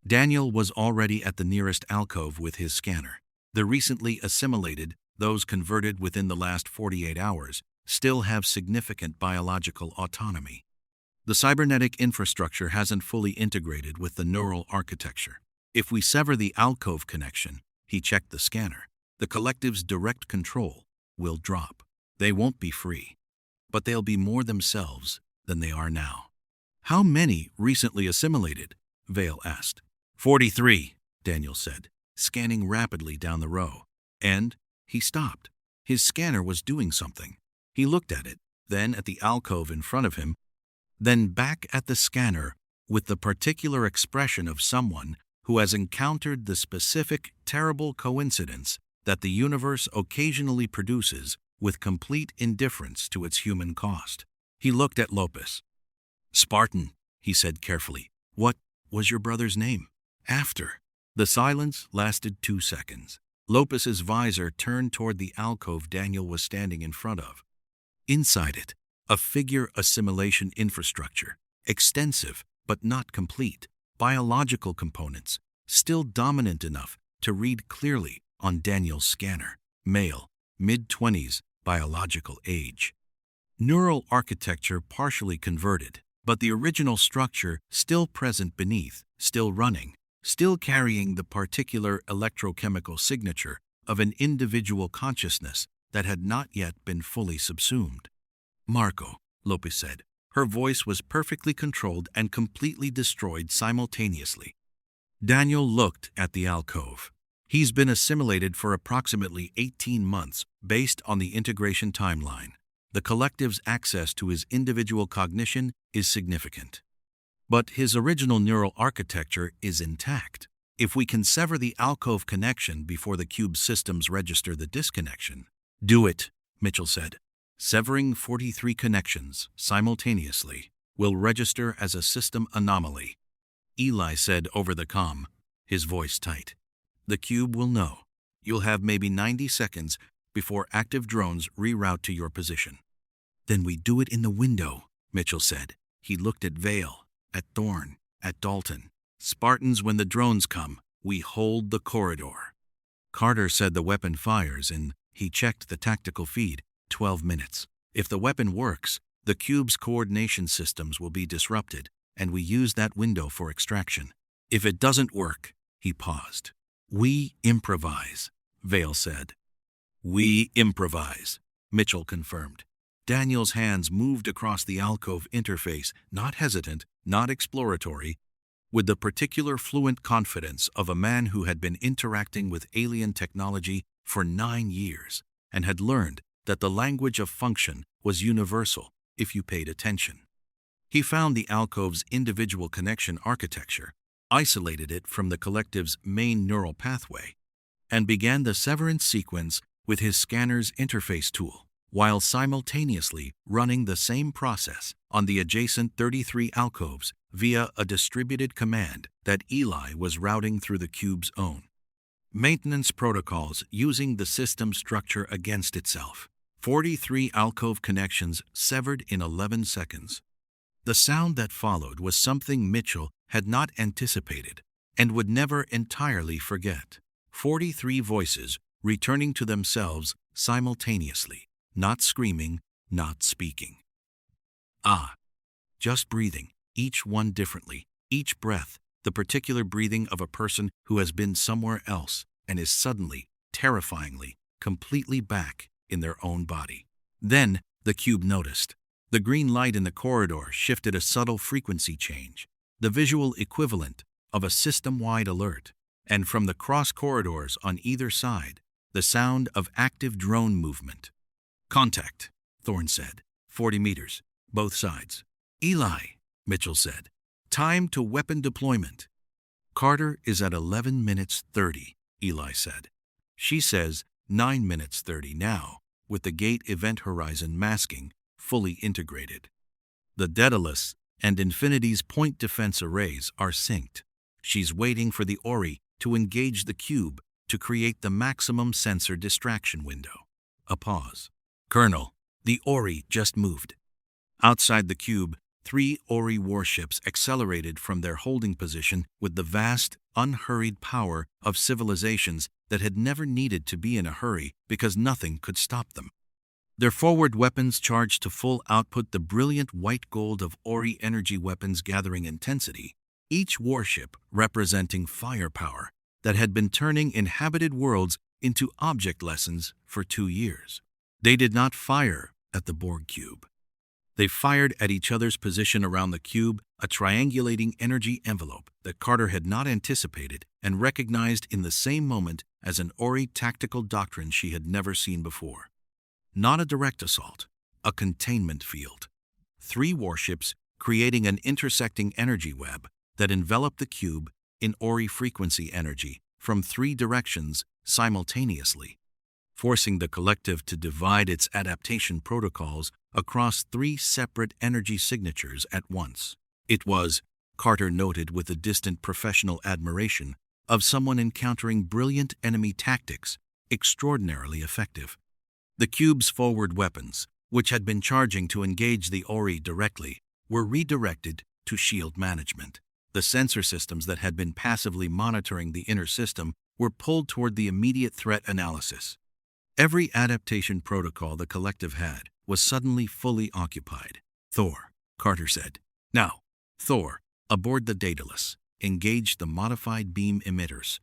Daniel was already at the nearest alcove with his scanner. The recently assimilated, those converted within the last 48 hours, still have significant biological autonomy. The cybernetic infrastructure hasn't fully integrated with the neural architecture. If we sever the alcove connection, he checked the scanner, the collective's direct control will drop. They won't be free, but they'll be more themselves than they are now. How many recently assimilated? Vale asked. 43, Daniel said, scanning rapidly down the row. And he stopped. His scanner was doing something. He looked at it, then at the alcove in front of him, then back at the scanner with the particular expression of someone who has encountered the specific, terrible coincidence that the universe occasionally produces with complete indifference to its human cost. He looked at Lopez. Spartan, he said carefully. What was your brother's name? After. The silence lasted 2 seconds. Lopez's visor turned toward the alcove Daniel was standing in front of. Inside it, a figure assimilation infrastructure, extensive but not complete, biological components, still dominant enough to read clearly on Daniel's scanner. Male, mid-20s, biological age. Neural architecture partially converted, but the original structure still present beneath, still running, still carrying the particular electrochemical signature of an individual consciousness that had not yet been fully subsumed. Marco, Lopez said. Her voice was perfectly controlled and completely destroyed simultaneously. Daniel looked at the alcove. He's been assimilated for approximately 18 months based on the integration timeline. The collective's access to his individual cognition is significant. But his original neural architecture is intact. If we can sever the alcove connection before the cube's systems register the disconnection. Do it, Mitchell said. Severing 43 connections simultaneously will register as a system anomaly. Eli said over the comm, his voice tight. The cube will know. You'll have maybe 90 seconds before active drones reroute to your position. Then we do it in the window, Mitchell said. He looked at Vale, at Thorne, at Dalton. Spartans, when the drones come, we hold the corridor. Carter said the weapon fires and he checked the tactical feed. 12 minutes. If the weapon works, the cube's coordination systems will be disrupted, and we use that window for extraction. If it doesn't work, he paused. We improvise, Vale said. We improvise, Mitchell confirmed. Daniel's hands moved across the alcove interface, not hesitant, not exploratory, with the particular fluent confidence of a man who had been interacting with alien technology for 9 years and had learned that the language of function was universal if you paid attention. He found the alcove's individual connection architecture, isolated it from the collective's main neural pathway, and began the severance sequence with his scanner's interface tool, while simultaneously running the same process on the adjacent 33 alcoves via a distributed command that Eli was routing through the cube's own maintenance protocols using the system structure against itself. 43 alcove connections severed in 11 seconds. The sound that followed was something Mitchell had not anticipated and would never entirely forget. 43 voices returning to themselves simultaneously, not screaming, not speaking. Just breathing, each one differently, each breath, the particular breathing of a person who has been somewhere else and is suddenly, terrifyingly, completely back in their own body. Then, the cube noticed. The green light in the corridor shifted a subtle frequency change, the visual equivalent of a system-wide alert, and from the cross corridors on either side, the sound of active drone movement. "Contact," Thorne said. 40 meters, both sides. "Eli," Mitchell said. "Time to weapon deployment." "Carter is at 11 minutes 30, Eli said. "She says 9 minutes 30 now, with the gate event horizon masking fully integrated. The Daedalus and Infinity's point defense arrays are synced. She's waiting for the Ori to engage the cube to create the maximum sensor distraction window." A pause. "Colonel, the Ori just moved." Outside the cube, 3 Ori warships accelerated from their holding position with the vast, unhurried power of civilizations that had never needed to be in a hurry because nothing could stop them. Their forward weapons charged to full output the brilliant white gold of Ori energy weapons gathering intensity, each warship representing firepower that had been turning inhabited worlds into object lessons for 2 years. They did not fire at the Borg cube. They fired at each other's position around the cube, a triangulating energy envelope that Carter had not anticipated and recognized in the same moment as an Ori tactical doctrine she had never seen before. Not a direct assault, a containment field. 3 warships creating an intersecting energy web that enveloped the cube in Ori frequency energy from 3 directions simultaneously, forcing the collective to divide its adaptation protocols across 3 separate energy signatures at once. It was, Carter noted with a distant professional admiration of someone encountering brilliant enemy tactics, extraordinarily effective. The cube's forward weapons, which had been charging to engage the Ori directly, were redirected to shield management. The sensor systems that had been passively monitoring the inner system were pulled toward the immediate threat analysis. Every adaptation protocol the collective had was suddenly fully occupied. "Thor," Carter said. "Now, Thor, aboard the Daedalus, engage the modified beam emitters."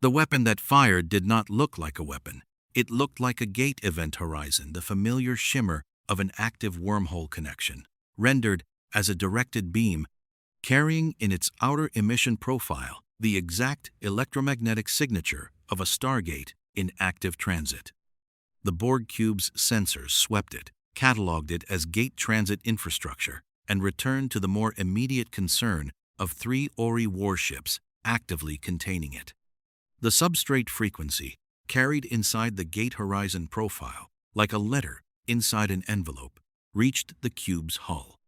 The weapon that fired did not look like a weapon. It looked like a gate event horizon, the familiar shimmer of an active wormhole connection, rendered as a directed beam, carrying in its outer emission profile the exact electromagnetic signature of a Stargate in active transit. The Borg cube's sensors swept it, cataloged it as gate transit infrastructure, and returned to the more immediate concern of 3 Ori warships actively containing it. The substrate frequency, carried inside the gate horizon profile, like a letter inside an envelope, reached the cube's hull.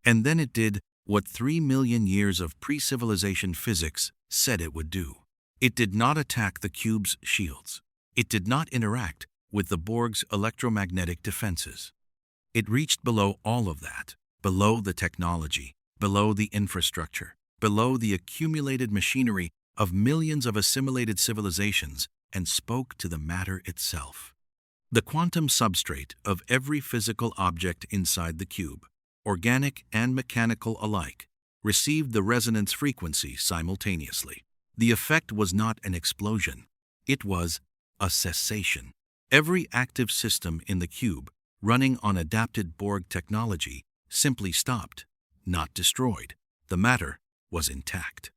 And then it did what 3 million years of pre-civilization physics said it would do. It did not attack the cube's shields. It did not interact with the Borg's electromagnetic defenses. It reached below all of that, below the technology, below the infrastructure, below the accumulated machinery of millions of assimilated civilizations, and spoke to the matter itself. The quantum substrate of every physical object inside the cube, organic and mechanical alike, received the resonance frequency simultaneously. The effect was not an explosion. It was a cessation. Every active system in the cube, running on adapted Borg technology, simply stopped, not destroyed. The matter was intact.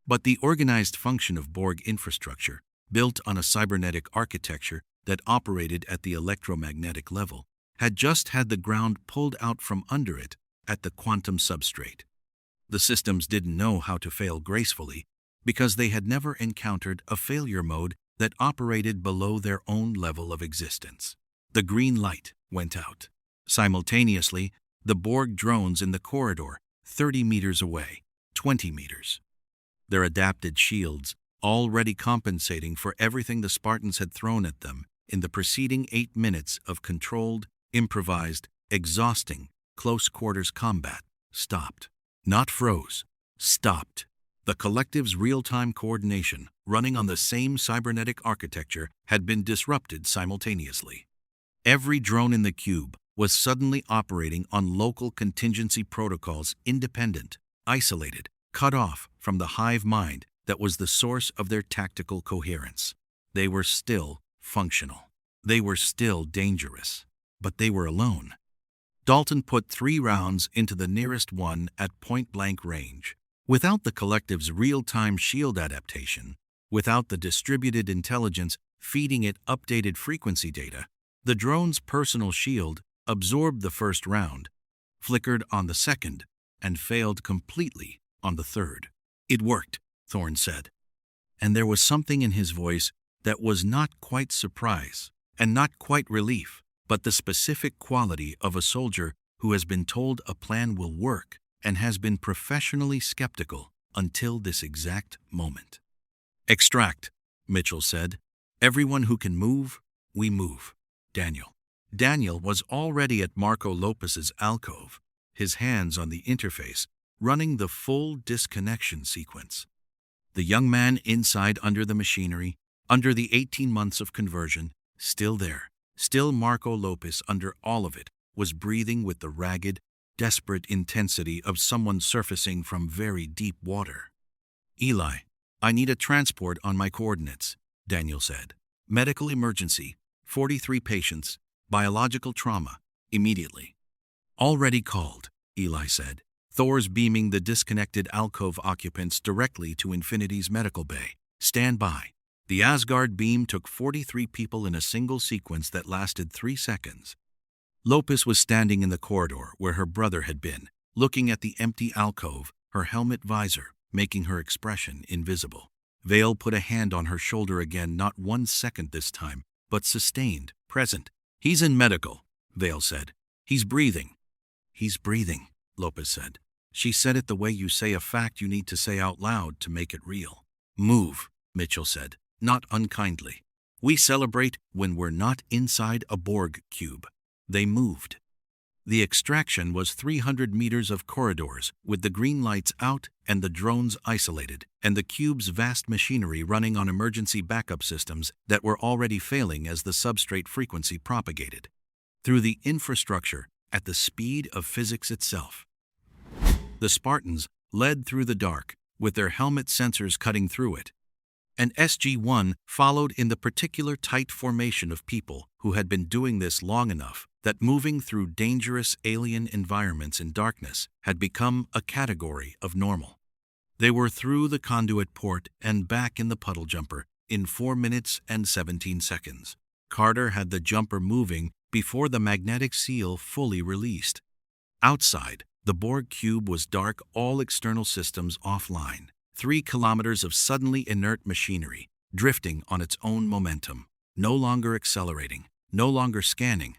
But the organized function of Borg infrastructure, built on a cybernetic architecture that operated at the electromagnetic level, had just had the ground pulled out from under it at the quantum substrate. The systems didn't know how to fail gracefully because they had never encountered a failure mode that operated below their own level of existence. The green light went out. Simultaneously, the Borg drones in the corridor, 30 meters away, 20 meters. Their adapted shields, already compensating for everything the Spartans had thrown at them in the preceding 8 minutes of controlled, improvised, exhausting, close-quarters combat, stopped. Not froze, stopped. The collective's real-time coordination, running on the same cybernetic architecture, had been disrupted simultaneously. Every drone in the cube was suddenly operating on local contingency protocols, independent, isolated, cut off from the hive mind that was the source of their tactical coherence. They were still functional. They were still dangerous. But they were alone. Dalton put 3 rounds into the nearest one at point-blank range. Without the collective's real-time shield adaptation, without the distributed intelligence feeding it updated frequency data, the drone's personal shield absorbed the first round, flickered on the second, and failed completely on the third. "It worked," Thorne said. And there was something in his voice that was not quite surprise and not quite relief, but the specific quality of a soldier who has been told a plan will work and has been professionally skeptical until this exact moment. "Extract," Mitchell said. "Everyone who can move, we move." Daniel was already at Marco Lopez's alcove, his hands on the interface, running the full disconnection sequence. The young man inside under the machinery, under the 18 months of conversion, still there. Still Marco Lopez, under all of it, was breathing with the ragged, desperate intensity of someone surfacing from very deep water. "Eli, I need a transport on my coordinates," Daniel said. "Medical emergency, 43 patients, biological trauma, immediately." "Already called," Eli said. Thor's beaming the disconnected alcove occupants directly to Infinity's medical bay. "Stand by." The Asgard beam took 43 people in a single sequence that lasted 3 seconds. Lopez was standing in the corridor where her brother had been, looking at the empty alcove, her helmet visor making her expression invisible. Vale put a hand on her shoulder again, not 1 second this time, but sustained, present. "He's in medical," Vale said. "He's breathing." "He's breathing," Lopez said. She said it the way you say a fact you need to say out loud to make it real. "Move," Mitchell said. Not unkindly. "We celebrate when we're not inside a Borg cube." They moved. The extraction was 300 meters of corridors, with the green lights out and the drones isolated, and the cube's vast machinery running on emergency backup systems that were already failing as the substrate frequency propagated. Through the infrastructure at the speed of physics itself. The Spartans led through the dark, with their helmet sensors cutting through it. And SG-1 followed in the particular tight formation of people who had been doing this long enough that moving through dangerous alien environments in darkness had become a category of normal. They were through the conduit port and back in the puddle jumper in 4 minutes and 17 seconds. Carter had the jumper moving before the magnetic seal fully released. Outside, the Borg cube was dark, all external systems offline. 3 kilometers of suddenly inert machinery, drifting on its own momentum, no longer accelerating, no longer scanning,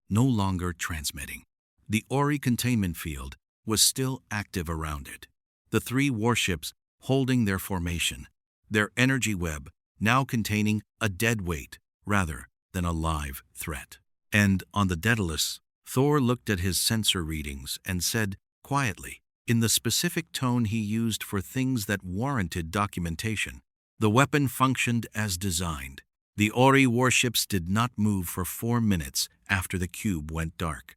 no longer transmitting. The Ori containment field was still active around it. The 3 warships holding their formation, their energy web now containing a dead weight rather than a live threat. And on the Daedalus, Thor looked at his sensor readings and said quietly, in the specific tone he used for things that warranted documentation, "The weapon functioned as designed. The Ori warships did not move for 4 minutes after the cube went dark."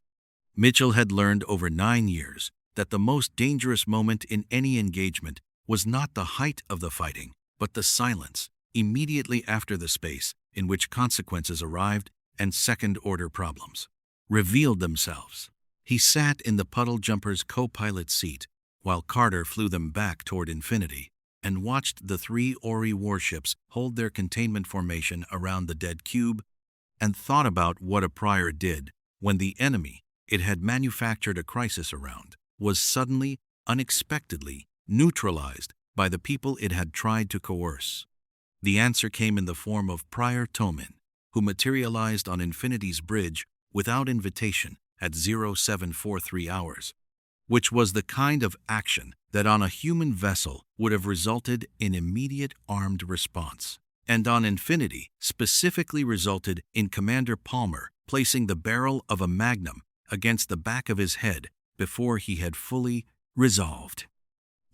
Mitchell had learned over 9 years that the most dangerous moment in any engagement was not the height of the fighting, but the silence immediately after the space in which consequences arrived and second-order problems revealed themselves. He sat in the puddle jumper's co-pilot seat while Carter flew them back toward Infinity and watched the 3 Ori warships hold their containment formation around the dead cube and thought about what a prior did when the enemy it had manufactured a crisis around was suddenly unexpectedly neutralized by the people it had tried to coerce. The answer came in the form of Prior Tomin, who materialized on Infinity's bridge without invitation at 0743 hours, which was the kind of action that on a human vessel would have resulted in immediate armed response, and on Infinity specifically resulted in Commander Palmer placing the barrel of a magnum against the back of his head before he had fully resolved.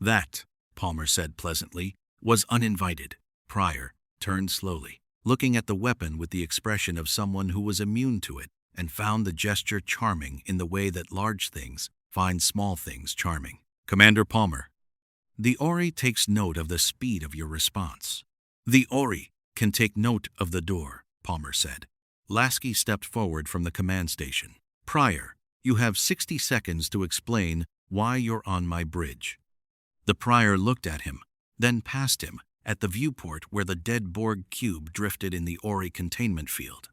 That, Palmer said pleasantly, was uninvited. Prior turned slowly, looking at the weapon with the expression of someone who was immune to it, and found the gesture charming in the way that large things find small things charming. Commander Palmer, the Ori takes note of the speed of your response. The Ori can take note of the door, Palmer said. Lasky stepped forward from the command station. Prior, you have 60 seconds to explain why you're on my bridge. The Prior looked at him, then past him, at the viewport where the dead Borg cube drifted in the Ori containment field.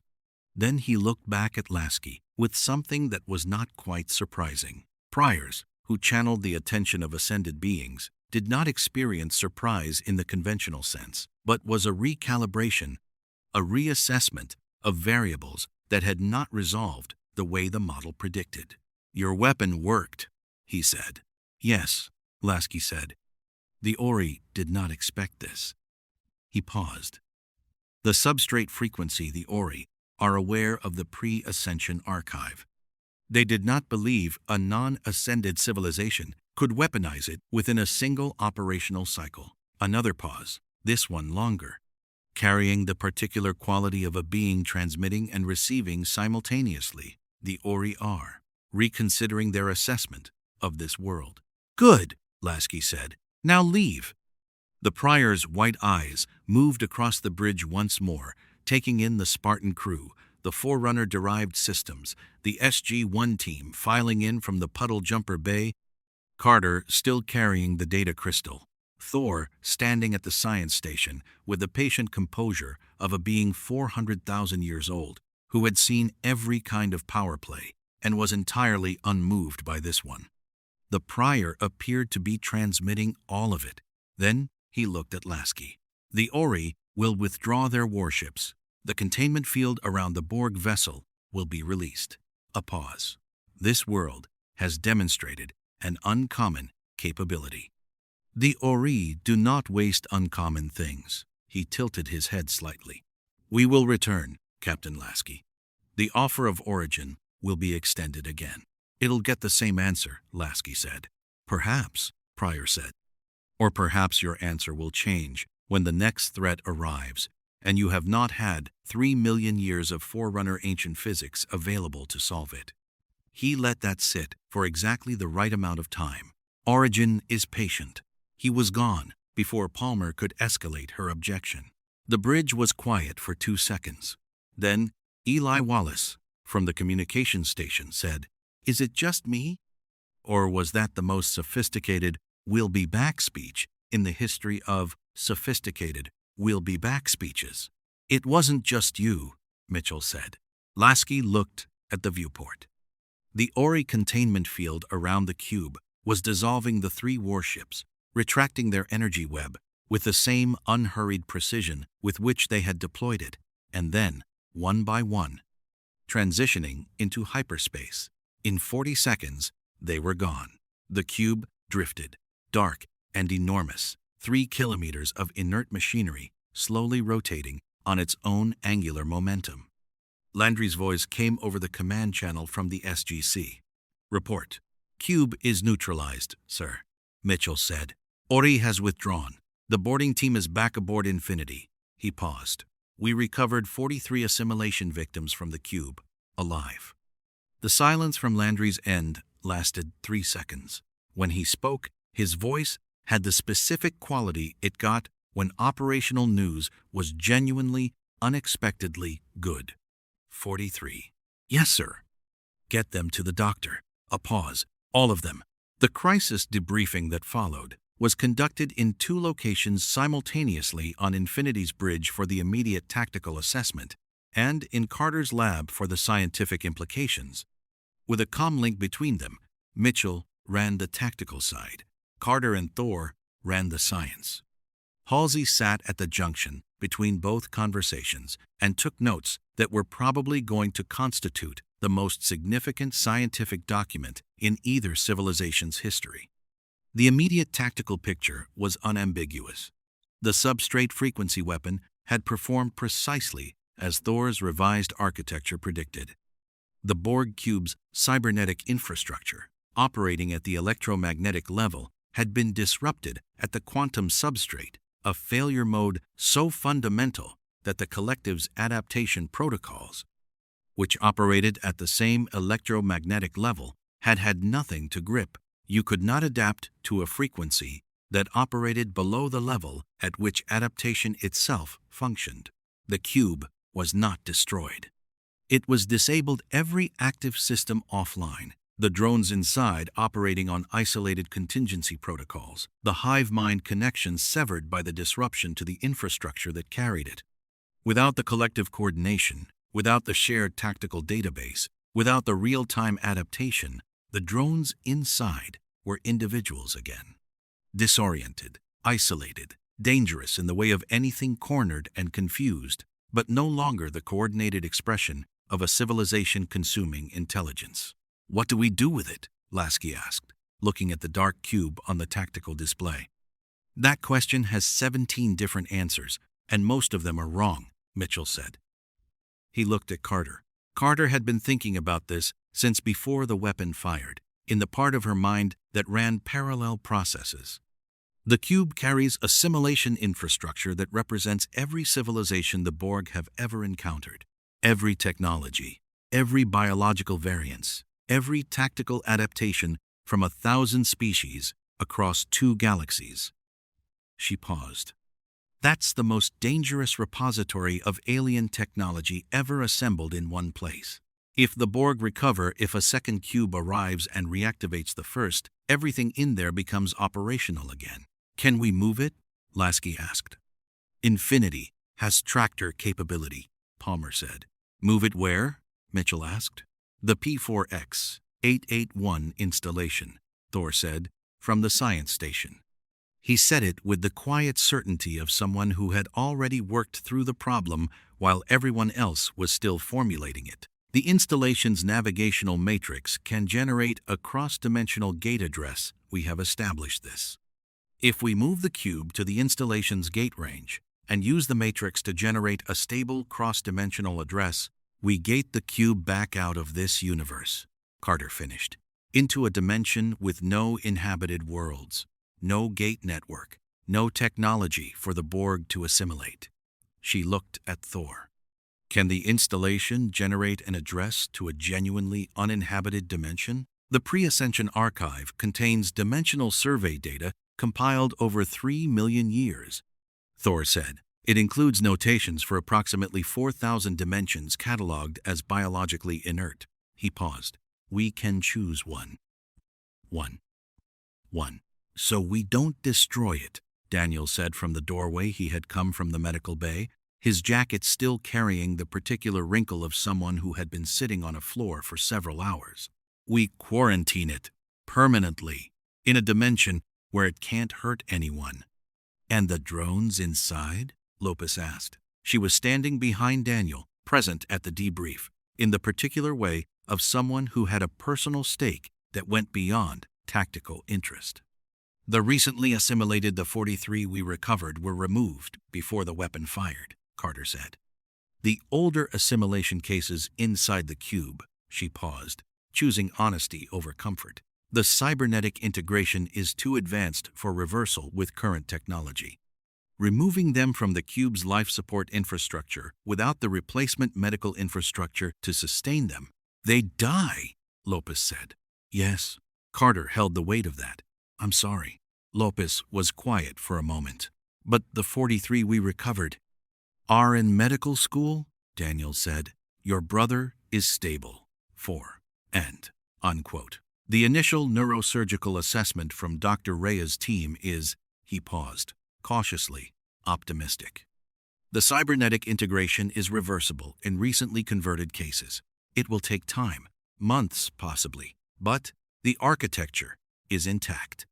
Then he looked back at Lasky with something that was not quite surprising. Priors, who channeled the attention of ascended beings, did not experience surprise in the conventional sense, but was a recalibration, a reassessment of variables that had not resolved the way the model predicted. Your weapon worked, he said. Yes, Lasky said. The Ori did not expect this. He paused. The substrate frequency, the Ori, are aware of the pre-ascension archive. They did not believe a non-ascended civilization could weaponize it within a single operational cycle. Another pause, this one longer, carrying the particular quality of a being transmitting and receiving simultaneously. The Ori are reconsidering their assessment of this world. Good, Lasky said. Now leave. The Prior's white eyes moved across the bridge once more, taking in the Spartan crew, the Forerunner-derived systems, the SG-1 team filing in from the Puddle Jumper Bay, Carter still carrying the data crystal, Thor standing at the science station with the patient composure of a being 400,000 years old, who had seen every kind of power play and was entirely unmoved by this one. The Prior appeared to be transmitting all of it. Then he looked at Lasky. The Ori will withdraw their warships. The containment field around the Borg vessel will be released. A pause. This world has demonstrated an uncommon capability. The Ori do not waste uncommon things. He tilted his head slightly. We will return, Captain Lasky. The offer of origin will be extended again. It'll get the same answer, Lasky said. Perhaps, Prior said. Or perhaps your answer will change when the next threat arrives, and you have not had 3 million years of Forerunner ancient physics available to solve it. He let that sit for exactly the right amount of time. Origin is patient. He was gone before Palmer could escalate her objection. The bridge was quiet for 2 seconds. Then Eli Wallace, from the communications station, said, Is it just me? Or was that the most sophisticated "we'll be back" speech in the history of sophisticated "we'll be back" speeches? It wasn't just you, Mitchell said. Lasky looked at the viewport. The Ori containment field around the cube was dissolving the 3 warships, retracting their energy web with the same unhurried precision with which they had deployed it, and then, one by one, transitioning into hyperspace. In 40 seconds, they were gone. The cube drifted, dark and enormous, 3 kilometers of inert machinery slowly rotating on its own angular momentum. Landry's voice came over the command channel from the SGC. Report. Cube is neutralized, sir, Mitchell said. Ori has withdrawn. The boarding team is back aboard Infinity. He paused. We recovered 43 assimilation victims from the cube, alive. The silence from Landry's end lasted 3 seconds. When he spoke, his voice had the specific quality it got when operational news was genuinely, unexpectedly good. 43. Yes, sir. Get them to the doctor. A pause. All of them. The crisis debriefing that followed was conducted in 2 locations simultaneously on Infinity's bridge for the immediate tactical assessment and in Carter's lab for the scientific implications. With a comm link between them, Mitchell ran the tactical side. Carter and Thor ran the science. Halsey sat at the junction between both conversations and took notes that were probably going to constitute the most significant scientific document in either civilization's history. The immediate tactical picture was unambiguous. The substrate frequency weapon had performed precisely as Thor's revised architecture predicted. The Borg cube's cybernetic infrastructure, operating at the electromagnetic level, had been disrupted at the quantum substrate, a failure mode so fundamental that the collective's adaptation protocols, which operated at the same electromagnetic level, had had nothing to grip. You could not adapt to a frequency that operated below the level at which adaptation itself functioned. The cube was not destroyed. It was disabled, every active system offline, the drones inside operating on isolated contingency protocols, the hive mind connection severed by the disruption to the infrastructure that carried it. Without the collective coordination, without the shared tactical database, without the real-time adaptation, the drones inside were individuals again. Disoriented, isolated, dangerous in the way of anything cornered and confused, but no longer the coordinated expression of a civilization consuming intelligence. "What do we do with it?" Lasky asked, looking at the dark cube on the tactical display. "That question has 17 different answers, and most of them are wrong," Mitchell said. He looked at Carter. Carter had been thinking about this since before the weapon fired, in the part of her mind that ran parallel processes. The cube carries a simulation infrastructure that represents every civilization the Borg have ever encountered. Every technology, every biological variance, every tactical adaptation from 1,000 species across 2 galaxies. She paused. That's the most dangerous repository of alien technology ever assembled in one place. If the Borg recover, if a second cube arrives and reactivates the first, everything in there becomes operational again. "Can we move it?" Lasky asked. "Infinity has tractor capability," Palmer said. "Move it where?" Mitchell asked. "The P4X 881 installation," Thor said, "from the science station." He said it with the quiet certainty of someone who had already worked through the problem while everyone else was still formulating it. "The installation's navigational matrix can generate a cross-dimensional gate address. We have established this. If we move the cube to the installation's gate range and use the matrix to generate a stable cross-dimensional address, we gate the cube back out of this universe," Carter finished, "into a dimension with no inhabited worlds, no gate network, no technology for the Borg to assimilate." She looked at Thor. "Can the installation generate an address to a genuinely uninhabited dimension?" "The pre-ascension archive contains dimensional survey data compiled over 3 million years," Thor said. "It includes notations for approximately 4,000 dimensions cataloged as biologically inert." He paused. "We can choose one. One. So we don't destroy it," Daniel said from the doorway he had come from the medical bay, his jacket still carrying the particular wrinkle of someone who had been sitting on a floor for several hours. "We quarantine it permanently in a dimension where it can't hurt anyone." "And the drones inside?" Lopez asked. She was standing behind Daniel, present at the debrief, in the particular way of someone who had a personal stake that went beyond tactical interest. "The recently assimilated, the 43 we recovered, were removed before the weapon fired," Carter said. "The older assimilation cases inside the cube," she paused, choosing honesty over comfort. "The cybernetic integration is too advanced for reversal with current technology. Removing them from the cube's life support infrastructure without the replacement medical infrastructure to sustain them, they die," Lopez said. "Yes." Carter held the weight of that. "I'm sorry." Lopez was quiet for a moment. "But the 43 we recovered are in medical school," Daniel said. "Your brother is stable. And unquote. The initial neurosurgical assessment from Dr. Rea's team is," he paused, cautiously optimistic. "The cybernetic integration is reversible in recently converted cases. It will take time, months possibly, but the architecture, is intact.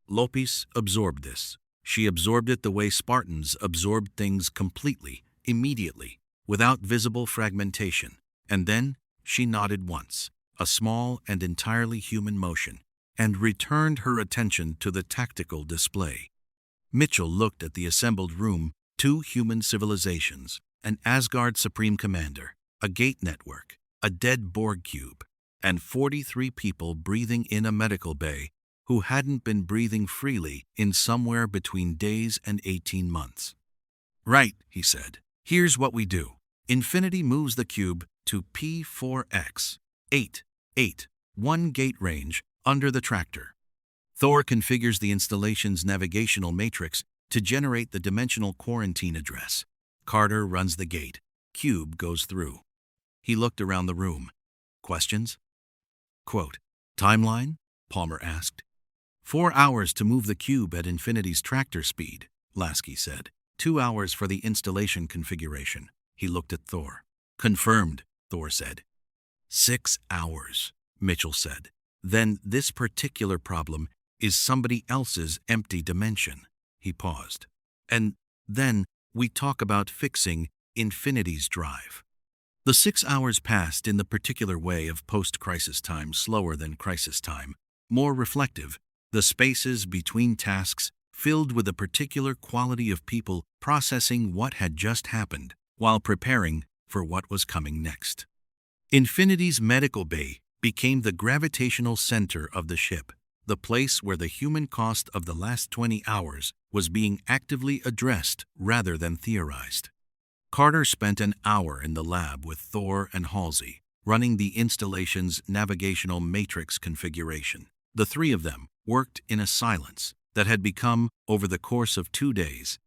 Lopis absorbed this. She absorbed it the way Spartans absorbed things completely, immediately, without visible fragmentation. And then she nodded once, a small and entirely human motion, and returned her attention to the tactical display. Mitchell looked at the assembled room, 2 human civilizations, an Asgard Supreme Commander, a gate network, a dead Borg cube, and 43 people breathing in a medical bay who hadn't been breathing freely in somewhere between days and 18 months. "Right," he said. "Here's what we do. Infinity moves the cube to P4X, 881 gate range, under the tractor. Thor configures the installation's navigational matrix to generate the dimensional quarantine address. Carter runs the gate. Cube goes through." He looked around the room. "Questions?" Quote, "Timeline?" Palmer asked. 4 hours to move the cube at Infinity's tractor speed," Lasky said. 2 hours for the installation configuration." He looked at Thor. "Confirmed," Thor said. 6 hours, Mitchell said. "Then this particular problem is somebody else's empty dimension." He paused. "And then we talk about fixing Infinity's drive." The 6 hours passed in the particular way of post-crisis time, slower than crisis time, more reflective, the spaces between tasks filled with a particular quality of people processing what had just happened while preparing for what was coming next. Infinity's medical bay became the gravitational center of the ship, the place where the human cost of the last 20 hours was being actively addressed rather than theorized. Carter spent an hour in the lab with Thor and Halsey, running the installation's navigational matrix configuration. The 3 of them worked in a silence that had become, over the course of 2 days,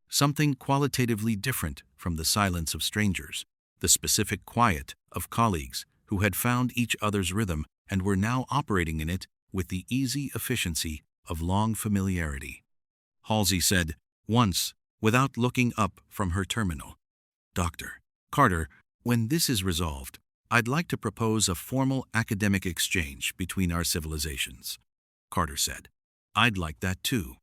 something qualitatively different from the silence of strangers, the specific quiet of colleagues who had found each other's rhythm and were now operating in it with the easy efficiency of long familiarity. Halsey said, once, without looking up from her terminal, "Dr. Carter, when this is resolved, I'd like to propose a formal academic exchange between our civilizations." Carter said, "I'd like that too."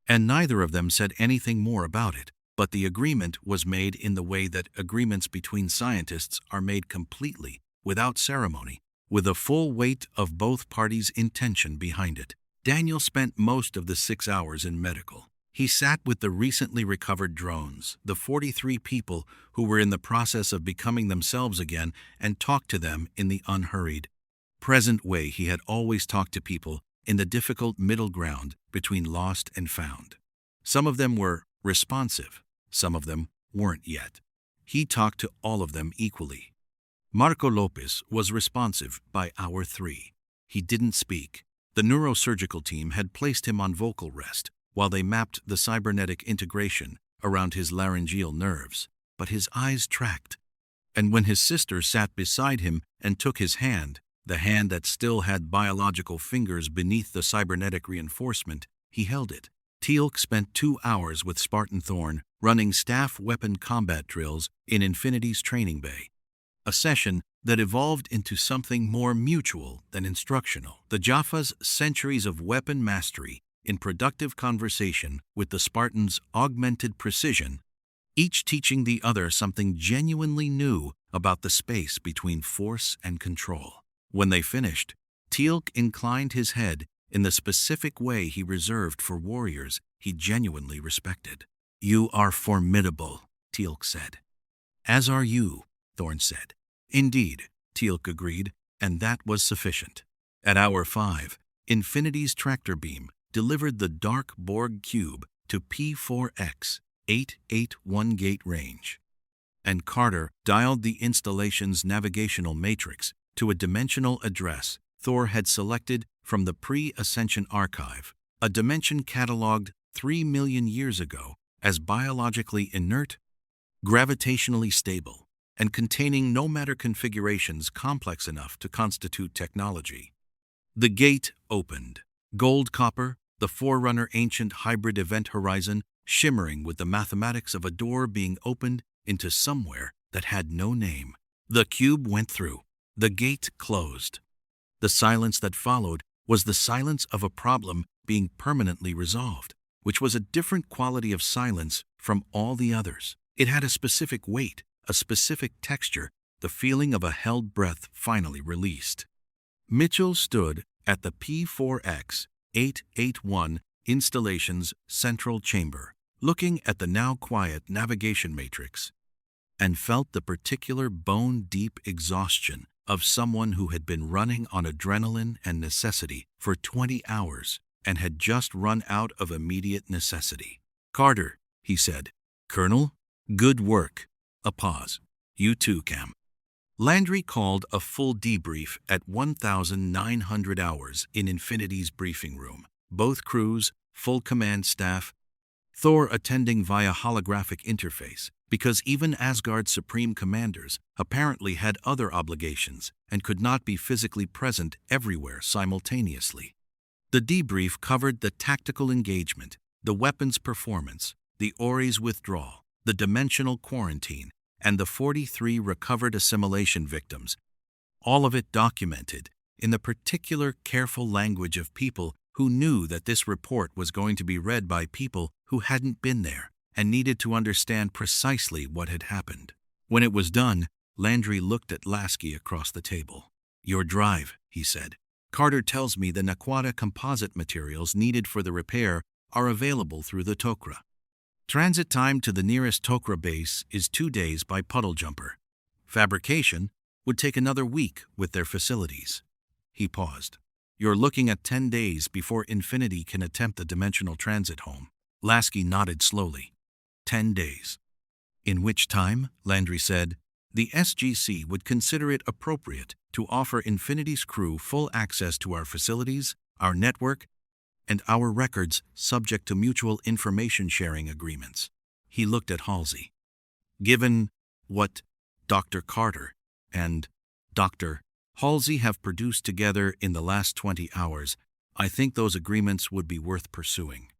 And neither of them said anything more about it, but the agreement was made in the way that agreements between scientists are made completely, without ceremony, with the full weight of both parties' intention behind it. Daniel spent most of the 6 hours in medical. He sat with the recently recovered drones, the 43 people who were in the process of becoming themselves again, and talked to them in the unhurried, present way he had always talked to people in the difficult middle ground between lost and found. Some of them were responsive, some of them weren't yet. He talked to all of them equally. Marco Lopez was responsive by hour 3. He didn't speak. The neurosurgical team had placed him on vocal rest while they mapped the cybernetic integration around his laryngeal nerves, but his eyes tracked. And when his sister sat beside him and took his hand, the hand that still had biological fingers beneath the cybernetic reinforcement, he held it. Teal'c spent 2 hours with Spartan Thorn running staff weapon combat drills in Infinity's training bay. A session that evolved into something more mutual than instructional. The Jaffa's centuries of weapon mastery in productive conversation with the Spartans' augmented precision, each teaching the other something genuinely new about the space between force and control. When they finished, Teal'c inclined his head in the specific way he reserved for warriors he genuinely respected. "You are formidable," Teal'c said. "As are you," Thorn said. "Indeed," Teal'c agreed, and that was sufficient. At hour 5, Infinity's tractor beam delivered the dark Borg cube to P4X, 881 gate range. And Carter dialed the installation's navigational matrix to a dimensional address Thor had selected from the pre-ascension archive, a dimension cataloged 3 million years ago as biologically inert, gravitationally stable, and containing no matter configurations complex enough to constitute technology. The gate opened. Gold copper, the Forerunner ancient hybrid event horizon, shimmering with the mathematics of a door being opened into somewhere that had no name. The cube went through. The gate closed. The silence that followed was the silence of a problem being permanently resolved, which was a different quality of silence from all the others. It had a specific weight, a specific texture, the feeling of a held breath finally released. Mitchell stood at the P4X 881 installation's central chamber, looking at the now quiet navigation matrix, and felt the particular bone-deep exhaustion of someone who had been running on adrenaline and necessity for 20 hours and had just run out of immediate necessity. "Carter," he said. "Colonel, good work." A pause. "You too, Cam." Landry called a full debrief at 1,900 hours in Infinity's briefing room. Both crews, full command staff, Thor attending via holographic interface, because even Asgard's supreme commanders apparently had other obligations and could not be physically present everywhere simultaneously. The debrief covered the tactical engagement, the weapons performance, the Ori's withdrawal, the dimensional quarantine, and the 43 recovered assimilation victims, all of it documented in the particular careful language of people who knew that this report was going to be read by people who hadn't been there and needed to understand precisely what had happened. When it was done, Landry looked at Lasky across the table. "Your drive," he said. "Carter tells me the naquadah composite materials needed for the repair are available through the Tok'ra. Transit time to the nearest Tok'ra base is 2 days by puddle jumper. Fabrication would take another week with their facilities." He paused. "You're looking at 10 days before Infinity can attempt the dimensional transit home." Lasky nodded slowly. 10 days. "In which time," Landry said, "the SGC would consider it appropriate to offer Infinity's crew full access to our facilities, our network, and our records subject to mutual information sharing agreements." He looked at Halsey. "Given what Dr. Carter and Dr. Halsey have produced together in the last 20 hours, I think those agreements would be worth pursuing."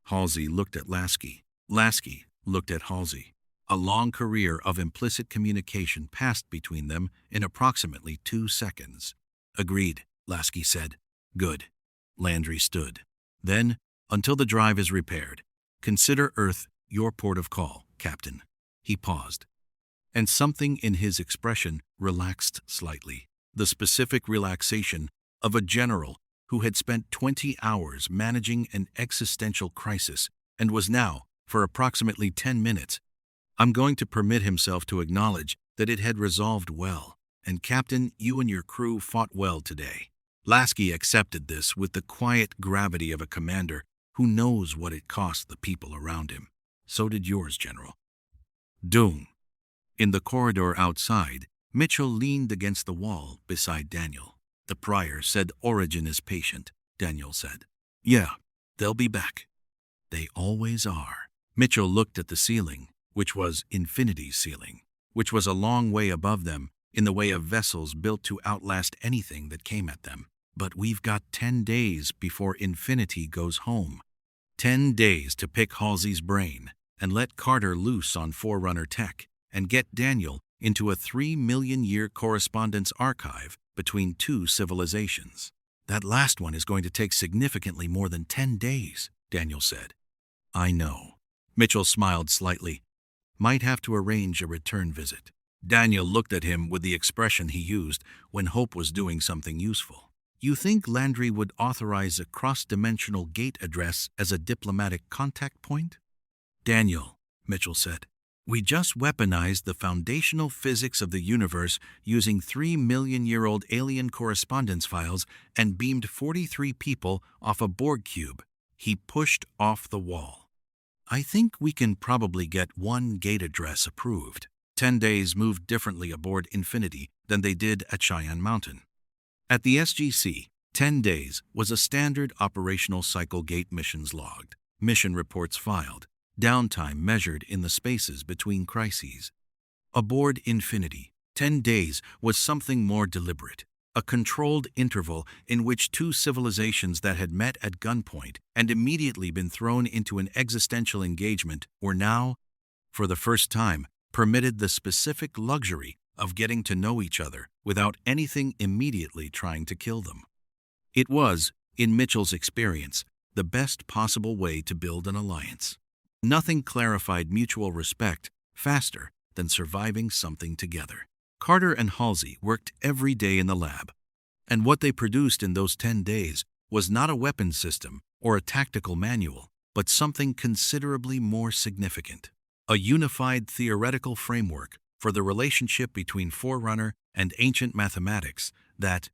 Halsey looked at Lasky. Lasky looked at Halsey. A long career of implicit communication passed between them in approximately 2 seconds. "Agreed," Lasky said. "Good." Landry stood. "Then, until the drive is repaired, consider Earth your port of call, Captain." He paused, and something in his expression relaxed slightly. The specific relaxation of a general who had spent 20 hours managing an existential crisis and was now, for approximately 10 minutes, going to permit himself to acknowledge that it had resolved well. "And Captain, you and your crew fought well today." Lasky accepted this with the quiet gravity of a commander who knows what it cost the people around him. "So did yours, General." Doom. In the corridor outside, Mitchell leaned against the wall beside Daniel. "The prior said Origin is patient," Daniel said. "Yeah, they'll be back." "They always are." Mitchell looked at the ceiling, which was Infinity's ceiling, which was a long way above them in the way of vessels built to outlast anything that came at them. "But we've got 10 days before Infinity goes home. 10 days to pick Halsey's brain and let Carter loose on Forerunner tech and get Daniel into a 3-million-year correspondence archive between 2 civilizations. That last one is going to take significantly more than 10 days, Daniel said. "I know." Mitchell smiled slightly. "Might have to arrange a return visit." Daniel looked at him with the expression he used when Hope was doing something useful. "You think Landry would authorize a cross-dimensional gate address as a diplomatic contact point?" "Daniel," Mitchell said, "we just weaponized the foundational physics of the universe using 3-million-year-old alien correspondence files and beamed 43 people off a Borg cube." He pushed off the wall. "I think we can probably get one gate address approved." 10 days moved differently aboard Infinity than they did at Cheyenne Mountain. At the SGC, 10 days was a standard operational cycle. Gate missions logged, mission reports filed, downtime measured in the spaces between crises. Aboard Infinity, 10 days was something more deliberate, a controlled interval in which 2 civilizations that had met at gunpoint and immediately been thrown into an existential engagement were now, for the first time, permitted the specific luxury of getting to know each other without anything immediately trying to kill them. It was, in Mitchell's experience, the best possible way to build an alliance. Nothing clarified mutual respect faster than surviving something together. Carter and Halsey worked every day in the lab, and what they produced in those 10 days was not a weapons system or a tactical manual, but something considerably more significant: a unified theoretical framework for the relationship between Forerunner and ancient mathematics that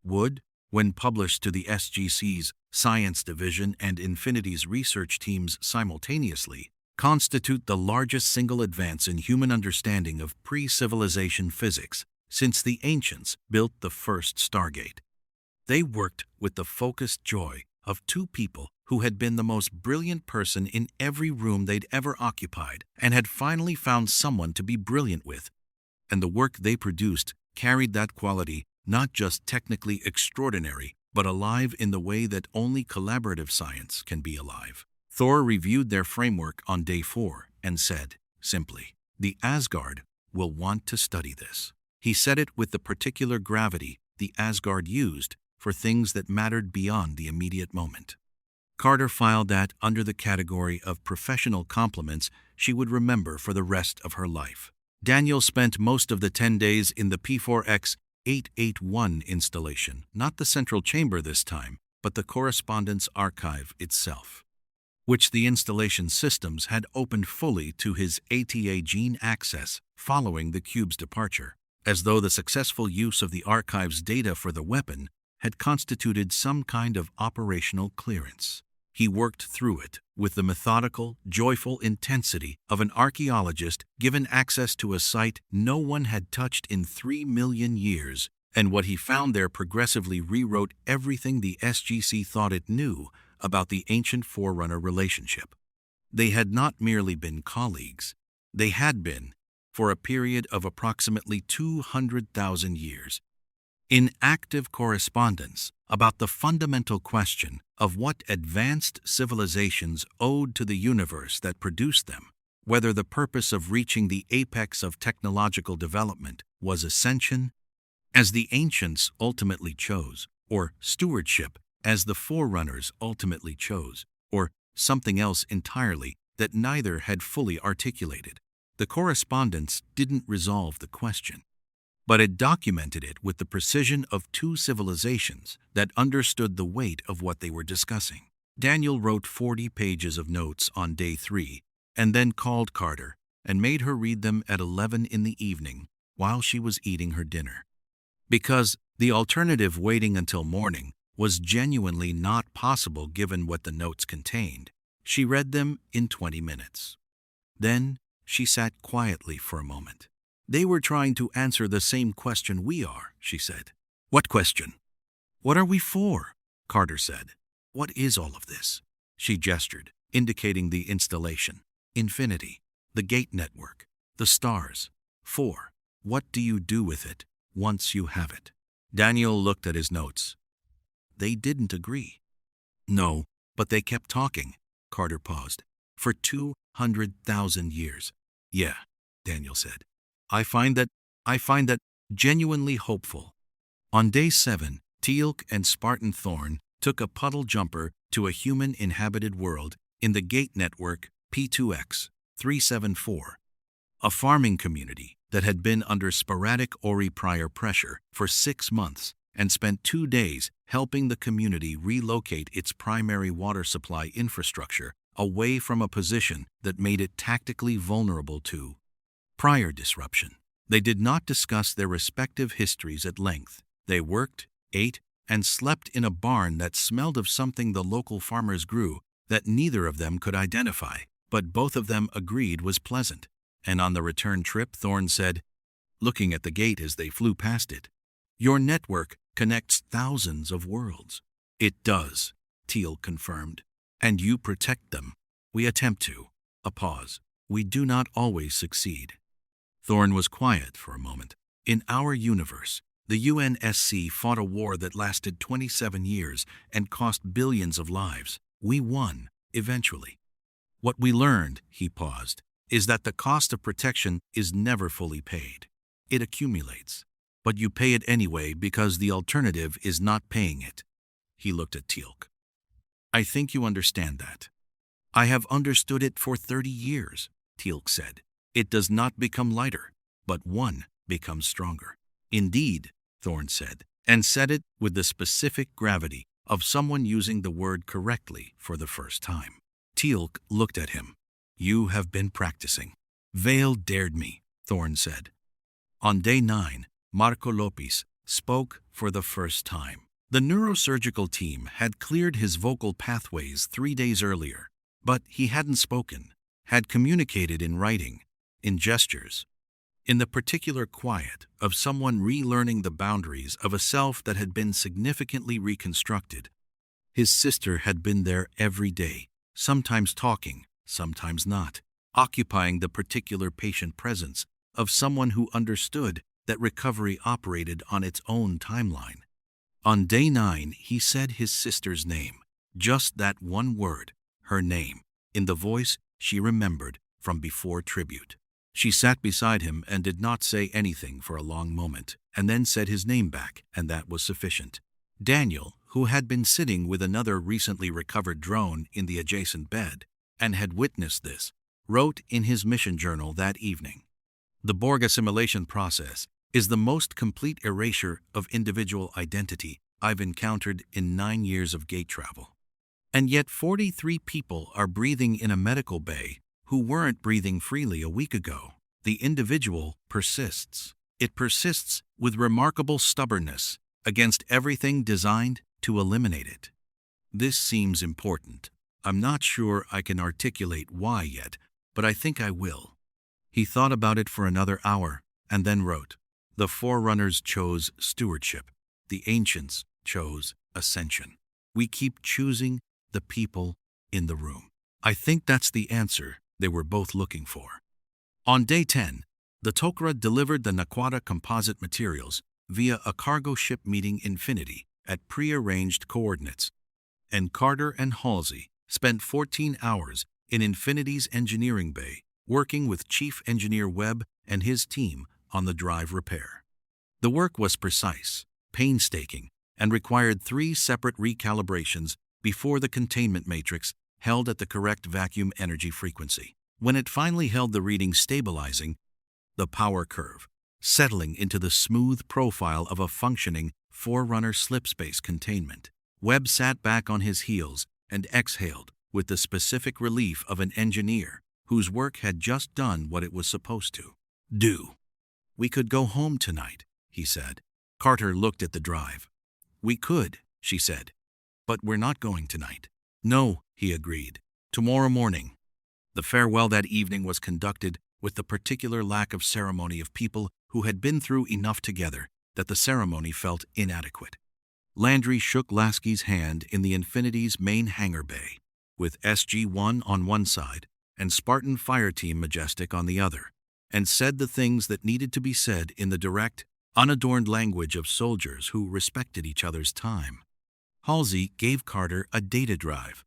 would, when published to the SGC's Science Division and Infinity's research teams simultaneously, constitute the largest single advance in human understanding of pre-civilization physics since the ancients built the first Stargate. They worked with the focused joy of two people who had been the most brilliant person in every room they'd ever occupied and had finally found someone to be brilliant with. And the work they produced carried that quality, not just technically extraordinary, but alive in the way that only collaborative science can be alive. Thor reviewed their framework on day 4 and said, simply, "The Asgard will want to study this." He said it with the particular gravity the Asgard used for things that mattered beyond the immediate moment. Carter filed that under the category of professional compliments she would remember for the rest of her life. Daniel spent most of the 10 days in the P4X 881 installation, not the central chamber this time, but the correspondence archive itself, which the installation systems had opened fully to his ATA gene access following the cube's departure, as though the successful use of the archive's data for the weapon had constituted some kind of operational clearance. He worked through it with the methodical, joyful intensity of an archaeologist given access to a site no one had touched in 3 million years, and what he found there progressively rewrote everything the SGC thought it knew about the Ancient Forerunner relationship. They had not merely been colleagues, they had been, for a period of approximately 200,000 years, in active correspondence about the fundamental question of what advanced civilizations owed to the universe that produced them, whether the purpose of reaching the apex of technological development was ascension, as the ancients ultimately chose, or stewardship, as the forerunners ultimately chose, or something else entirely that neither had fully articulated. The correspondence didn't resolve the question, but it documented it with the precision of two civilizations that understood the weight of what they were discussing. Daniel wrote 40 pages of notes on day 3 and then called Carter and made her read them at 11 in the evening while she was eating her dinner. Because the alternative, waiting until morning, was genuinely not possible given what the notes contained, she read them in 20 minutes. Then she sat quietly for a moment. "They were trying to answer the same question we are," she said. "What question?" "What are we for?" Carter said. "What is all of this?" She gestured, indicating the installation. "Infinity, the gate network, the stars. 4. What do you do with it once you have it?" Daniel looked at his notes. They didn't agree. "No, but they kept talking." Carter paused. "For 200,000 years. "Yeah," Daniel said. I find that genuinely hopeful." On day 7, Teal'c and Spartan Thorn took a puddle jumper to a human-inhabited world in the gate network P2X 374, a farming community that had been under sporadic Ori prior pressure for 6 months and spent 2 days helping the community relocate its primary water supply infrastructure away from a position that made it tactically vulnerable to prior disruption. They did not discuss their respective histories at length. They worked, ate, and slept in a barn that smelled of something the local farmers grew that neither of them could identify, but both of them agreed was pleasant. And on the return trip, Thorne said, looking at the gate as they flew past it, "Your network connects thousands of worlds." "It does," Teal confirmed. "And you protect them." "We attempt to." A pause. "We do not always succeed." Thorne was quiet for a moment. "In our universe, the UNSC fought a war that lasted 27 years and cost billions of lives. We won, eventually. What we learned," he paused, "is that the cost of protection is never fully paid. It accumulates. But you pay it anyway because the alternative is not paying it. He looked at Teal'c. I think you understand that. I have understood it for 30 years, Teal'c said. It does not become lighter, but one becomes stronger. Indeed, Thorn said, and said it with the specific gravity of someone using the word correctly for the first time. Teal'c looked at him. You have been practicing. Vale dared me, Thorn said. On day 9, Marco Lopez spoke for the first time. The neurosurgical team had cleared his vocal pathways 3 days earlier, but he hadn't spoken, had communicated in writing, in gestures, in the particular quiet of someone relearning the boundaries of a self that had been significantly reconstructed. His sister had been there every day, sometimes talking, sometimes not, occupying the particular patient presence of someone who understood that recovery operated on its own timeline. On day 9, he said his sister's name, just that one word, her name, in the voice she remembered from before tribute. She sat beside him and did not say anything for a long moment, and then said his name back, and that was sufficient. Daniel, who had been sitting with another recently recovered drone in the adjacent bed, and had witnessed this, wrote in his mission journal that evening, "The Borg assimilation process is the most complete erasure of individual identity I've encountered in 9 years of gate travel. And yet 43 people are breathing in a medical bay who weren't breathing freely a week ago. The individual persists. It persists with remarkable stubbornness against everything designed to eliminate it. This seems important. I'm not sure I can articulate why yet, but I think I will." He thought about it for another hour and then wrote, "The Forerunners chose stewardship. The Ancients chose ascension. We keep choosing the people in the room." I think that's the answer they were both looking for. On day 10, the Tok'ra delivered the naquadah composite materials via a cargo ship meeting Infinity at pre-arranged coordinates, and Carter and Halsey spent 14 hours in Infinity's engineering bay working with Chief Engineer Webb and his team on the drive repair. The work was precise, painstaking, and required 3 separate recalibrations before the containment matrix held at the correct vacuum energy frequency. When it finally held the reading stabilizing, the power curve, settling into the smooth profile of a functioning Forerunner slipspace containment, Webb sat back on his heels and exhaled with the specific relief of an engineer whose work had just done what it was supposed to do. "We could go home tonight," he said. Carter looked at the drive. "We could," she said, "but we're not going tonight." "No," he agreed. "Tomorrow morning." The farewell that evening was conducted with the particular lack of ceremony of people who had been through enough together that the ceremony felt inadequate. Landry shook Lasky's hand in the Infinity's main hangar bay, with SG-1 on one side and Spartan Fireteam Majestic on the other, and said the things that needed to be said in the direct, unadorned language of soldiers who respected each other's time. Halsey gave Carter a data drive,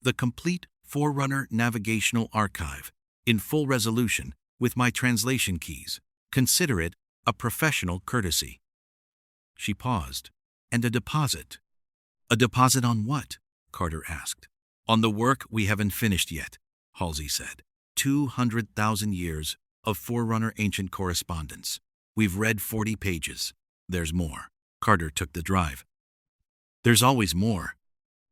the complete Forerunner navigational archive, in full resolution, with my translation keys. Consider it a professional courtesy. She paused. "And a deposit." "A deposit on what?" Carter asked. "On the work we haven't finished yet," Halsey said. 200,000 years of Forerunner ancient correspondence. We've read 40 pages. There's more. Carter took the drive. "There's always more."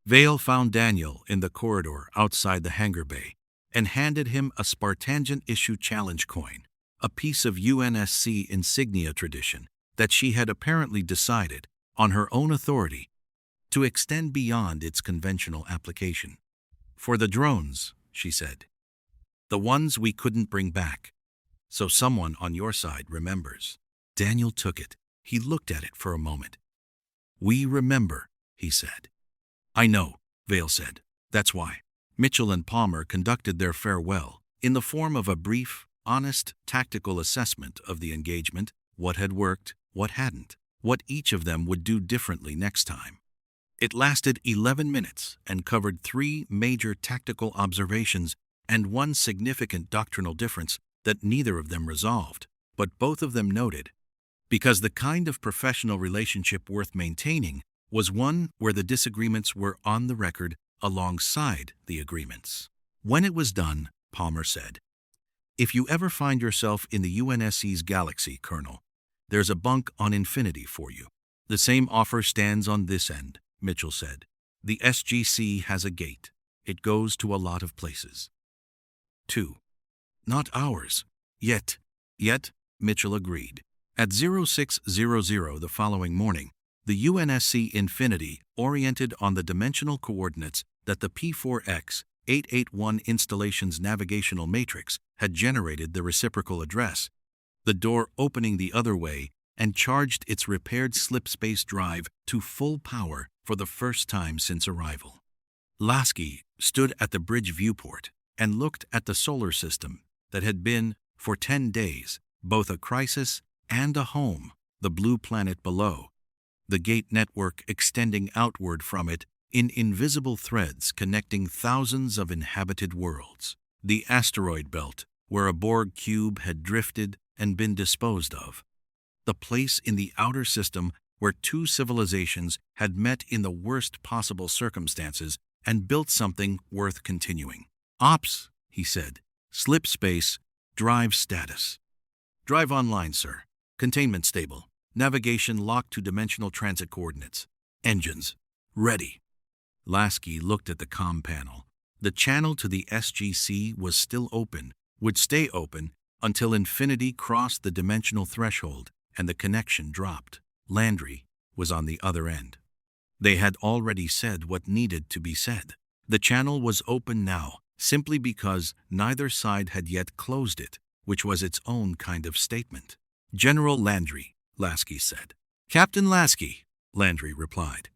Vale found Daniel in the corridor outside the hangar bay and handed him a Spartangent issue challenge coin, a piece of UNSC insignia tradition that she had apparently decided, on her own authority, to extend beyond its conventional application. "For the drones," she said. "The ones we couldn't bring back. So someone on your side remembers." Daniel took it. He looked at it for a moment. "We remember," he said. "I know," Vale said. "That's why." Mitchell and Palmer conducted their farewell in the form of a brief, honest, tactical assessment of the engagement, what had worked, what hadn't, what each of them would do differently next time. It lasted 11 minutes and covered 3 major tactical observations and 1 significant doctrinal difference that neither of them resolved, but both of them noted, because the kind of professional relationship worth maintaining was one where the disagreements were on the record alongside the agreements. When it was done, Palmer said, "If you ever find yourself in the UNSC's galaxy, Colonel, there's a bunk on Infinity for you." "The same offer stands on this end," Mitchell said. "The SGC has a gate. It goes to a lot of places." 2. "Not ours. Yet," Mitchell agreed. At 0600 the following morning, the UNSC Infinity oriented on the dimensional coordinates that the P4X 881 installation's navigational matrix had generated the reciprocal address, the door opening the other way, and charged its repaired slipspace drive to full power for the first time since arrival. Lasky stood at the bridge viewport and looked at the solar system that had been, for 10 days, both a crisis and a home, the blue planet below, the gate network extending outward from it in invisible threads connecting thousands of inhabited worlds, the asteroid belt where a Borg cube had drifted and been disposed of, the place in the outer system where two civilizations had met in the worst possible circumstances and built something worth continuing. "Ops," he said. "Slipspace, drive status." "Drive online, sir. Containment stable. Navigation locked to dimensional transit coordinates. Engines, ready." Lasky looked at the comm panel. The channel to the SGC was still open, would stay open until Infinity crossed the dimensional threshold and the connection dropped. Landry was on the other end. They had already said what needed to be said. The channel was open now, simply because neither side had yet closed it, which was its own kind of statement. "General Landry," Lasky said. "Captain Lasky," Landry replied.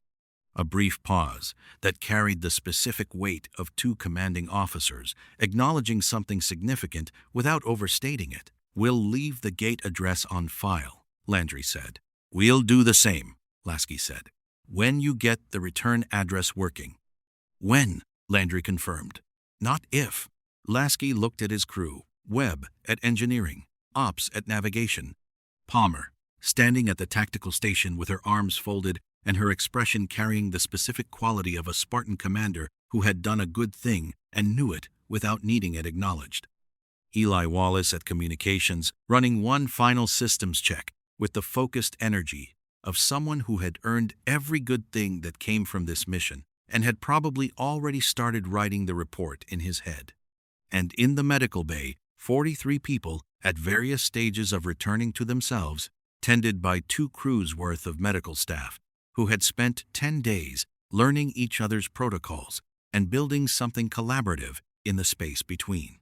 A brief pause that carried the specific weight of two commanding officers, acknowledging something significant without overstating it. "We'll leave the gate address on file," Landry said. "We'll do the same," Lasky said, "when you get the return address working." "When," Landry confirmed. "Not if." Lasky looked at his crew, Webb at engineering, Ops at navigation. Palmer, standing at the tactical station with her arms folded and her expression carrying the specific quality of a Spartan commander who had done a good thing and knew it without needing it acknowledged. Eli Wallace at communications, running one final systems check with the focused energy of someone who had earned every good thing that came from this mission and had probably already started writing the report in his head. And in the medical bay, 43 people at various stages of returning to themselves, tended by 2 crews worth of medical staff, who had spent 10 days learning each other's protocols and building something collaborative in the space between.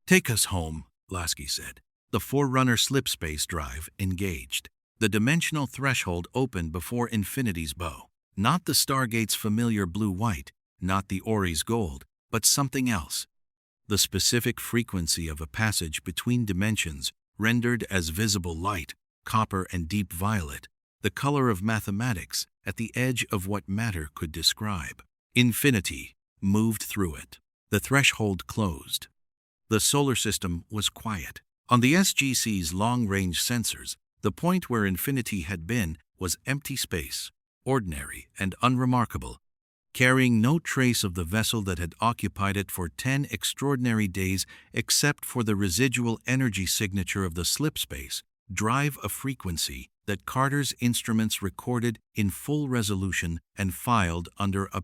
"Take us home," Lasky said. The Forerunner slipspace drive engaged. The dimensional threshold opened before Infinity's bow. Not the Stargate's familiar blue-white, not the Ori's gold, but something else. The specific frequency of a passage between dimensions rendered as visible light, copper and deep violet, the color of mathematics at the edge of what matter could describe. Infinity moved through it. The threshold closed. The solar system was quiet. On the SGC's long-range sensors, the point where Infinity had been was empty space, ordinary and unremarkable, carrying no trace of the vessel that had occupied it for 10 extraordinary days except for the residual energy signature of the slipspace drive, a frequency that Carter's instruments recorded in full resolution and filed under a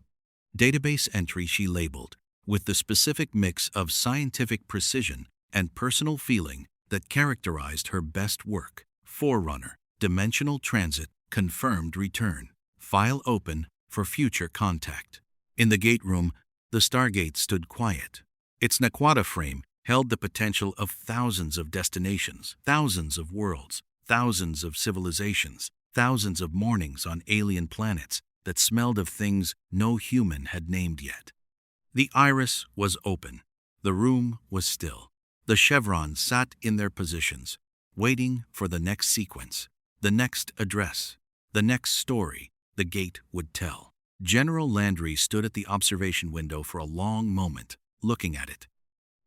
database entry she labeled, with the specific mix of scientific precision and personal feeling that characterized her best work. Forerunner, dimensional transit, confirmed return. File open for future contact. In the gate room, the Stargate stood quiet. Its naquadah frame held the potential of thousands of destinations, thousands of worlds, thousands of civilizations, thousands of mornings on alien planets that smelled of things no human had named yet. The iris was open. The room was still. The chevrons sat in their positions, waiting for the next sequence, the next address, the next story the gate would tell. General Landry stood at the observation window for a long moment, looking at it.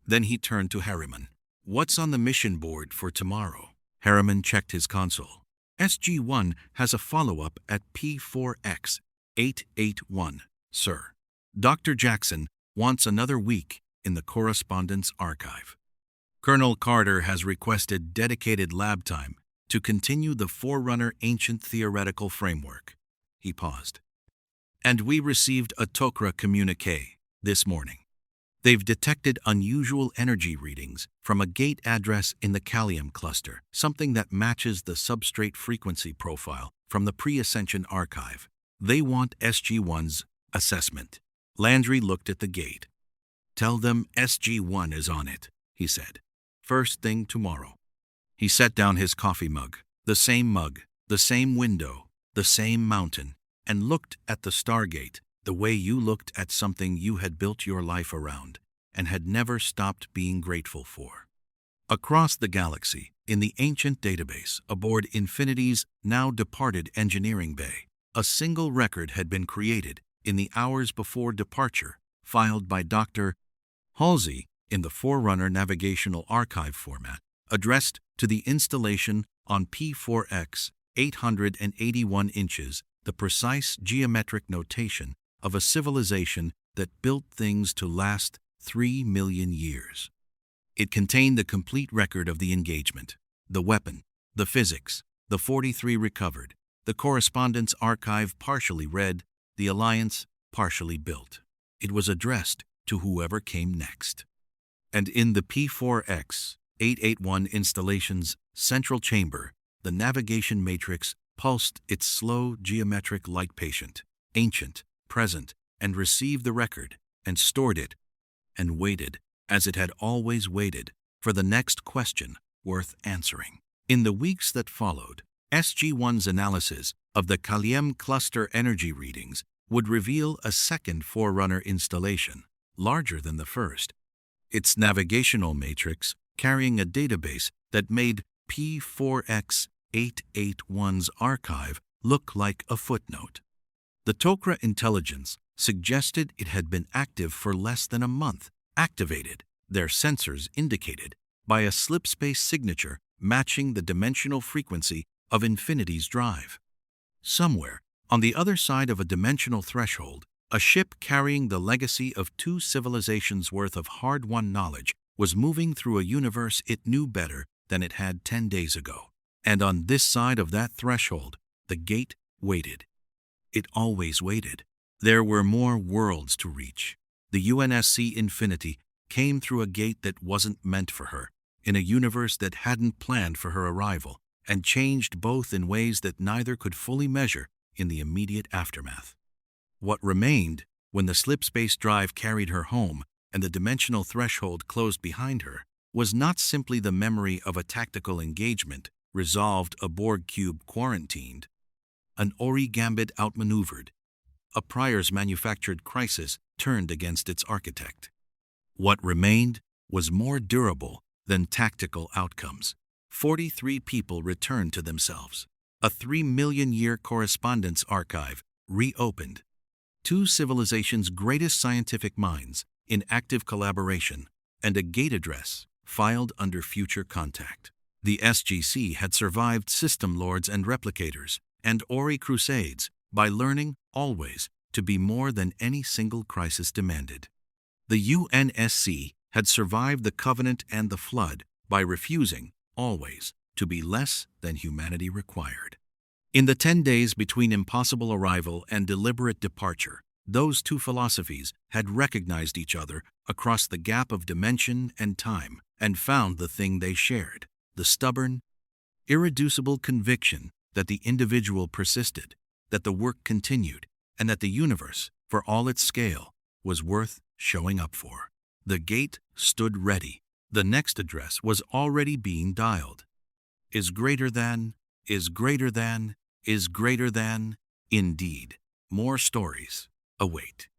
Then he turned to Harriman. "What's on the mission board for tomorrow?" Harriman checked his console. "SG-1 has a follow-up at P4X 881, sir. Dr. Jackson wants another week in the correspondence archive. Colonel Carter has requested dedicated lab time to continue the Forerunner ancient theoretical framework. He paused. And we received a Tok'ra communique this morning. They've detected unusual energy readings from a gate address in the Callium cluster, something that matches the substrate frequency profile from the pre-ascension archive. They want SG-1's assessment. Landry looked at the gate. Tell them SG-1 is on it, he said. First thing tomorrow. He set down his coffee mug, the same window, the same mountain, and looked at the Stargate the way you looked at something you had built your life around and had never stopped being grateful for. Across the galaxy, in the ancient database aboard Infinity's now departed engineering bay, a single record had been created in the hours before departure, filed by Dr. Halsey in the Forerunner navigational archive format, addressed to the installation on P4X, 881 inches, the precise geometric notation of a civilization that built things to last 3 million years. It contained the complete record of the engagement, the weapon, the physics, the 43 recovered, the correspondence archive partially read, the alliance partially built. It was addressed to whoever came next. And in the P4X 881 installation's central chamber, the navigation matrix pulsed its slow geometric light patient, ancient, present, and received the record, and stored it, and waited, as it had always waited, for the next question worth answering. In the weeks that followed, SG-1's analysis of the Callium cluster energy readings would reveal a second Forerunner installation, larger than the first. Its navigational matrix carrying a database that made P4X 881's archive look like a footnote. The Tok'ra intelligence suggested it had been active for less than a month, activated, their sensors indicated, by a slipspace signature matching the dimensional frequency of Infinity's drive. Somewhere, on the other side of a dimensional threshold, a ship carrying the legacy of 2 civilizations' worth of hard-won knowledge was moving through a universe it knew better than it had 10 days ago. And on this side of that threshold, the gate waited. It always waited. There were more worlds to reach. The UNSC Infinity came through a gate that wasn't meant for her, in a universe that hadn't planned for her arrival, and changed both in ways that neither could fully measure in the immediate aftermath. What remained, when the slipspace drive carried her home and the dimensional threshold closed behind her, was not simply the memory of a tactical engagement resolved, a Borg cube quarantined, an Ori gambit outmaneuvered, a Prior's manufactured crisis turned against its architect. What remained was more durable than tactical outcomes. 43 people returned to themselves. A 3-million-year correspondence archive reopened. 2 civilizations' greatest scientific minds in active collaboration, and a gate address filed under future contact. The SGC had survived system lords and replicators and Ori crusades by learning, always, to be more than any single crisis demanded. The UNSC had survived the Covenant and the Flood by refusing, always, to be less than humanity required. In the 10 days between impossible arrival and deliberate departure, those 2 philosophies had recognized each other across the gap of dimension and time and found the thing they shared, the stubborn, irreducible conviction that the individual persisted, that the work continued, and that the universe, for all its scale, was worth showing up for. The gate stood ready. The next address was already being dialed. Is greater than, is greater than, is greater than, indeed. More stories await.